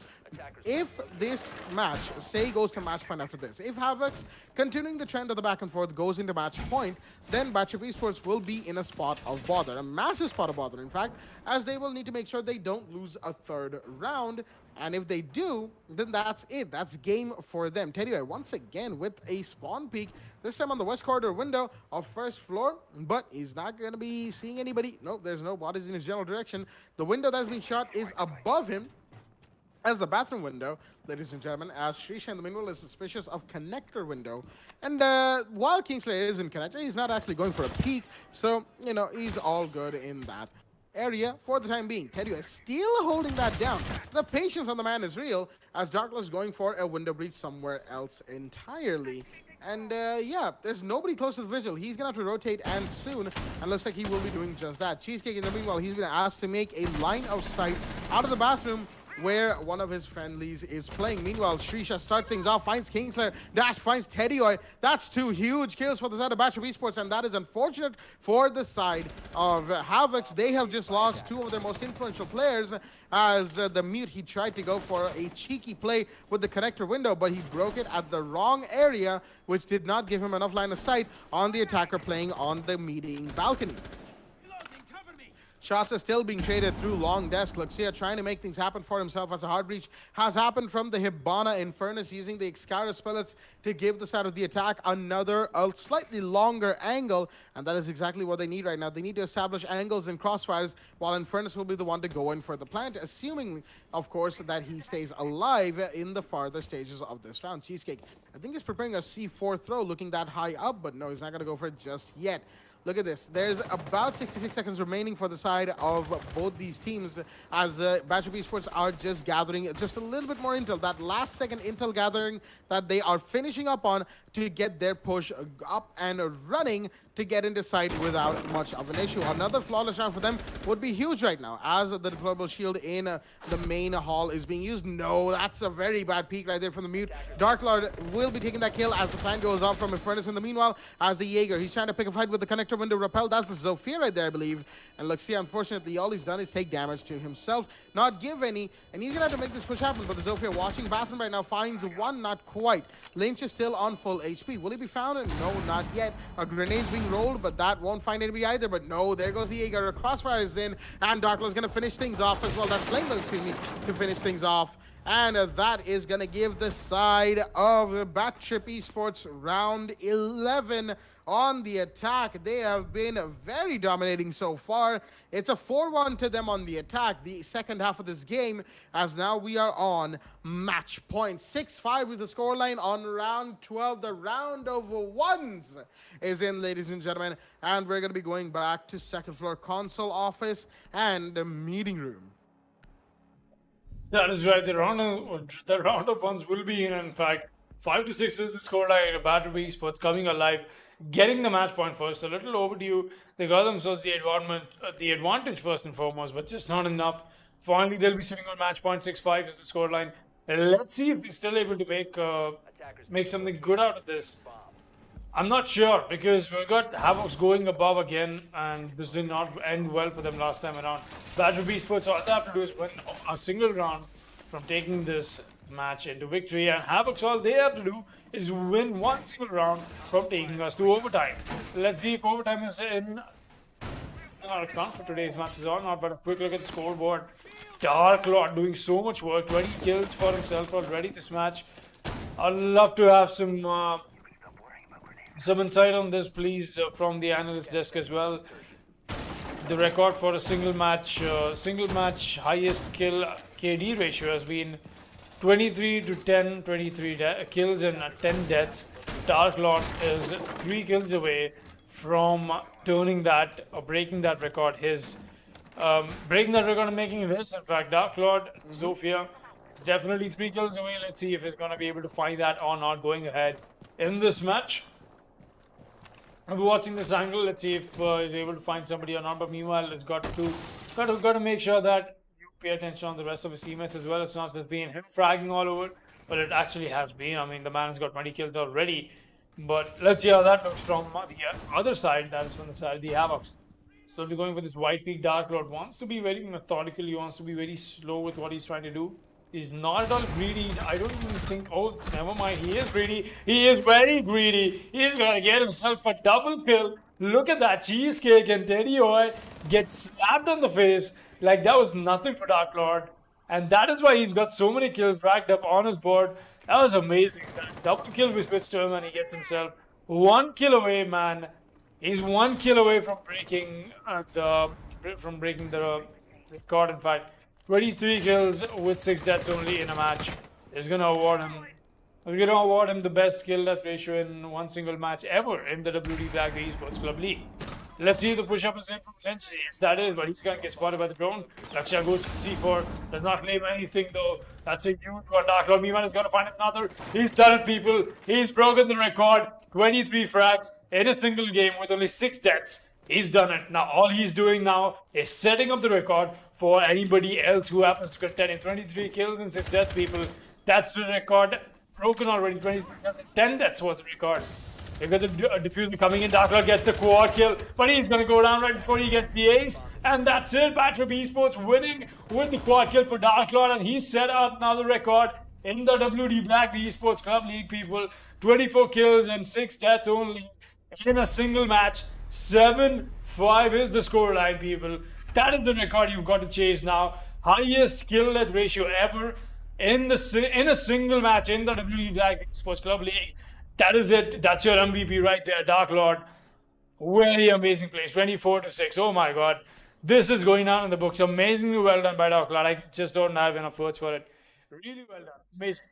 If this match, say, goes to match point after this, if Havox, continuing the trend of the back and forth, goes into match point, then Badtrip Esports will be in a spot of bother, a massive spot of bother, in fact, as they will need to make sure they don't lose a third round. And if they do, then that's it. That's game for them. Teddy once again with a spawn peek, this time on the west corridor window of first floor, but he's not going to be seeing anybody. Nope, there's no bodies in his general direction. The window that's been shot is above him as the bathroom window, ladies and gentlemen, as Shrisha in the meanwhile is suspicious of connector window. And while Kingslayer is in connector, he's not actually going for a peek, so, you know, he's all good in that area for the time being. Teddy is still holding that down. The patience on the man is real, as Darklo is going for a window breach somewhere else entirely. And yeah, there's nobody close to the visual. He's gonna have to rotate, and soon, and looks like he will be doing just that. Cheesecake in the meanwhile, he's been asked to make a line of sight out of the bathroom where one of his friendlies is playing. Meanwhile, Shrisha starts things off, finds Kingslayer, Dash finds Teddy. That's 2 huge kills for the side of Badtrip Esports, and that is unfortunate for the side of Havox. They have just lost 2 of their most influential players, as the Mute, he tried to go for a cheeky play with the connector window, but he broke it at the wrong area, which did not give him enough line of sight on the attacker playing on the meeting balcony. Shots are still being traded through long desk. Luxia trying to make things happen for himself as a hard breach has happened from the Hibana Infernus, using the Excaris pellets to give the side of the attack another slightly longer angle, and that is exactly what they need right now. They need to establish angles and crossfires, while Infernus will be the one to go in for the plant, assuming, of course, that he stays alive in the farther stages of this round. Cheesecake, I think he's preparing a C4 throw, looking that high up, but no, he's not going to go for it just yet. Look at this. There's about 66 seconds remaining for the side of both these teams, as Badtrip Esports are just gathering just a little bit more intel. That last second intel gathering that they are finishing up on to get their push up and running to get into side without much of an issue. Another flawless round for them would be huge right now, as the deployable shield in the main hall is being used. No, that's a very bad peek right there from the mute. Dark Lord will be taking that kill as the plan goes off from Infernus. In the meanwhile, as the Jaeger, he's trying to pick a fight with the connector window rappel. That's the Zofia right there, I believe. And Luxia, unfortunately, all he's done is take damage to himself, not give any, and he's gonna have to make this push happen. But the Zofia watching Bathroom right now finds one, not quite. Lynch is still on full HP. Will he be found? No, not yet. A grenade's being rolled, but that won't find anybody either. But no, there goes the Jaeger. A crossfire is in, and Darklo's gonna finish things off as well. That's Flamewell, excuse me, to finish things off. And that is gonna give the side of Badtrip Esports round 11 on the attack. They have been very dominating so far. It's a 4-1 to them on the attack, the second half of this game, as now we are on match point. 6-5 with the scoreline on round 12. The round of ones is in, ladies and gentlemen, and we're going to be going back to second floor console office and the meeting room. That is right. The round of ones will be in fact. 5-6 is the scoreline. Badtrip Esports coming alive, getting the match point first. A little overdue. They got themselves the advantage first and foremost, but just not enough. Finally, they'll be sitting on match point. 6-5 is the scoreline. Let's see if he's still able to make something good out of this. I'm not sure, because we've got Havox going above again, and this did not end well for them last time around. Badtrip Esports, all they have to do is win a single round from taking this match into victory, and Havox, all they have to do is win one single round from taking us to overtime. Let's see if overtime is in our account for today's matches or not, but a quick look at the scoreboard. Dark Lord doing so much work, 20 kills for himself already this match. I'd love to have some insight on this, please, from the analyst desk as well. The record for a single match highest kill KD ratio has been 23 to 10, 23 kills and 10 deaths. Dark Lord is 3 kills away from turning that or breaking that record. Breaking that record and making it his. In fact, Dark Lord, Zofia, is definitely 3 kills away. Let's see if he's going to be able to find that or not going ahead in this match. I'll be watching this angle. Let's see if he's able to find somebody or not. But meanwhile, it's got to make sure that you pay attention on the rest of his teammates as well. It's not just been him fragging all over, but it actually has been. I mean, the man has got 20 kills already. But let's see how that looks from the other side. That is from the side of the Havox. So we'll be going for this white peak. Dark Lord wants to be very methodical. He wants to be very slow with what he's trying to do. He's not at all greedy. I don't even think, oh, never mind. He is greedy. He is very greedy. He's going to get himself a double kill. Look at that. Cheesecake and Teddy Oi get slapped on the face like that was nothing for Dark Lord. And that is why he's got so many kills racked up on his board. That was amazing. That double kill we switched to him and he gets himself 1 kill away, man. He's 1 kill away from breaking the record, in fact. 23 kills with 6 deaths only in a match. We're going to award him the best kill death ratio in one single match ever in the WD Black Esports Club League. Let's see if the push-up is in from Lynch. Yes, that is, but he's going to get spotted by the drone. Laksha goes to C4. Does not claim anything, though. That's a huge one. Dark Lord Miman is going to find another. He's done it, people. He's broken the record. 23 frags in a single game with only 6 deaths. He's done it. Now, all he's doing now is setting up the record for anybody else who happens to get 23 kills and 6 deaths, people. That's the record. Broken already. 10 deaths was the record. You've got the diffuser coming in. Dark Lord gets the quad kill, but he's going to go down right before he gets the ace. And that's it. Badtrip Esports winning with the quad kill for Dark Lord, and he set out another record in the WD Black, the Esports Club League, people. 24 kills and 6 deaths only in a single match. 7-5 is the scoreline, people. That is the record you've got to chase now. Highest kill death ratio ever in in a single match in the WWE Black Sports Club League. That is it. That's your MVP right there, Dark Lord. Very amazing place. 24-6. Oh my god. This is going down in the books. Amazingly well done by Dark Lord. I just don't have enough words for it. Really well done. Amazing.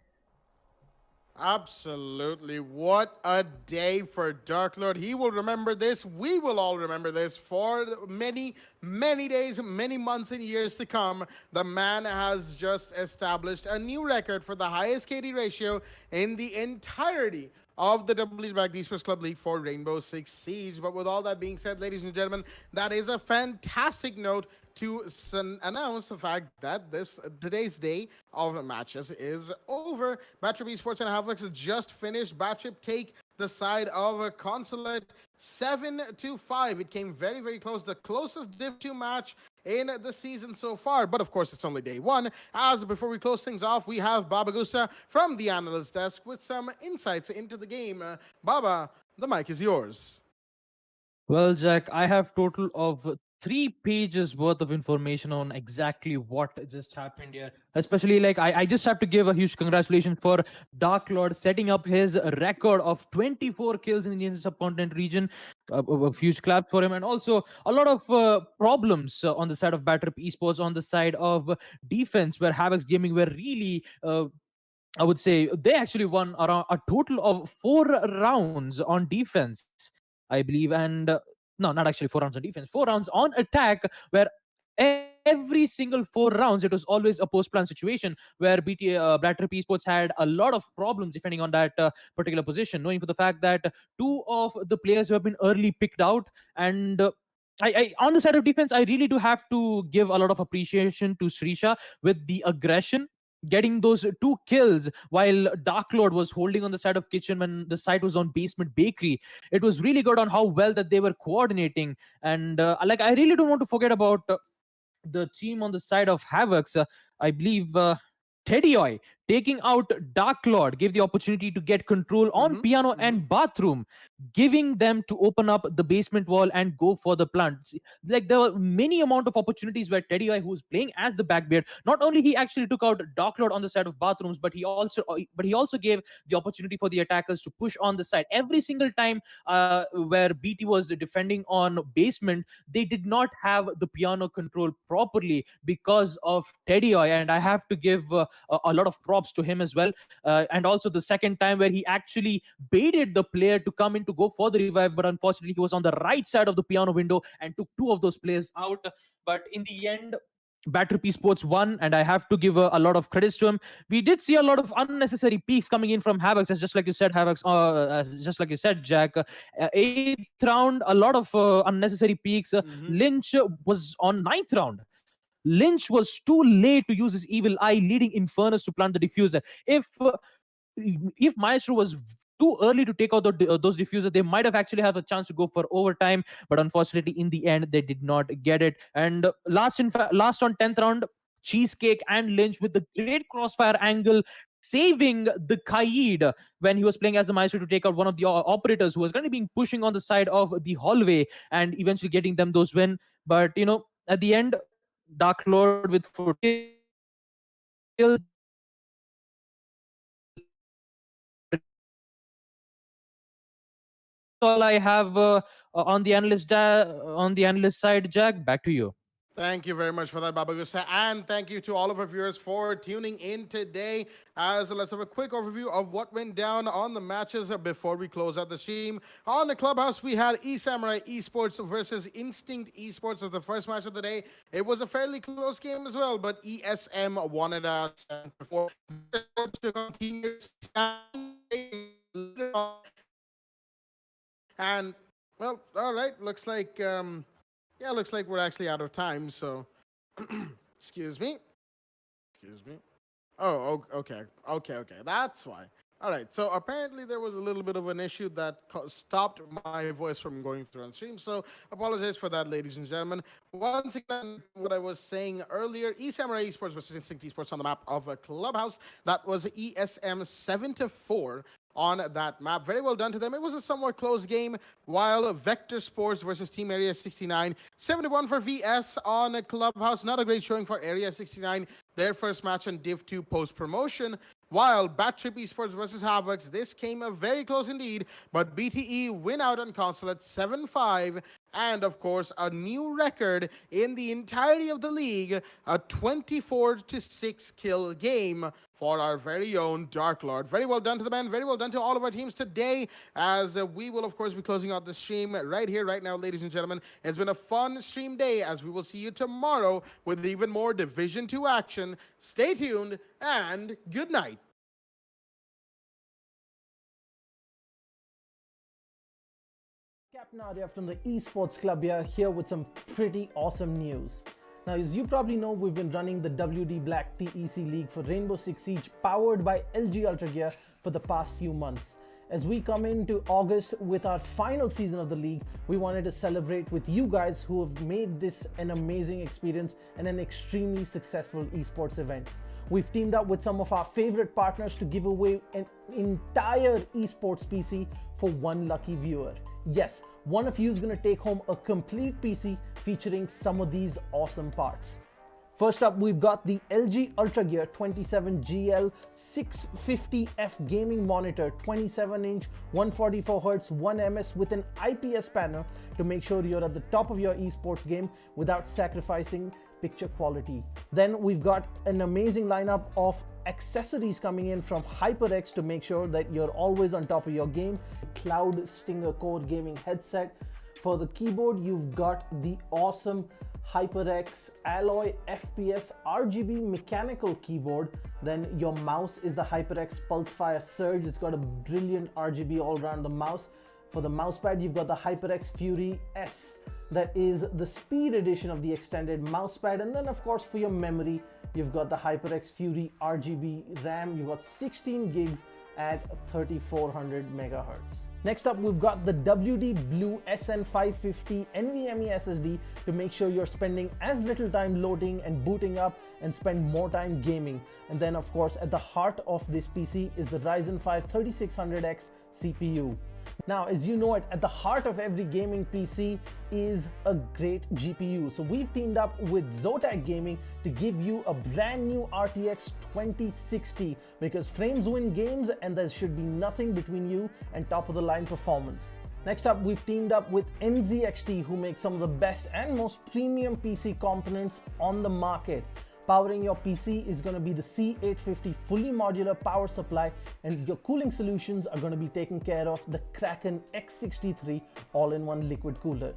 Absolutely. What a day for Dark Lord. He will remember this. We will all remember this for many, many days, many months and years to come. The man has just established a new record for the highest KD ratio in the entirety of the WWE Black Esports Club League for Rainbow Six Siege. But with all that being said, ladies and gentlemen, that is a fantastic note to announce the fact that today's day of matches is over. Badtrip Esports and Havox just finished. Badtrip take the side of Consulate 7-5. It came very, very close. The closest Div 2 match in the season so far. But of course, it's only day one. As before we close things off, we have Baba Gusa from the analyst desk with some insights into the game. Baba, the mic is yours. Well, Jack, I have total of 3 pages worth of information on exactly what just happened here. Especially, like, I just have to give a huge congratulations for Dark Lord setting up his record of 24 kills in the Indian subcontinent region. A huge clap for him, and also a lot of problems on the side of Badtrip Esports, on the side of defense, where Havox Gaming were really. I would say they actually won around a total of 4 rounds on defense, I believe, and no, not actually 4 rounds on defense, 4 rounds on attack, where every single 4 rounds it was always a post-plan situation where Badtrip Esports had a lot of problems defending on that particular position, knowing for the fact that 2 of the players who have been early picked out, and on the side of defense, I really do have to give a lot of appreciation to Srisha with the aggression, getting those 2 kills while Dark Lord was holding on the side of kitchen when the site was on basement bakery. It was really good on how well that they were coordinating, and like, I really don't want to forget about the team on the side of Havox. I believe Teddy Oy taking out Dark Lord gave the opportunity to get control on piano and bathroom, giving them to open up the basement wall and go for the plant. Like, there were many amount of opportunities where Teddy Oy, who's playing as the backbeard, not only he actually took out Dark Lord on the side of bathrooms, but he also gave the opportunity for the attackers to push on the side. Every single time where BT was defending on basement, they did not have the piano control properly because of Teddy Oy, and I have to give a lot of props to him as well. And also the second time where he actually baited the player to come in to go for the revive, but unfortunately he was on the right side of the piano window and took 2 of those players out. But in the end, Badtrip Esports won, and I have to give a lot of credits to him. We did see a lot of unnecessary peaks coming in from Havox, as just like you said, Havox, just like you said, Jack. 8th round, a lot of unnecessary peaks. Lynch was on 9th round. Lynch was too late to use his evil eye, leading Infernus to plant the diffuser. If Maestro was too early to take out those diffusers, they might have actually had a chance to go for overtime, but unfortunately in the end they did not get it. And last on 10th round, Cheesecake and Lynch with the great crossfire angle, saving the Kaid when he was playing as the Maestro to take out one of the operators who was going to be pushing on the side of the hallway and eventually getting them those win. But at the end, Dark Lord with 4 kills. All I have on the analyst side. Jack, back to you. Thank you very much for that, Baba Gusa. And thank you to all of our viewers for tuning in today. Let's have a quick overview of what went down on the matches before we close out the stream. On the clubhouse, we had Esamurai Esports versus Instinct Esports as the first match of the day. It was a fairly close game as well, but ESM won it out before. And, well, all right, looks like we're actually out of time, so excuse me. Oh, okay. That's why. All right, so apparently there was a little bit of an issue that stopped my voice from going through on stream. So apologize for that, ladies and gentlemen. Once again, what I was saying earlier, Esamurai Esports versus Instinct Esports on the map of a Clubhouse. That was ESM 7-4 on that map. Very well done to them. It was a somewhat close game, while Vector Sports versus Team Area 69, 7-1 for VS on a Clubhouse. Not a great showing for Area 69, their first match on Div 2 post-promotion. While Badtrip Esports versus Havox, this came very close indeed, but BTE win out on console at 7-5, and of course a new record in the entirety of the league, a 24-6 kill game for our very own Dark Lord. Very well done to the men, very well done to all of our teams today, as we will of course be closing out the stream right here, right now, ladies and gentlemen. It's been a fun stream day, as we will see you tomorrow with even more Division 2 action. Stay tuned, and good night. Cap Nadia from the Esports Club here with some pretty awesome news. Now, as you probably know, we've been running the WD Black TEC League for Rainbow Six Siege, powered by LG Ultragear, for the past few months. As we come into August with our final season of the league, we wanted to celebrate with you guys who have made this an amazing experience and an extremely successful esports event. We've teamed up with some of our favorite partners to give away an entire esports PC for one lucky viewer. Yes, one of you is going to take home a complete PC featuring some of these awesome parts. First up, we've got the LG Ultragear 27GL 650F gaming monitor, 27-inch, 144Hz, 1ms with an IPS panel to make sure you're at the top of your esports game without sacrificing picture quality. Then we've got an amazing lineup of accessories coming in from HyperX to make sure that you're always on top of your game. Cloud Stinger Core gaming headset. For the keyboard, you've got the awesome HyperX Alloy FPS RGB mechanical keyboard. Then your mouse is the HyperX Pulsefire Surge. It's got a brilliant RGB all around the mouse. For the mousepad, you've got the HyperX Fury S. That is the speed edition of the extended mousepad. And then of course for your memory, you've got the HyperX Fury RGB RAM. You've got 16 gigs at 3400 megahertz. Next up, we've got the WD Blue SN550 NVMe SSD to make sure you're spending as little time loading and booting up and spend more time gaming. And then of course at the heart of this PC is the Ryzen 5 3600X CPU. Now, as you know, at the heart of every gaming PC is a great GPU. So we've teamed up with Zotac Gaming to give you a brand new RTX 2060, because frames win games and there should be nothing between you and top of the line performance. Next up, we've teamed up with NZXT, who make some of the best and most premium PC components on the market. Powering your PC is going to be the C850 fully modular power supply, and your cooling solutions are going to be taken care of the Kraken X63 all-in-one liquid cooler.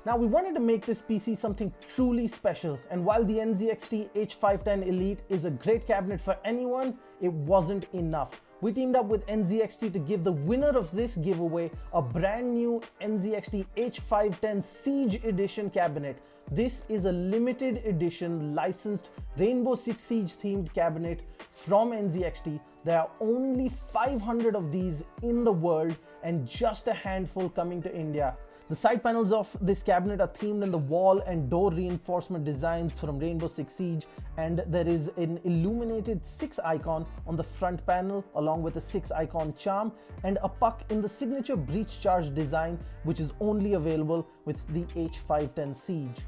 Now, we wanted to make this PC something truly special, and while the NZXT H510 Elite is a great cabinet for anyone, it wasn't enough. We teamed up with NZXT to give the winner of this giveaway a brand new NZXT H510 Siege Edition cabinet. This is a limited edition licensed Rainbow Six Siege themed cabinet from NZXT. There are only 500 of these in the world and just a handful coming to India. The side panels of this cabinet are themed in the wall and door reinforcement designs from Rainbow Six Siege, and there is an illuminated 6 icon on the front panel along with a 6 icon charm and a puck in the signature breach charge design, which is only available with the H510 Siege.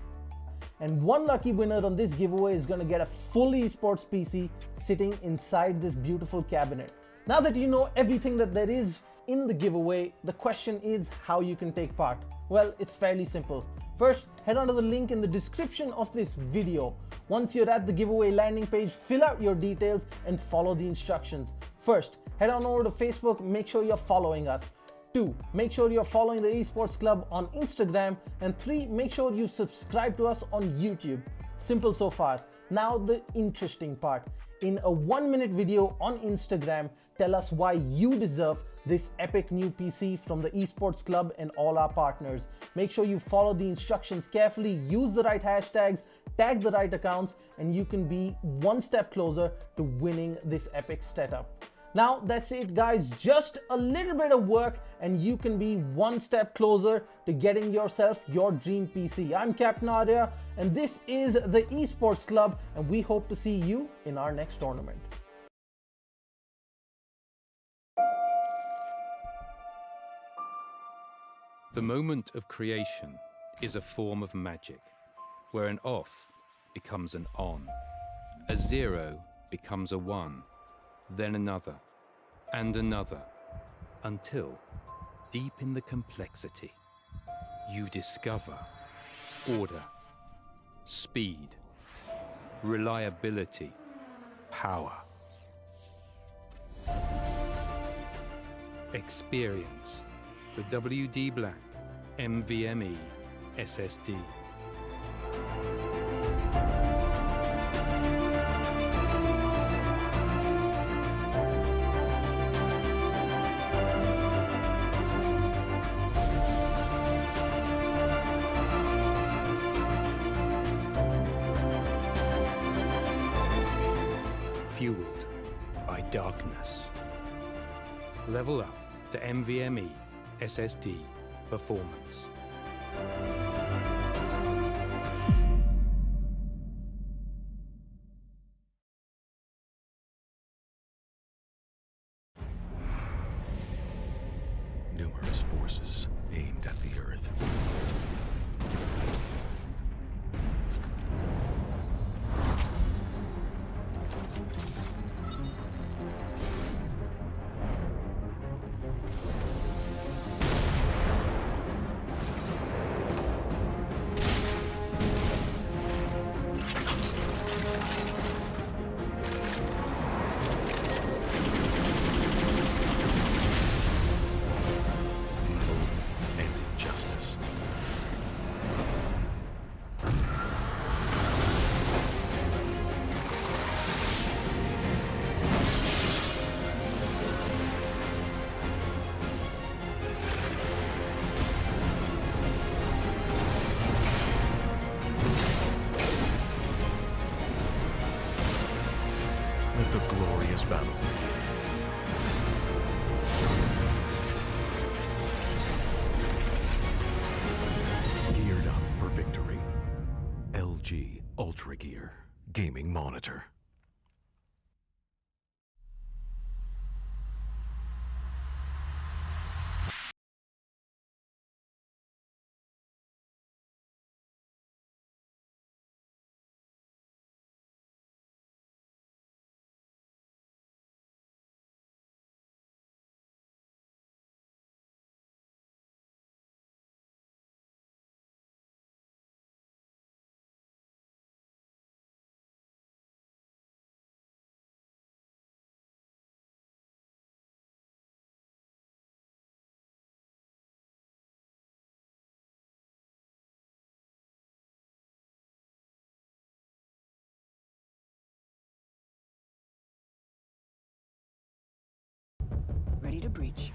And one lucky winner on this giveaway is going to get a full esports PC sitting inside this beautiful cabinet. Now that you know everything that there is in the giveaway, the question is how you can take part. Well, it's fairly simple. First, head on to the link in the description of this video. Once you're at the giveaway landing page, fill out your details and follow the instructions. First, head on over to Facebook, make sure you're following us. 2, make sure you're following the Esports Club on Instagram. And 3, make sure you subscribe to us on YouTube. Simple so far. Now the interesting part. In a 1-minute video on Instagram, tell us why you deserve this epic new PC from the Esports Club and all our partners. Make sure you follow the instructions carefully, use the right hashtags, tag the right accounts, and you can be one step closer to winning this epic setup. Now that's it guys, just a little bit of work and you can be one step closer to getting yourself your dream PC. I'm Captain Arya and this is the Esports Club, and we hope to see you in our next tournament. The moment of creation is a form of magic, where an off becomes an on, a 0 becomes a 1, then another, and another, until, deep in the complexity, you discover order, speed, reliability, power. Experience the WD Black NVMe SSD. Fueled by darkness. Level up to NVMe SSD performance. Numerous forces aimed at the Earth. Justice. Let the glorious battle begin. Geared up for victory. LG Ultragear Gaming Monitor. Ready to breach.